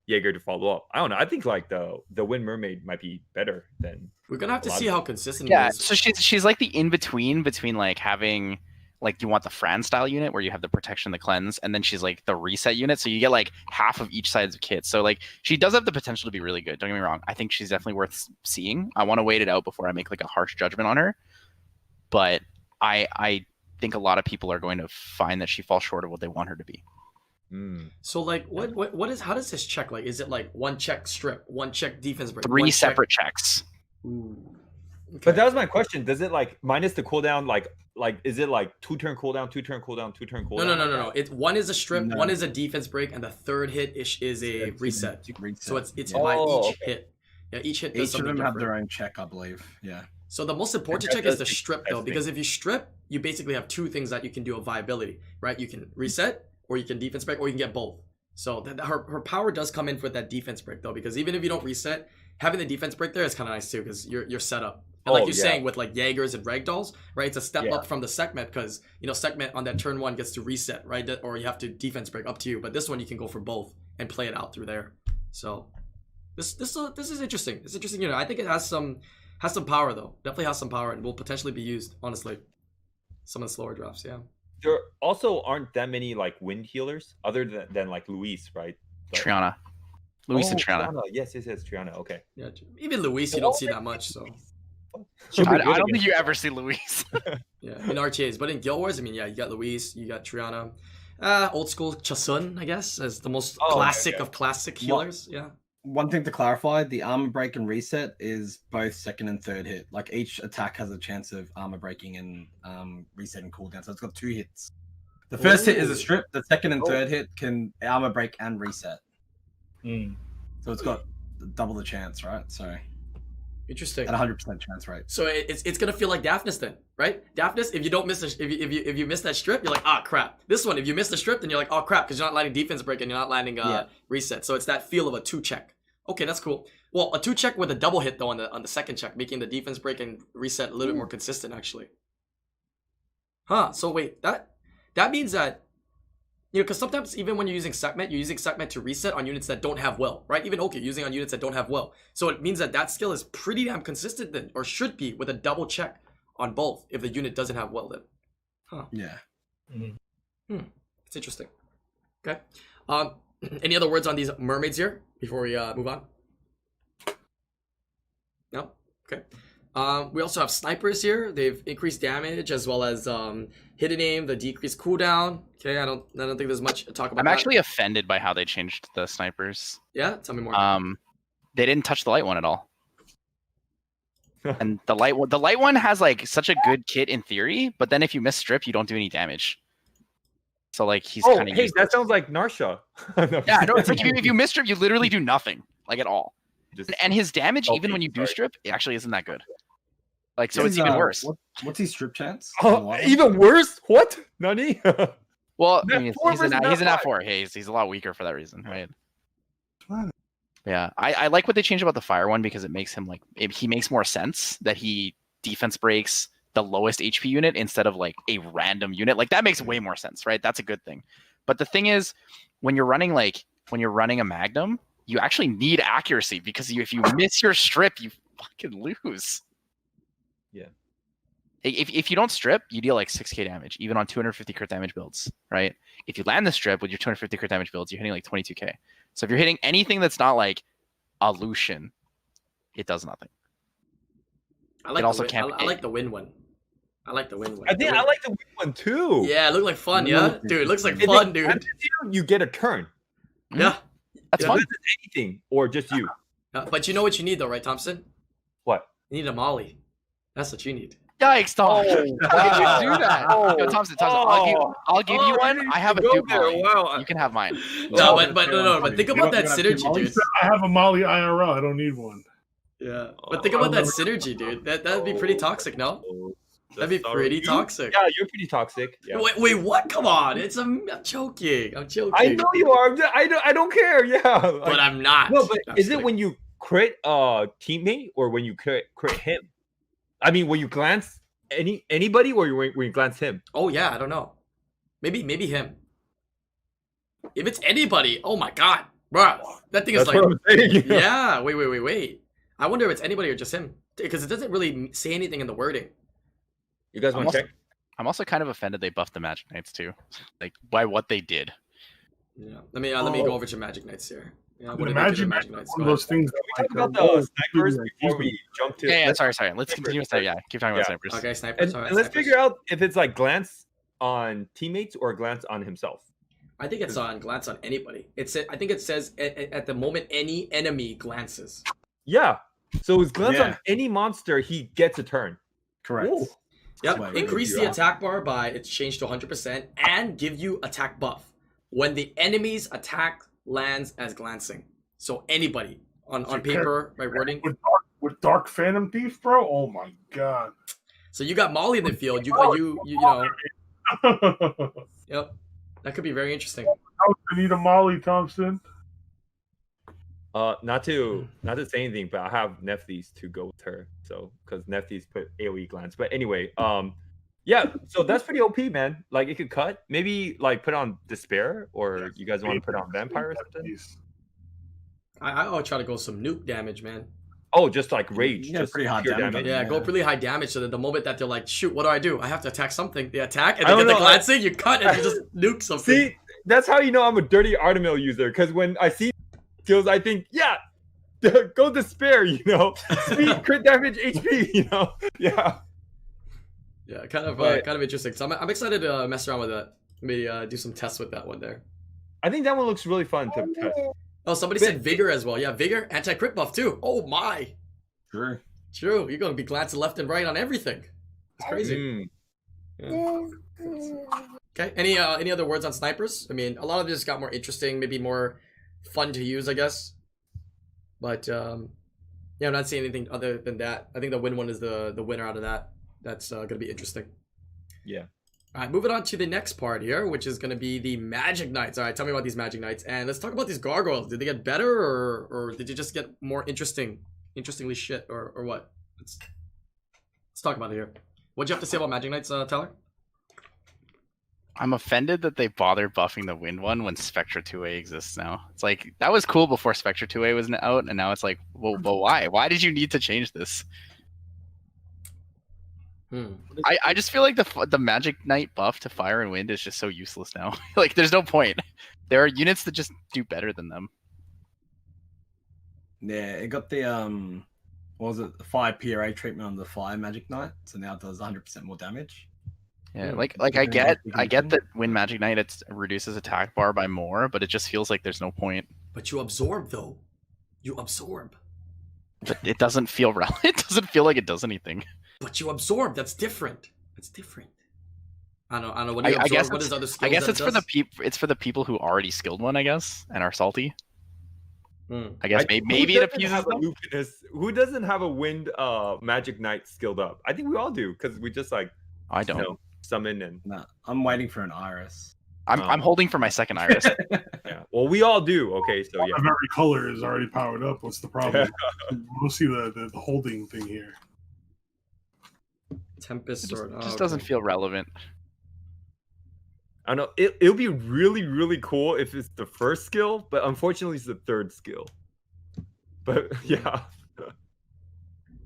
Jaeger to follow up. I don't know. I think like the Wind Mermaid might be better than. We're gonna have to see how consistent Yeah, it is. so she's like the in between like having like you want the Fran style unit where you have the protection, the cleanse, and then she's like the reset unit. So you get like half of each side's kit. So like she does have the potential to be really good. Don't get me wrong. I think she's definitely worth seeing. I want to wait it out before I make like a harsh judgment on her. But I think a lot of people are going to find that she falls short of what they want her to be. So like what is how does this check? Like is it like one check strip, one check defense break, Three separate checks. Ooh. Okay. But that was my question. Does it like minus the cooldown? Like is it like 2-turn cooldown, 2-turn cooldown, 2-turn cooldown? No. It's one is a strip, one is a defense break, and the third hit is a reset. So it's by each hit. Yeah, each hit does Each of them something have different. their own check, I believe. Yeah. So the most important check is the strip though, because if you strip, you basically have two things that you can do of viability, right? You can reset, or you can defense break, or you can get both. So her power does come in for that defense break though, because even if you don't reset, having the defense break there is kind of nice too, because you're set up. And like you're saying with like Jaegers and Ragdolls, right? It's a step up from the Sekhmet, because Sekhmet on that turn 1 gets to reset, right? Or you have to defense break, up to you. But this one you can go for both and play it out through there. So this is interesting. It's interesting. I think it has some power though. Definitely has some power and will potentially be used. Honestly, some of the slower drafts, yeah. There also aren't that many like wind healers other than like Luis, right? Triana. Luis and Triana. Yes, Triana. Okay. Yeah, even Luis you don't see that much. So I don't think you ever see Luis. yeah, in RTAs, but in Guild Wars, I mean, yeah, you got Luis, you got Triana, old school Chasun, I guess, as the most classic of classic healers. Yeah. One thing to clarify: the armor break and reset is both second and third hit. Like each attack has a chance of armor breaking and resetting cooldown. So it's got 2 hits. The first hit is a strip. The second and third hit can armor break and reset. So it's got double the chance, right? So Interesting. At 100% chance rate. So it's gonna feel like Daphnis then, right? Daphnis, if you don't miss if you miss that strip, you're like, ah, crap. This one, if you miss the strip, then you're like, oh crap, because you're not landing defense break and you're not landing reset. So it's that feel of a 2 check. Okay, that's cool. Well, a 2 check with a double hit though on the second check, making the defense break and reset a little bit more consistent actually. Huh? So wait, that means that. Because sometimes even when you're using Sekhmet, you're using Sekhmet to reset on units that don't have will, right? Even okay, using on units that don't have will. So it means that skill is pretty damn consistent then, or should be, with a double check on both if the unit doesn't have will then. Huh. Yeah. It's interesting. Okay. Any other words on these mermaids here before we move on? No? Okay. We also have snipers here. They've increased damage as well as hidden aim, the decreased cooldown. Okay, I don't think there's much to talk about. I'm actually offended by how they changed the snipers. Yeah, tell me more. They didn't touch the light one at all. And the light one has like such a good kit in theory, but then if you miss strip, you don't do any damage. So like he's kind of that sounds like Narsha. Yeah, no, it's like if you miss strip, you literally do nothing, like at all. And his damage, even when you do strip, it actually isn't that good. Like, so it's even worse. What's his strip chance? Oh, even worse? What? Nani? Well, I mean, he's an F4. Hey, he's a lot weaker for that reason, right? Yeah, I like what they changed about the fire one because it makes him he makes more sense that he defense breaks the lowest HP unit instead of like a random unit. Like that makes way more sense, right? That's a good thing. But the thing is, when you're running a Magnum, you actually need accuracy because if you miss your strip, you fucking lose. Yeah. If you don't strip, you deal like 6k damage, even on 250 crit damage builds, right? If you land the strip with your 250 crit damage builds, you're hitting like 22k. So if you're hitting anything that's not like a Lucian, it does nothing. I like the win one. I like the win one. I think I like the win one too. Yeah, it looked like fun, yeah? Dude, it looks like fun, dude. You get a turn. Yeah. That's fun. Anything, or just you. But you know what you need though, right, Thompson? What? You need a molly. That's what you need. Yikes, Tom. Why did you do that? Yo, Thompson, I'll give you one. I have a dupe molly. Wow. You can have mine. No, but think about that synergy, dude. I have a molly IRL. I don't need one. Yeah, but think about that synergy, dude. That'd be pretty toxic, no? That'd be pretty toxic. Yeah, you're pretty toxic. Yeah. Wait, what? Come on. I'm joking. I know you are. I don't care. Yeah. But I'm not. No, but is it when you crit a teammate or when you crit him? I mean, when you glance anybody or when you glance him? Oh yeah, I don't know. Maybe him. If it's anybody, oh my god, bro, that thing is like, yeah. Wait. I wonder if it's anybody or just him because it doesn't really say anything in the wording. You guys want to check? I'm also kind of offended they buffed the Magic Knights too, like by what they did. Yeah. Let me go over to Magic Knights here. Yeah, what The did they do to Magic Magic Knights, Knights? one Go of those ahead. things. Can we talk about the snipers before we jump to? Yeah, sorry. Let's continue with that. Yeah, keep talking about snipers. Okay, snipers. And let's figure out if it's like glance on teammates or glance on himself. I think it's on glance on anybody. I think it says at the moment any enemy glances. Yeah. So his glance on any monster, he gets a turn. Correct. Ooh. Yep. Wait, Increase the attack bar by it's changed to 100% and give you attack buff when the enemy's attack lands as glancing. So anybody on paper, right wording. With Dark Phantom Thief, bro. Oh my god. So you got Molly in the field. You know. Yep. That could be very interesting. I need a Molly, Thompson. Not to say anything, but I have Nephthys to go with her. So because Nephthys put AoE glance. But anyway, yeah. So that's pretty OP, man. Like it could cut. Maybe like put on Despair, or you guys want to put on Vampire or something. I'll try to go some nuke damage, man. Oh, just like rage. Yeah, just pretty hot pure damage. Yeah, go really high damage so that the moment that they're like, shoot, what do? I have to attack something. They attack and they get the glancing, you cut and you just nuke something. See, that's how you know I'm a dirty Artemil user, because when I see skills, I think, yeah, go Despair, you know. Speed, crit damage, HP, you know. Yeah. Yeah, kind of interesting. So I'm excited to mess around with that. Maybe do some tests with that one there. I think that one looks really fun to test. Oh, somebody said Vigor as well. Yeah, Vigor, anti-crit buff too. Oh my. True. True. You're going to be glancing left and right on everything. It's crazy. Yeah. Okay. Any other words on snipers? I mean, a lot of this got more interesting, maybe more fun to use, I guess. But yeah, I'm not seeing anything other than that. I think the win one is the winner out of that. That's going to be interesting. Yeah. All right, moving on to the next part here, which is going to be the Magic Knights. All right, tell me about these Magic Knights. And let's talk about these gargoyles. Did they get better or did you just get more interestingly shit or what? Let's talk about it here. What'd you have to say about Magic Knights, Tyler? I'm offended that they bothered buffing the wind one when Spectra 2A exists now. It's like, that was cool before Spectra 2A was out, and now it's like, well, but why? Why did you need to change this? I just feel like the Magic Knight buff to Fire and Wind is just so useless now. Like, there's no point. There are units that just do better than them. Yeah, it got the what was it, the 5 PRA treatment on the Fire Magic Knight, so now it does 100% more damage. Yeah, like I get that when Magic Knight it reduces attack bar by more, but it just feels like there's no point. But you absorb though. You absorb. But it doesn't feel it doesn't feel like it does anything. But you absorb. That's different. That's different. I don't know. When you absorb, I guess what is other skills? I guess that it's for the it's for the people who already skilled one, I guess, and are salty. I guess maybe it appeases them. Who doesn't have a wind Magic Knight skilled up? I think we all do, because we just like I don't summon and. Nah, I'm waiting for an Iris. I'm holding for my second Iris. Yeah, well, we all do. Okay, so yeah. Every color is already powered up. What's the problem? We'll see the holding thing here. Tempest Sword. It just doesn't feel relevant. I don't know. It'll be really, really cool if it's the first skill, but unfortunately, it's the third skill. But yeah.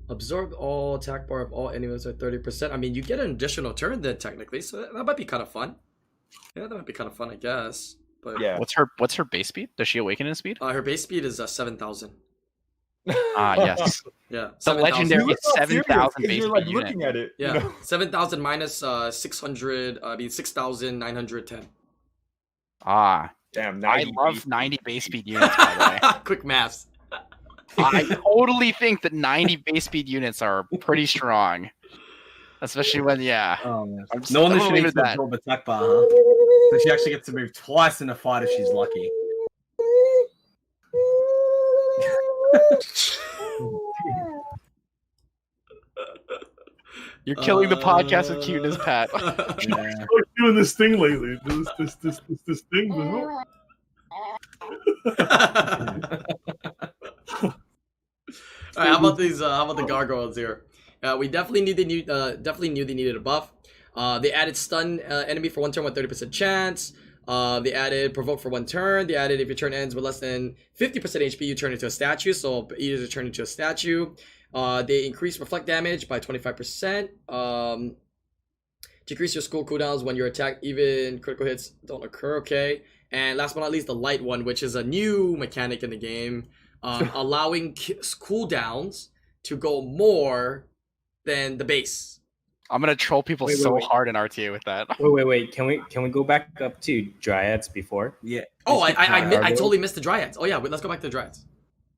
Absorb all attack bar of all enemies at 30%. I mean, you get an additional turn then, technically, so that might be kind of fun. Yeah, that might be kind of fun, I guess. But yeah. What's her base speed? Does she awaken in speed? Her base speed is 7,000. Yes. Yeah. The legendary 7,000 base You're like speed looking unit. at it. Yeah. You know? 7,000 minus 600. I mean 6,910. Damn. I love 90 base speed units, by the way. Quick maths. I totally think that 90 base speed units are pretty strong. Especially when, Oh, man. No wonder she needs to absorb attack bar, huh? So she actually gets to move twice in a fight if she's lucky. You're killing the podcast with cuteness, Pat. Yeah. I'm doing this thing lately. This thing. All right, how about these? How about the gargoyles here? We definitely knew they needed a buff. They added stun enemy for 1 turn with 30% chance. They added provoke for 1 turn. They added if your turn ends with less than 50% HP, you turn into a statue. So either turn into a statue. They increased reflect damage by 25%. Decrease your school cooldowns when your attack, even critical hits don't occur. Okay. And last but not least, the light one, which is a new mechanic in the game, allowing cooldowns to go more than the base. I'm gonna troll people Wait. hard in RTA with that. Wait. Can we go back up to Dryads before? Yeah. Oh, I Gargoyles? totally missed the Dryads. Oh yeah, let's go back to the Dryads.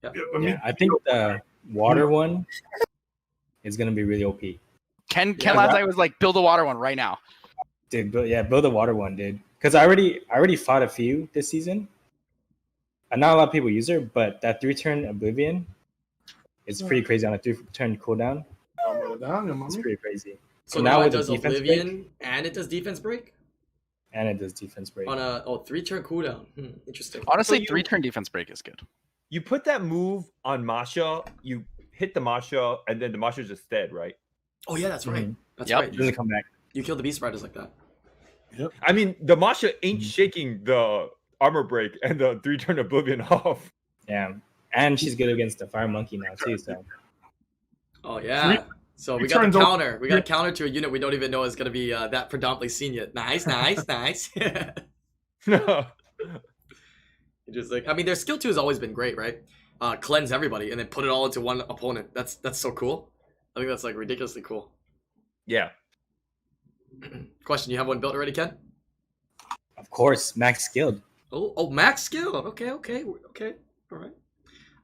Yeah, I think the water one is gonna be really OP. Ken last night was like, build a water one right now. Dude, build a water one, dude. Because I already fought a few this season. And not a lot of people use her, but that 3-turn Oblivion is pretty crazy on a 3-turn cooldown. It's pretty crazy. So now now it with the does defense Oblivion break? and it does defense break And it does defense break. on a 3-turn cooldown. Interesting. Honestly, So you- 3-turn defense break is good. You put that move on Masha, you hit the Masha, and then the Masha's just dead, right? Oh yeah, that's right. Mhm. That's Yep. right. It doesn't come back. You kill the beast riders like that. I mean, the Masha ain't shaking the armor break and the 3-turn Oblivion off. Yeah. And she's good against the fire monkey now too, so Oh yeah. So we got turns the out- counter. We got a counter to a unit we don't even know is gonna be that predominantly seen yet. Nice. No. Just like, I mean, their skill 2 has always been great, right? Cleanse everybody and then put it all into one opponent. That's so cool. I think that's like ridiculously cool. Yeah. Question: you have one built already, Ken? of course, max skilled. Oh, max skill. Okay. All right.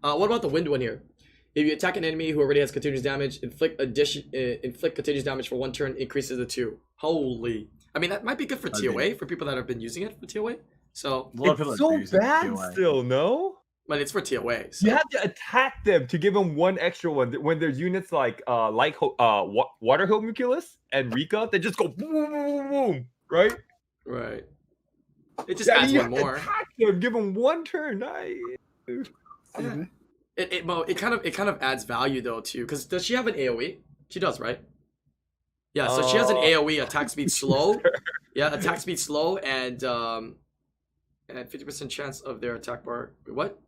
What about the wind one here? If you attack an enemy who already has continuous damage, inflict continuous damage for 1 turn, increases to 2. Holy! I mean, that might be good for TOA for people that have been using it for TOA. So, A lot of people It's that do so use it for bad POA. still, no? but it's for TOA. So. You have to attack them to give them one extra one. When there's units like Water Homunculus and Rika, they just go boom, boom, boom, boom, right? Right. It just Yeah, adds you one have to more. attack them, give them 1 turn. Nice. Yeah. It kind of adds value though too, because does she have an AOE? She does, right? Yeah, so she has an AOE, attack speed slow. Yeah, attack speed slow and 50% chance of their attack bar. What?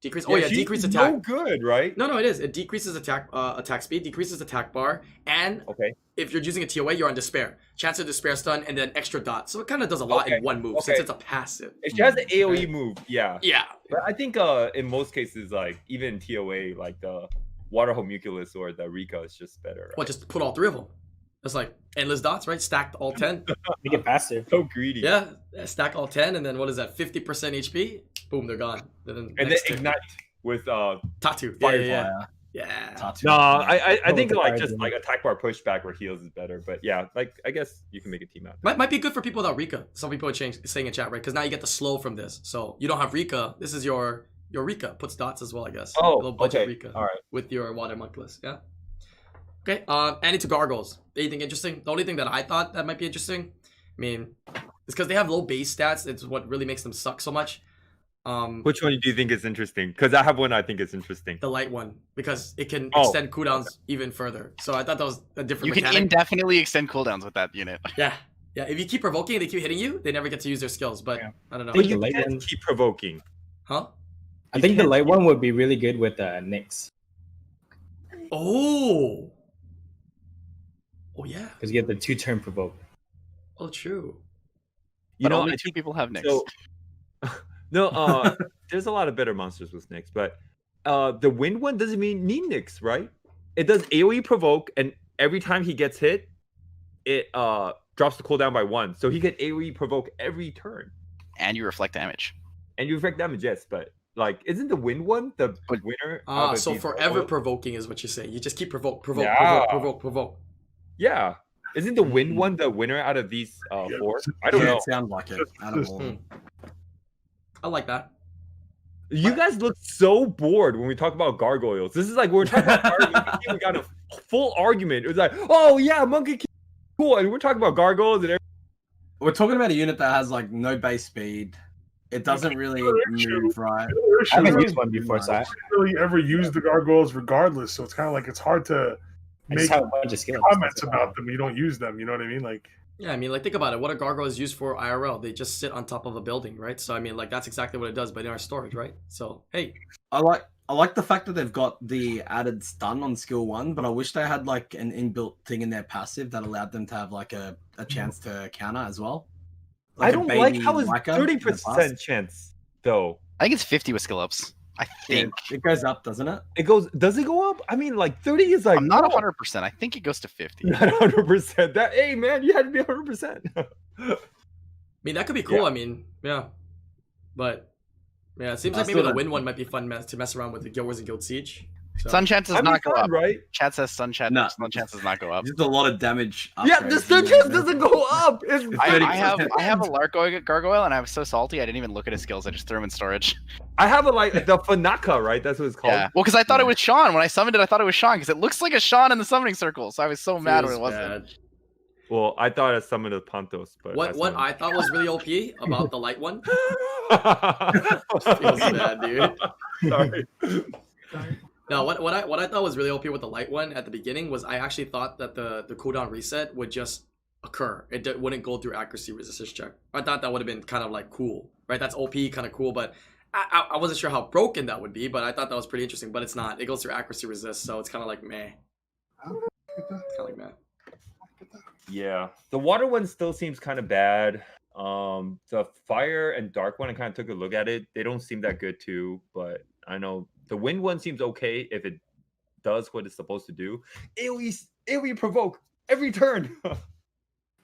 Decrease. Oh yeah, she's decrease attack. No good, right? No, it is. It decreases attack speed, decreases attack bar, and Okay. if you're using a TOA, you're on despair. Chance of despair stun, and then extra dot. So it kind of does a lot Okay, in one move okay. since it's a passive. If she has an AOE Okay. move, yeah. Yeah. But I think in most cases, like even in TOA, like the Water Homunculus or the Rika is just better. Right? Well, just put all 3 of them. It's like endless dots, right? Stacked all 10. Make it faster. So greedy. Yeah, stack all 10, and then what is that? 50% HP. Boom, they're gone. And then next turn. ignite with Tattoo. Firefire. Yeah. Tattoo. No, I think the like fire just demon. like attack bar pushback or heals is better. But yeah, like I guess you can make a team out. Might be good for people without Rika. Some people are saying in chat, right? Because now you get the slow from this. So you don't have Rika. This is your Rika. Puts dots as well, I guess. Oh, a little budget okay. Rika. All right. With your water monkless. Yeah. Okay. And into gargoyles. Anything interesting? The only thing that I thought that might be interesting, I mean, it's because they have low base stats. It's what really makes them suck so much. Which one do you think is interesting? Because I have one I think is interesting. The light one, because it can Oh, extend cooldowns even further. So I thought that was a different You can mechanic. indefinitely extend cooldowns with that unit. Yeah. If you keep provoking and they keep hitting you, they never get to use their skills. But Yeah. I don't know. Think But you the light can't one- keep provoking. Huh? I think the light one would be really good with Nyx Oh. Oh yeah. because you get the 2-turn provoke. Oh true. You But know, only I 2 people have Nyx. So, no, there's a lot of better monsters with Nyx, but the wind one doesn't mean need Nyx, right? It does AoE provoke, and every time he gets hit, it drops the cooldown by 1. So he can AoE provoke every turn. And you reflect damage. And you affect damage, yes, but like, isn't the wind one the winner? out of So these forever gargoyles? provoking is what you're saying. You just keep provoke. Yeah. Provoke. Yeah. Isn't the wind one the winner out of these 4? I don't Yeah, know. it sounds like it. Out of all. Hmm. I like that. You guys look so bored when we talk about gargoyles. This is like we're talking about gargoyles. We got a full argument. It was like, oh yeah, monkey king, cool, and we're talking about gargoyles and everything. We're talking about a unit that has like no base speed. It doesn't really move right. I haven't used one before, so I don't really ever use the gargoyles regardless. So it's kind of like it's hard to I make just have a bunch of skills. comments about them. You don't use them. You know what I mean? Like, Yeah, I mean, like, think about it. What are gargoyles used for IRL? They just sit on top of a building, right? So, I mean, like, that's exactly what it does, but in our storage, right? So, hey. I like I like the fact that they've got the added stun on skill 1, but I wish they had like an inbuilt thing in their passive that allowed them to have like a chance to counter as well. I a don't like baby how it's Leica in the 30% past. chance though. I think it's 50 with skill ups. I think. It goes up, doesn't it? It goes. Does it go up? I mean, like 30 is like. I'm not 100%. I think it goes to 50. Not 100%. That hey man, you had to be 100%. I mean, that could be cool. Yeah. I mean, yeah. But yeah, it seems I like maybe still the don't- win one might be fun to mess around with the Guild Wars and Guild Siege. So. Sun chance does I mean, not go fine, up. right? Chat says sun chance. No. Sun chance does not go up. Just a lot of damage. Yeah, upgrades, the stun you know, chance doesn't go up. It's I have a Lark Gargoyle, and I was so salty I didn't even look at his skills. I just threw him in storage. I have a like the Fanaka, right? That's what it's called. Yeah. Well, because I thought it was Sean when I summoned it. I thought it was Sean because it looks like a Sean in the summoning circle. So I was so mad when it Feels wasn't. bad. Well, I thought I summoned a Pantos, but What I thought was really OP about the light one feels Feels bad, dude. Sorry. No, what I thought was really OP with the light one at the beginning was I actually thought that the cooldown reset would just occur. It wouldn't go through accuracy resistance check. I thought that would have been kind of like cool, right? That's OP, kind of cool, but I wasn't sure how broken that would be, but I thought that was pretty interesting. But it's not. It goes through accuracy resist, so it's kind of like meh. It's kind of like meh. Yeah, the water one still seems kind of bad. The fire and dark one, I kind of took a look at it. They don't seem that good too, but I know the wind one seems okay if it does what it's supposed to do. AoE provoke every turn.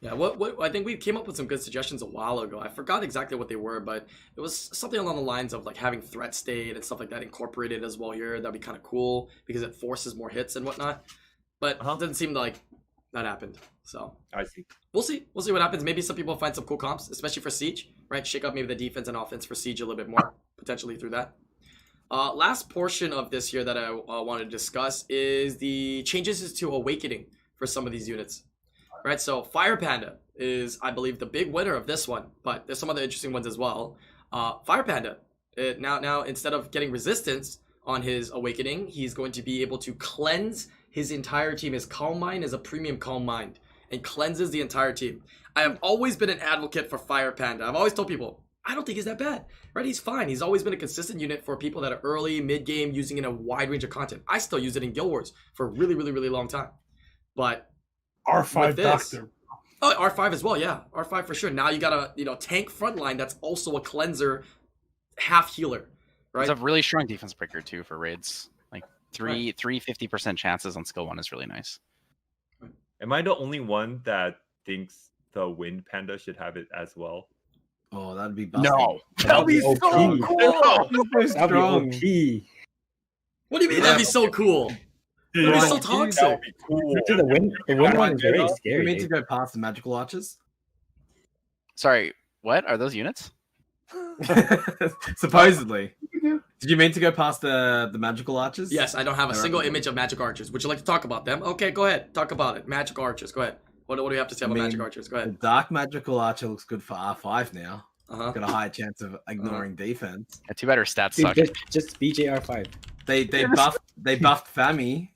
Yeah, what I think we came up with some good suggestions a while ago. I forgot exactly what they were, but it was something along the lines of like having threat state and stuff like that incorporated as well here. That'd be kind of cool because it forces more hits and whatnot. But it doesn't seem like that happened. So I see. we'll see. We'll see what happens. Maybe some people find some cool comps, especially for Siege, right? Shake up maybe the defense and offense for Siege a little bit more, potentially through that. Last portion of this here that I wanted to discuss is the changes to Awakening for some of these units. Right, so Fire Panda is, I believe, the big winner of this one, but there's some other interesting ones as well. Fire Panda, now instead of getting resistance on his Awakening, he's going to be able to cleanse his entire team. His Calm Mind is a premium Calm Mind and cleanses the entire team. I have always been an advocate for Fire Panda. I've always told people, I don't think he's that bad, right? He's fine. He's always been a consistent unit for people that are early, mid-game, using it in a wide range of content. I still use it in Guild Wars for a really, really, really long time. But R5 with this- Doctor. Oh, R5 as well, yeah. R5 for sure. Now you got a tank frontline that's also a cleanser, half healer, right? It's a really strong defense breaker too for raids. Like three 50% chances on skill 1 is really nice. Am I the only one that thinks the Wind Panda should have it as well? Oh, that'd be busted. That'd be so OP. cool. That'd be OP. What do you mean? That'd be so cool. Yeah, That'd be yeah. so That toxic. would be cool. Dude, the wind one is very You scary. mean to dude. go past the magical arches? Sorry, what are those units? Supposedly. Did you mean to go past the magical arches? Yes, I don't have a Alright. single image of magic archers. Would you like to talk about them? Okay, go ahead. Talk about it. Magic archers. Go ahead. What do you have to say about mean, magic archers? Go The ahead. dark magical archer looks good for R5 now. Uh-huh. Got a high chance of ignoring defense. Yeah, too bad her stats Dude, suck. just BJR5. They buffed Fami.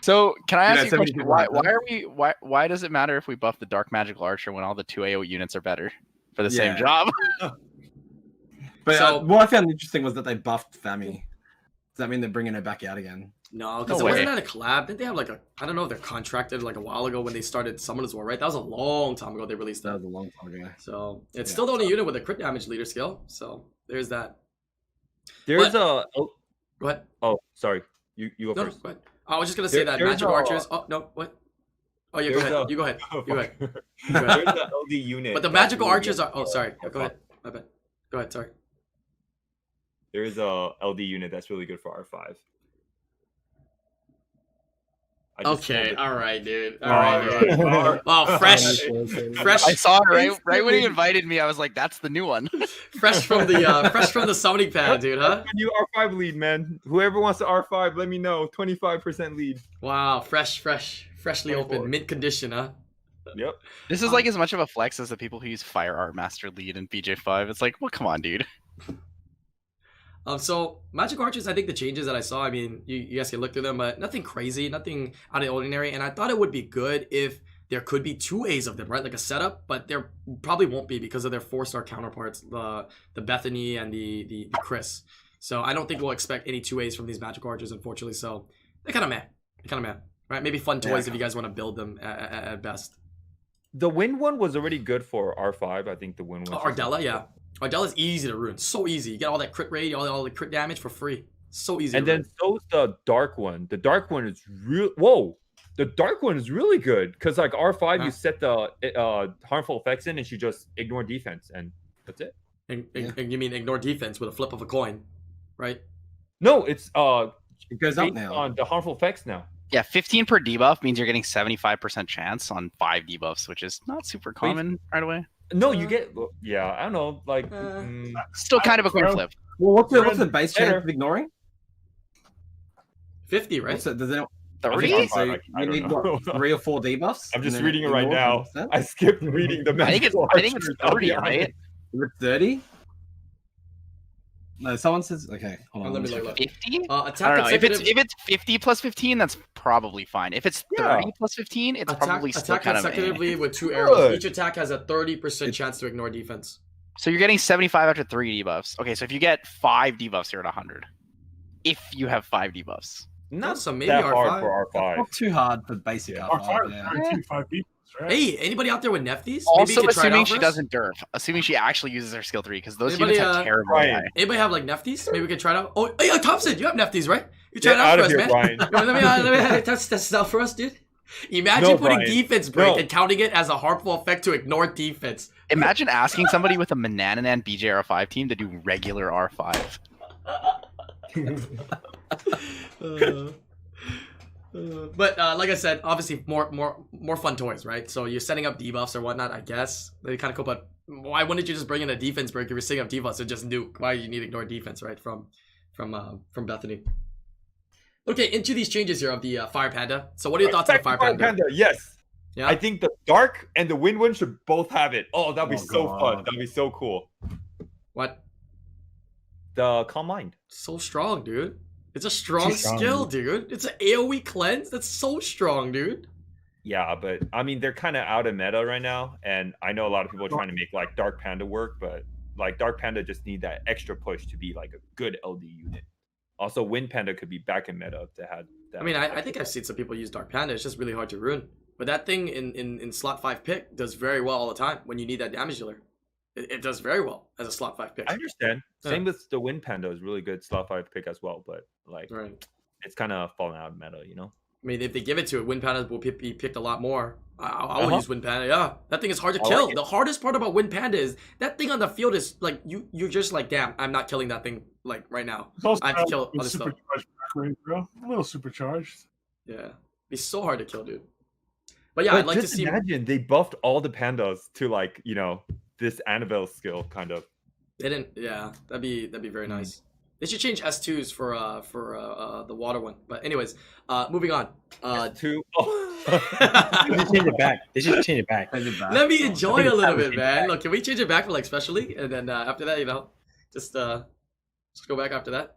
So can I Yeah, ask you a question? 72 Why does it matter if we buff the dark magical archer when all the 2 AO units are better for the same Yeah. job? But So- what I found interesting was that they buffed Fami. Does that mean they're bringing her back out again? No, because No it wasn't way. at a collab. Didn't they have like a? I don't know if they're contracted like a while ago when they started Summoners War, right? That was a long time ago they released That that. was a long time ago. So it's Yeah. still the only unit with a crit damage leader skill. So there's that. There's But- a. Oh, Go ahead. sorry. You go No, first. go ahead. I was just gonna say that There's magic a- archers. Oh no, what? Oh yeah, go There's ahead. a- You go ahead. Oh, You go ahead. fuck. You go ahead. There's the LD unit. But the that's magical really archers good are. Oh, for sorry. R5. Go ahead. My bad. Go ahead. Sorry. There is a LD unit that's really good for R5. I just Okay. told it. All right, dude. All Oh, right, dude. yeah. Wow, fresh, fresh, I saw it right when Instantly. he invited me. I was like, "That's the new one." fresh from the summoning pad, dude. Huh? New R5 lead, man. Whoever wants to R5, let me know. 25% lead. Wow, freshly open, mint condition, huh? Yep. This is like as much of a flex as the people who use Fire Art Master lead in BJ5. It's like, well, come on, dude. So magic archers, I think the changes that I saw, I mean, you guys can look through them, but nothing crazy, nothing out of the ordinary. And I thought it would be good if there could be 2 A's of them, right? Like a setup, but there probably won't be because of their 4-star counterparts, the Bethany and the Chris. So I don't think we'll expect any 2As from these magic archers, unfortunately. So they're kind of meh. Right? Maybe fun toys if you guys want to build them at best. The wind one was already good for R5. I think the wind one. Ardella, yeah. Ardella's easy to ruin. So easy. You get all that crit rate, all the crit damage for free. So easy. And then so's the dark one. The dark one is real. Whoa. The dark one is really good because like R5, you set the harmful effects in, and she just ignore defense, and that's it. And you mean ignore defense with a flip of a coin, right? No, it's it goes up now on the harmful effects now. Yeah, 15 per debuff means you're getting 75% chance on 5 debuffs, which is not super common right away. No, you get I don't know, like still kind of a coin flip. Well, what's the base chance of ignoring? 50, right? Does anyone 30? So you need what, 3 or 4 debuffs? I'm just reading it right now. I skipped reading the I think it's 30, right? Is it 30? No, someone says okay. Hold on. Let me look. 50? Attack I don't know. If consecutive- it's 50 plus 15, that's probably fine. If it's 30 plus 15, it's probably still attack kind of consecutively with 2 arrows. Each attack has a 30% chance to ignore defense. So you're getting 75 after 3 debuffs. Okay, so if you get 5 debuffs, you're at 100. If you have 5 debuffs. Not so maybe that R5. hard for R5. Not too hard for basic R5. Yeah. 5 people, right? Hey, anybody out there with Nefties? Also, maybe you could try it assuming out she for us? doesn't derf. Assuming she actually uses her skill 3, because those Anybody, units have terrible Ryan. AI. Anybody have like Nefties? Maybe we could try it out. Oh, hey, Thompson, you have Nefties, right? You try it out out for of us, here, man. Ryan. Let me test this out for us, dude. Imagine No, putting Brian. defense break No. and counting it as a harmful effect to ignore defense. Imagine asking somebody with a Manananan BJR5 team to do regular R5. But like I said, obviously more fun toys, right? So you're setting up debuffs or whatnot, I guess. They're kind of cool, but why wouldn't you just bring in a defense break if you're setting up debuffs and just nuke? Why you need to ignore defense, right? From Bethany. Okay, into these changes here of the Fire Panda. So what are your thoughts on the Fire Panda? Yes. Yeah. I think the dark and the wind one should both have it. Oh, that'd be so God. fun. That'd be so cool. What? The Calm Mind. So strong, dude. It's a strong Too strong, skill, dude. It's an AoE cleanse. That's so strong, dude. Yeah, but I mean, they're kind of out of meta right now, and I know a lot of people are trying to make like Dark Panda work, but like Dark Panda just need that extra push to be like a good LD unit. Also, Wind Panda could be back in meta if they had that. I mean, I think I've seen some people use Dark Panda. It's just really hard to ruin. But that thing in slot 5 pick does very well all the time when you need that damage dealer. It does very well as a slot 5 pick. I understand. Yeah. Same with the Wind Panda is really good slot 5 pick as well, but like Right. it's kind of falling out of meta, you know. I mean, if they give it to it, Wind Panda will be picked a lot more. I will use Wind Panda. Yeah, that thing is hard to I kill. like it. The hardest part about Wind Panda is that thing on the field is like you're just like, damn, I'm not killing that thing like right now. It's also I have to kill other stuff. supercharged back range, bro. A little supercharged. Yeah, it's so hard to kill, dude. But yeah, But I'd like to just see. imagine they buffed all the pandas to like, you know, this Annabelle skill kind of. They didn't. Yeah, that'd be very nice. They should change S2s for the water one. But anyways, moving on. Two. They should change it back. They should change it back. Let me enjoy a little bit, man. Look, can we change it back for like special league, and then after that, you know, just go back after that.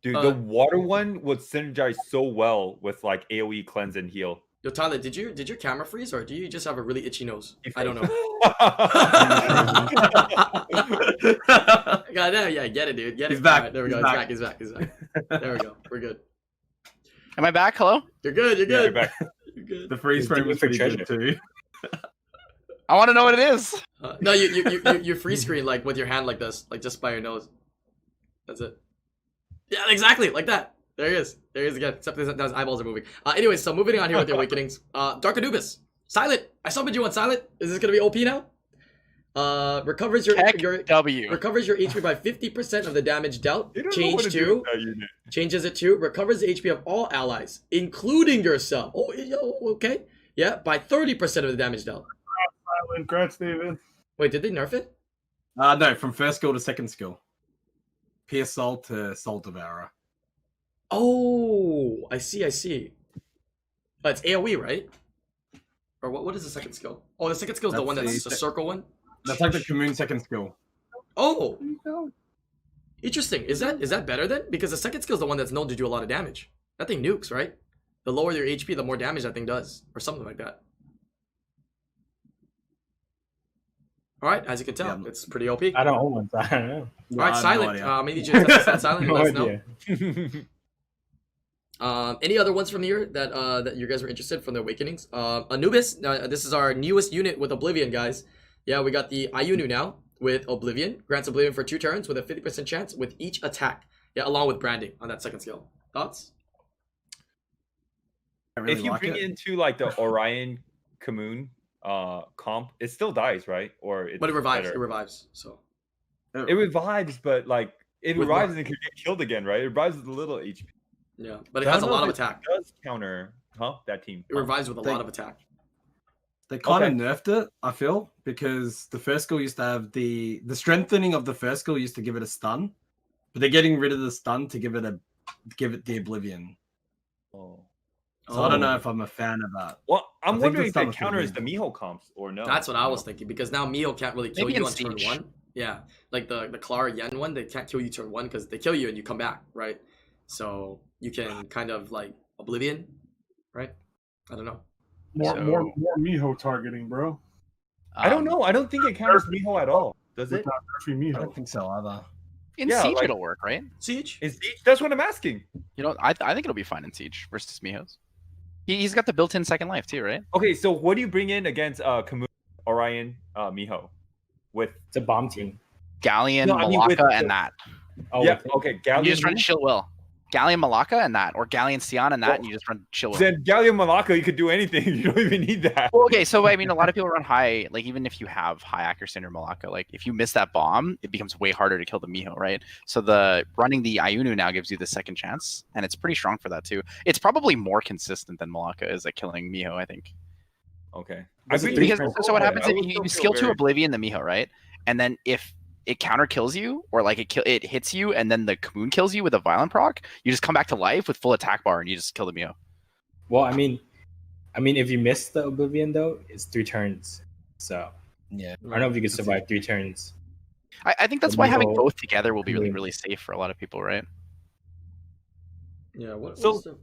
Dude, the water one would synergize so well with like AoE cleanse and heal. Yo, Tyler, did your camera freeze, or do you just have a really itchy nose? I don't know. God damn, yeah, get it, dude. Get it. He's back. All right, there we go. He's He's back. There we go. We're good. Am I back? Hello? You're good. You're Yeah, good. back. You're good. The freeze frame was pretty good too. I want to know what it is. No, you free screen like with your hand like this, like just by your nose. That's it. Yeah, exactly like that. There he is. There he is again. Except his eyeballs are moving. Anyway, so moving on here with the awakenings. Dark Anubis. Silent. I summoned you on Silent. Is this gonna be OP now? Recovers your Tech W. recovers your HP by 50% of the damage dealt. You don't know what Change to do to with that unit. changes it to recovers the HP of all allies, including yourself. Oh, okay. Yeah, by 30% of the damage dealt. Congrats, David. Wait, did they nerf it? No, from first skill to second skill. Pierce Soul to Soul Devourer. Oh, I see. It's AoE, right? Or what is the second skill? Oh, the second skill is the That's one that's the the circle one. That's like the Commune second skill. Oh, interesting. Is that better then? Because the second skill is the one that's known to do a lot of damage. That thing nukes, right? The lower your HP, the more damage that thing does, or something like that. All right, as you can tell, Yeah. it's pretty OP. I don't own one, so I don't know. All Yeah, right, I have no Silent. idea. I'm gonna need you to test this out, Silent, and No let us know. idea. Any other ones from here that you guys were interested from the Awakenings? Anubis. This is our newest unit with Oblivion, guys. Yeah, we got the Ayunu now with Oblivion. Grants Oblivion for 2 turns with a 50% chance with each attack. Yeah, along with branding on that second skill. Thoughts? I really If you like bring it. it into like the Orion Commune comp, it still dies, right? Or it's But it revives. better? It revives. So It revives, but like it With revives what? and it can get killed again, right? It revives with a little HP. yeah, but it I has a don't know lot of if it attack. It does counter, that team. It revives with a They- lot of attack. They kind Okay. of nerfed it, I feel, because the first skill used to have the strengthening of the first skill used to give it a stun, but they're getting rid of the stun to give it the oblivion. Oh. So I don't know if I'm a fan of that. Well, I'm I think wondering the if stun that was counters the really Miho comps or no. That's what I was thinking because now Mio can't really kill Maybe you in on turn Siege. 1. Yeah, like the Clara Yen one, they can't kill you turn 1 because they kill you and you come back, right? So you can kind of like Oblivion, right? I don't know. More So- more Miho targeting, bro. I don't know. I don't think it counters Miho at all. Does it? Without nerfing I Miho. don't think so either. In Yeah, Siege like- it'll work, right? Siege? In Siege? That's what I'm asking. You know, I think it'll be fine in Siege versus Mihos. He's got the built-in second life too, right? Okay, so what do you bring in against Commune, Orion, Miho? With It's a bomb team. Galleon, No, I mean Malacca, with and the- that. Oh, yeah, with it. okay, You Galleon. just run Chill Will. Galleon Malacca and that, or Galleon Sion and that, Well, and you just run Chill Will. Then Galleon Malacca, you could do anything. You don't even need that. Well, okay, so I mean, a lot of people run high, like even if you have high accuracy in your Malacca, like if you miss that bomb, it becomes way harder to kill the Miho, right? So the running the Ayunu now gives you the second chance, and it's pretty strong for that too. It's probably more consistent than Malacca is at killing Miho, I think. Okay. Does it been Because using so what Malacca. happens I if would you still feel skill to very- Oblivion the Miho, right? And then if it counter kills you, or like it hits you, and then the Commune kills you with a violent proc, you just come back to life with full attack bar, and you just kill the Miho. Well, I mean, if you miss the Oblivion though, it's 3 turns. So Yeah. I don't know if you could survive 3 turns. I think that's The why having Miho- both together will be really, Commune. really safe for a lot of people, right? Yeah, what So, what's the...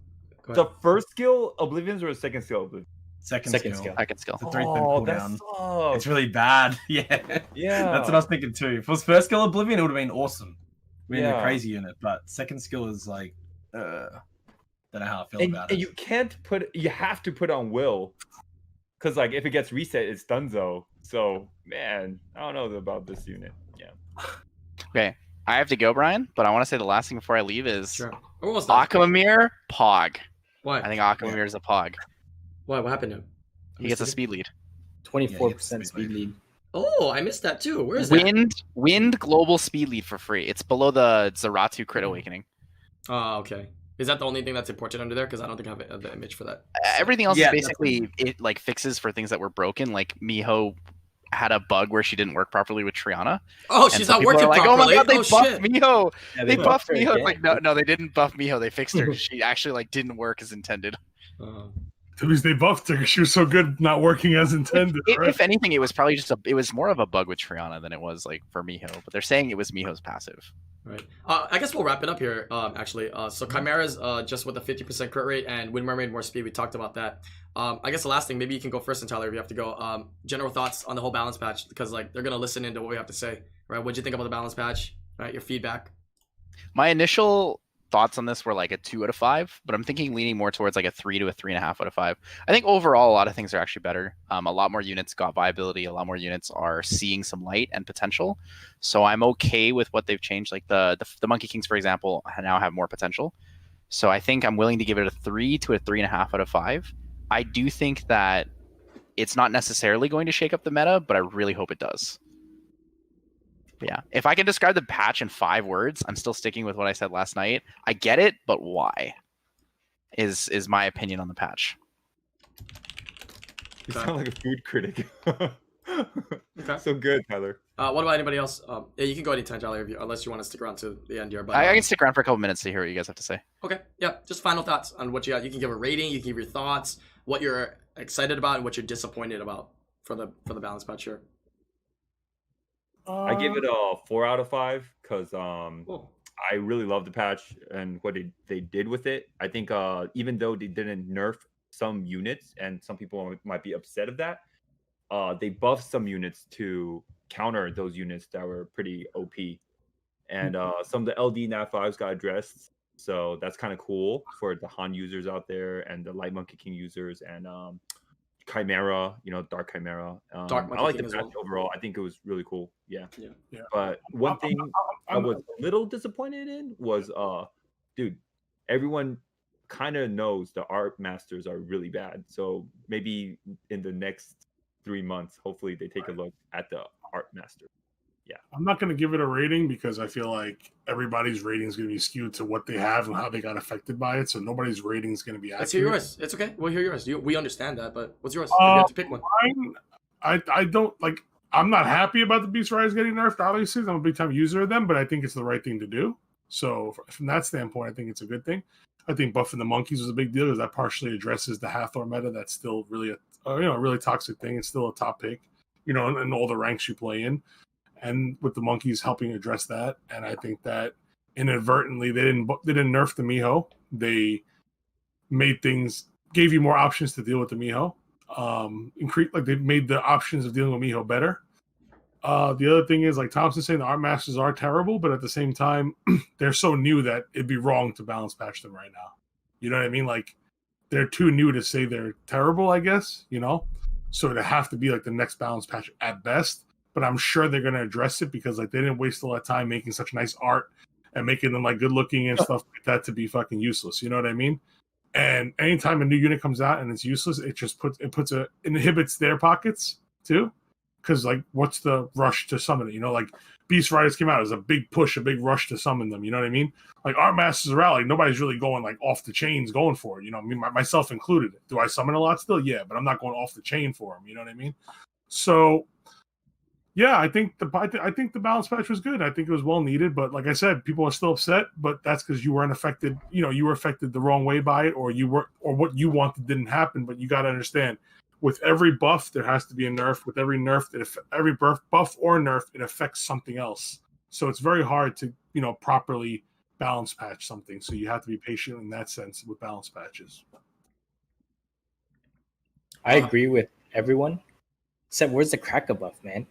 Go The ahead. first skill Oblivions or the second skill Oblivion? Second Second skill. skill. Second skill. The 3 pin Oh, that cooldown. sucks. It's really bad. Yeah. Yeah. That's what I was thinking too. If it was first skill Oblivion, it would have been awesome. Being Yeah. a crazy unit, but second skill is like, don't know how I feel about And it. you can't put. You have to put on Will, because like if it gets reset, it's Dunzo. So man, I don't know about this unit. Yeah. Okay, I have to go, Brian, but I want to say the last thing before I leave is Sure. We're almost done. Akamamir, Pog. Why? I think Akamamir is a Pog. Why? What happened to him? He gets a speed lead. 24% Yeah, speed lead. Oh, I missed that too. Where is that? Wind global speed lead for free. It's below the Zaratu crit awakening. Oh, okay. Is that the only thing that's important under there? Because I don't think I have the image for that. Everything else Yeah, is basically it like fixes for things that were broken. Like Miho had a bug where she didn't work properly with Triana. Oh, And she's so not people working are like, properly. oh my god, they oh buffed shit. Miho. Yeah, They buffed her Miho. It's like again. no, they didn't buff Miho. They fixed her. She actually like didn't work as intended. At least they buffed her. She was so good, not working as intended. Right? If anything, it was probably it was more of a bug with Triana than it was like for Miho. But they're saying it was Miho's passive. Right. I guess we'll wrap it up here. Actually, so Chimera's just with a 50% crit rate and Wind Mermaid more speed. We talked about that. I guess the last thing, maybe you can go first, and Tyler, if you have to go. General thoughts on the whole balance patch, because like they're gonna listen into what we have to say, right? What'd you think about the balance patch? Right, your feedback. My initial thoughts on this were like a 2 out of 5, but I'm thinking leaning more towards like a 3 to a 3.5 out of 5. I think overall a lot of things are actually better. A lot more units got viability. A lot more units are seeing some light and potential. So I'm okay with what they've changed. Like the Monkey Kings, for example, now have more potential. So I think I'm willing to give it a 3 to a 3.5 out of 5. I do think that it's not necessarily going to shake up the meta, but I really hope it does. Yeah. If I can describe the patch in 5 words, I'm still sticking with what I said last night. I get it, but why? Is my opinion on the patch. You sound like a food critic. Okay. So good, Tyler. What about anybody else? Yeah, you can go anytime, Tyler, unless you want to stick around to the end here. But I can stick around for a couple minutes to hear what you guys have to say. okay, yeah, just final thoughts on what you got. You can give a rating. You can give your thoughts, what you're excited about, and what you're disappointed about for the balance patch here. I give it a 4 out of 5 because Cool. I really love the patch and what they did with it. I think even though they didn't nerf some units and some people might be upset of that, they buffed some units to counter those units that were pretty OP. And some of the LD Nat 5s got addressed, so that's kind of cool for the Han users out there and the Light Monkey King users and Chimera, Dark Chimera. Dark Monkey I like King the as patch well. overall. I think it was really cool. Yeah. Yeah. But one thing I was a little disappointed in was, dude, everyone kind of knows the art masters are really bad. So maybe in the next 3 months, hopefully they take a look at the art master. Yeah. I'm not going to give it a rating because I feel like everybody's rating is going to be skewed to what they have and how they got affected by it. So nobody's rating is going to be accurate. Let's hear yours. It's okay. We'll hear yours. We understand that, but what's yours? You have to pick one. I don't like. I'm not happy about the Beast Riders getting nerfed. Obviously, I'm a big time user of them, but I think it's the right thing to do. So from that standpoint, I think it's a good thing. I think buffing the monkeys was a big deal because that partially addresses the Hathor meta. That's still really a really toxic thing. It's still a top pick, in all the ranks you play in. And with the monkeys helping address that, and I think that inadvertently they didn't nerf the Miho. They gave you more options to deal with the Miho. They made the options of dealing with Miho better. The other thing is, like Thompson saying, the art masters are terrible, but at the same time, they're so new that it'd be wrong to balance patch them right now. You know what I mean? Like they're too new to say they're terrible, I guess. So it'd have to be like the next balance patch at best. But I'm sure they're going to address it because like they didn't waste a lot of time making such nice art and making them like good looking and stuff like that to be fucking useless. You know what I mean? And anytime a new unit comes out and it's useless, it just inhibits their pockets too. Because like, what's the rush to summon it? Like Beast Riders came out as a big push, a big rush to summon them. You know what I mean? Like Art Masters are out, like nobody's really going like off the chains going for it. Myself included. Do I summon a lot still? Yeah, but I'm not going off the chain for them. You know what I mean? So. Yeah, I think the balance patch was good. I think it was well needed, but like I said, people are still upset. But that's because you weren't affected. You were affected the wrong way by it, or what you wanted didn't happen. But you got to understand, with every buff, there has to be a nerf. With every nerf, every buff or nerf, it affects something else. So it's very hard to properly balance patch something. So you have to be patient in that sense with balance patches. I agree with everyone. Except where's the cracker buff, man?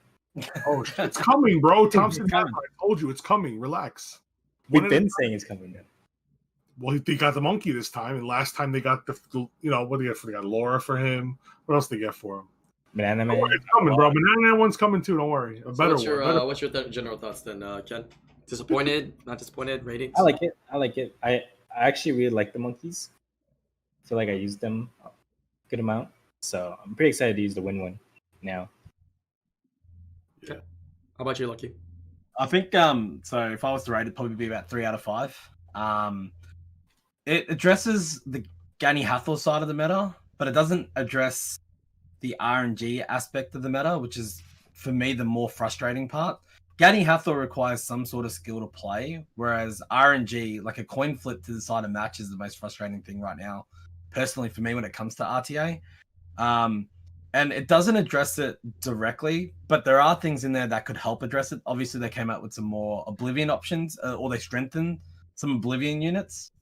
Oh, it's coming, bro. Thompson, I told you it's coming. Relax. We've been saying it's coming now. Well, they got the monkey this time, and last time they got the what do they get for? They got Laura for him. What else they get for him? Banana Man. It's coming, bro. Banana Man one's coming too. Don't worry. What's your general thoughts then, Ken? Disappointed? Not disappointed? Ratings? I like it. I actually really like the monkeys. I feel like I used them a good amount, so I'm pretty excited to use the win now. Yeah. How about you, Lucky? I think so if I was to rate it, probably be about 3 out of 5. It addresses the Gani Hathor side of the meta, but it doesn't address the RNG aspect of the meta, which is for me the more frustrating part. Gani Hathor requires some sort of skill to play, whereas RNG, like a coin flip to the side of match, is the most frustrating thing right now, personally for me when it comes to RTA. And it doesn't address it directly, but there are things in there that could help address it. Obviously, they came out with some more Oblivion options, or they strengthened some Oblivion units.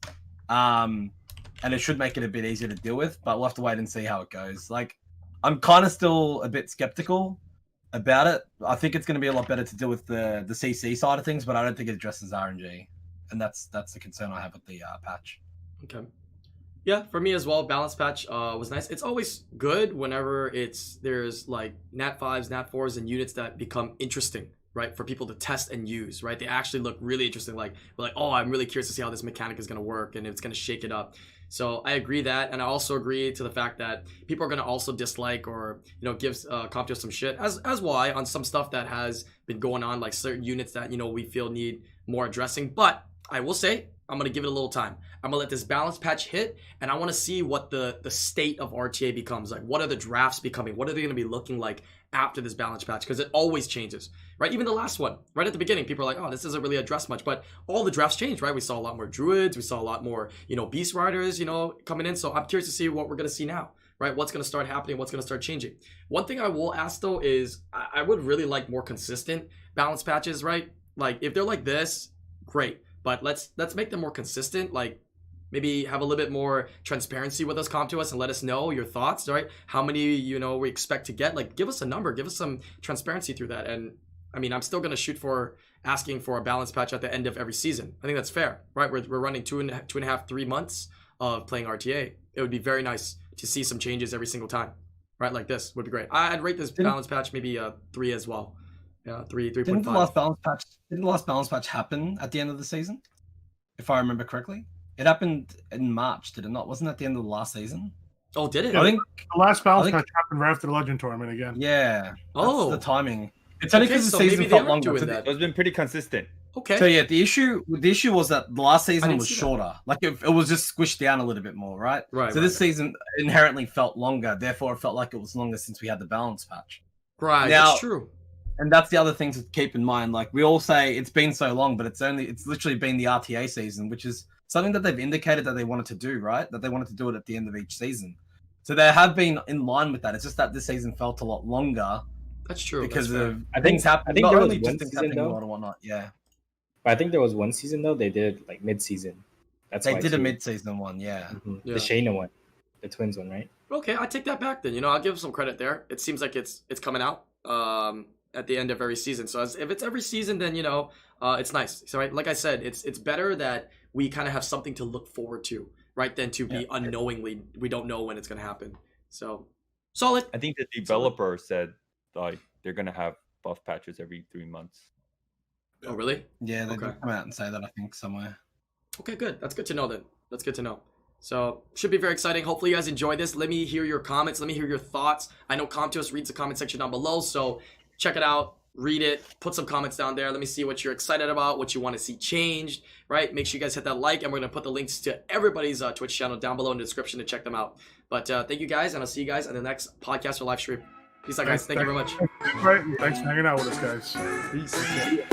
And it should make it a bit easier to deal with, but we'll have to wait and see how it goes. Like, I'm kind of still a bit skeptical about it. I think it's going to be a lot better to deal with the CC side of things, but I don't think it addresses RNG. And that's the concern I have with the patch. Okay. Yeah, for me as well, balance patch was nice. It's always good whenever there's like Nat 5s, Nat 4s, and units that become interesting, right? For people to test and use, right? They actually look really interesting. Like, we're like, oh, I'm really curious to see how this mechanic is going to work and if it's going to shake it up. So I agree that, and I also agree to the fact that people are going to also dislike or give Compto some shit, as why on some stuff that has been going on, like certain units that we feel need more addressing. But I will say, I'm going to give it a little time. I'm going to let this balance patch hit, and I want to see what the state of RTA becomes. Like, what are the drafts becoming? What are they going to be looking like after this balance patch? Because it always changes, right? Even the last one, right at the beginning, people are like, oh, this doesn't really address much. But all the drafts changed, right? We saw a lot more druids. We saw a lot more, Beast Riders, coming in. So I'm curious to see what we're going to see now, right? What's going to start happening? What's going to start changing? One thing I will ask, though, is I would really like more consistent balance patches, right? Like, if they're like this, great. But let's make them more consistent. Like, maybe have a little bit more transparency with us. Come to us and let us know your thoughts, right? How many we expect to get. Like, give us a number, give us some transparency through that. And I mean, I'm still gonna shoot for asking for a balance patch at the end of every season. I think that's fair, right? We're running two and a half, 3 months of playing RTA. It would be very nice to see some changes every single time, right? Like this would be great. I'd rate this balance patch maybe 3 as well. Yeah, 3.5. Didn't the last balance patch happen at the end of the season? If I remember correctly, it happened in March, did it not? Wasn't that the end of the last season? Oh, did it? Yeah, I think the last balance patch happened right after the Legend Tournament again. Yeah. Oh, that's the timing. It's only because so the season maybe they felt are longer. doing So that. It's been pretty consistent. Okay. So yeah, the issue was that the last season didn't was see that. shorter. Like it was just squished down a little bit more, right? Right. So this season inherently felt longer. Therefore, it felt like it was longer since we had the balance patch. Right. Now- That's true. And that's the other thing to keep in mind. Like we all say, it's been so long, but it's literally been the RTA season, which is something that they've indicated that they wanted to do, right? That they wanted to do it at the end of each season. So they have been in line with that. It's just that this season felt a lot longer That's true. because That's fair. of I think- things happening. I think Not there was only one just things season, happening a though. lot and whatnot. Yeah, But I think there was one season though they did like mid-season. That's they why did a too. mid-season one. Yeah. Mhm. Yeah. The Shayna one, the twins one, right? Okay, I take that back then. I'll give some credit there. It seems like it's coming out at the end of every season. So if it's every season, then it's nice. So right, like I said, it's better that we kind of have something to look forward to, right? Than to be unknowingly we don't know when it's gonna happen. So solid. I think the developer said like they're gonna have buff patches every 3 months. Oh really? Yeah, they Okay. did come out and say that, I think, somewhere. Okay, good. That's good to know then. That's good to know. So should be very exciting. Hopefully you guys enjoy this. Let me hear your comments. Let me hear your thoughts. I know Comtos reads the comment section down below, so check it out. Read it. Put some comments down there. Let me see what you're excited about, what you want to see changed, right? Make sure you guys hit that like, and we're going to put the links to everybody's Twitch channel down below in the description to check them out. But thank you guys, and I'll see you guys in the next podcast or live stream. Peace out, guys. Thank you very much. Right, and thanks for hanging out with us, guys. Peace.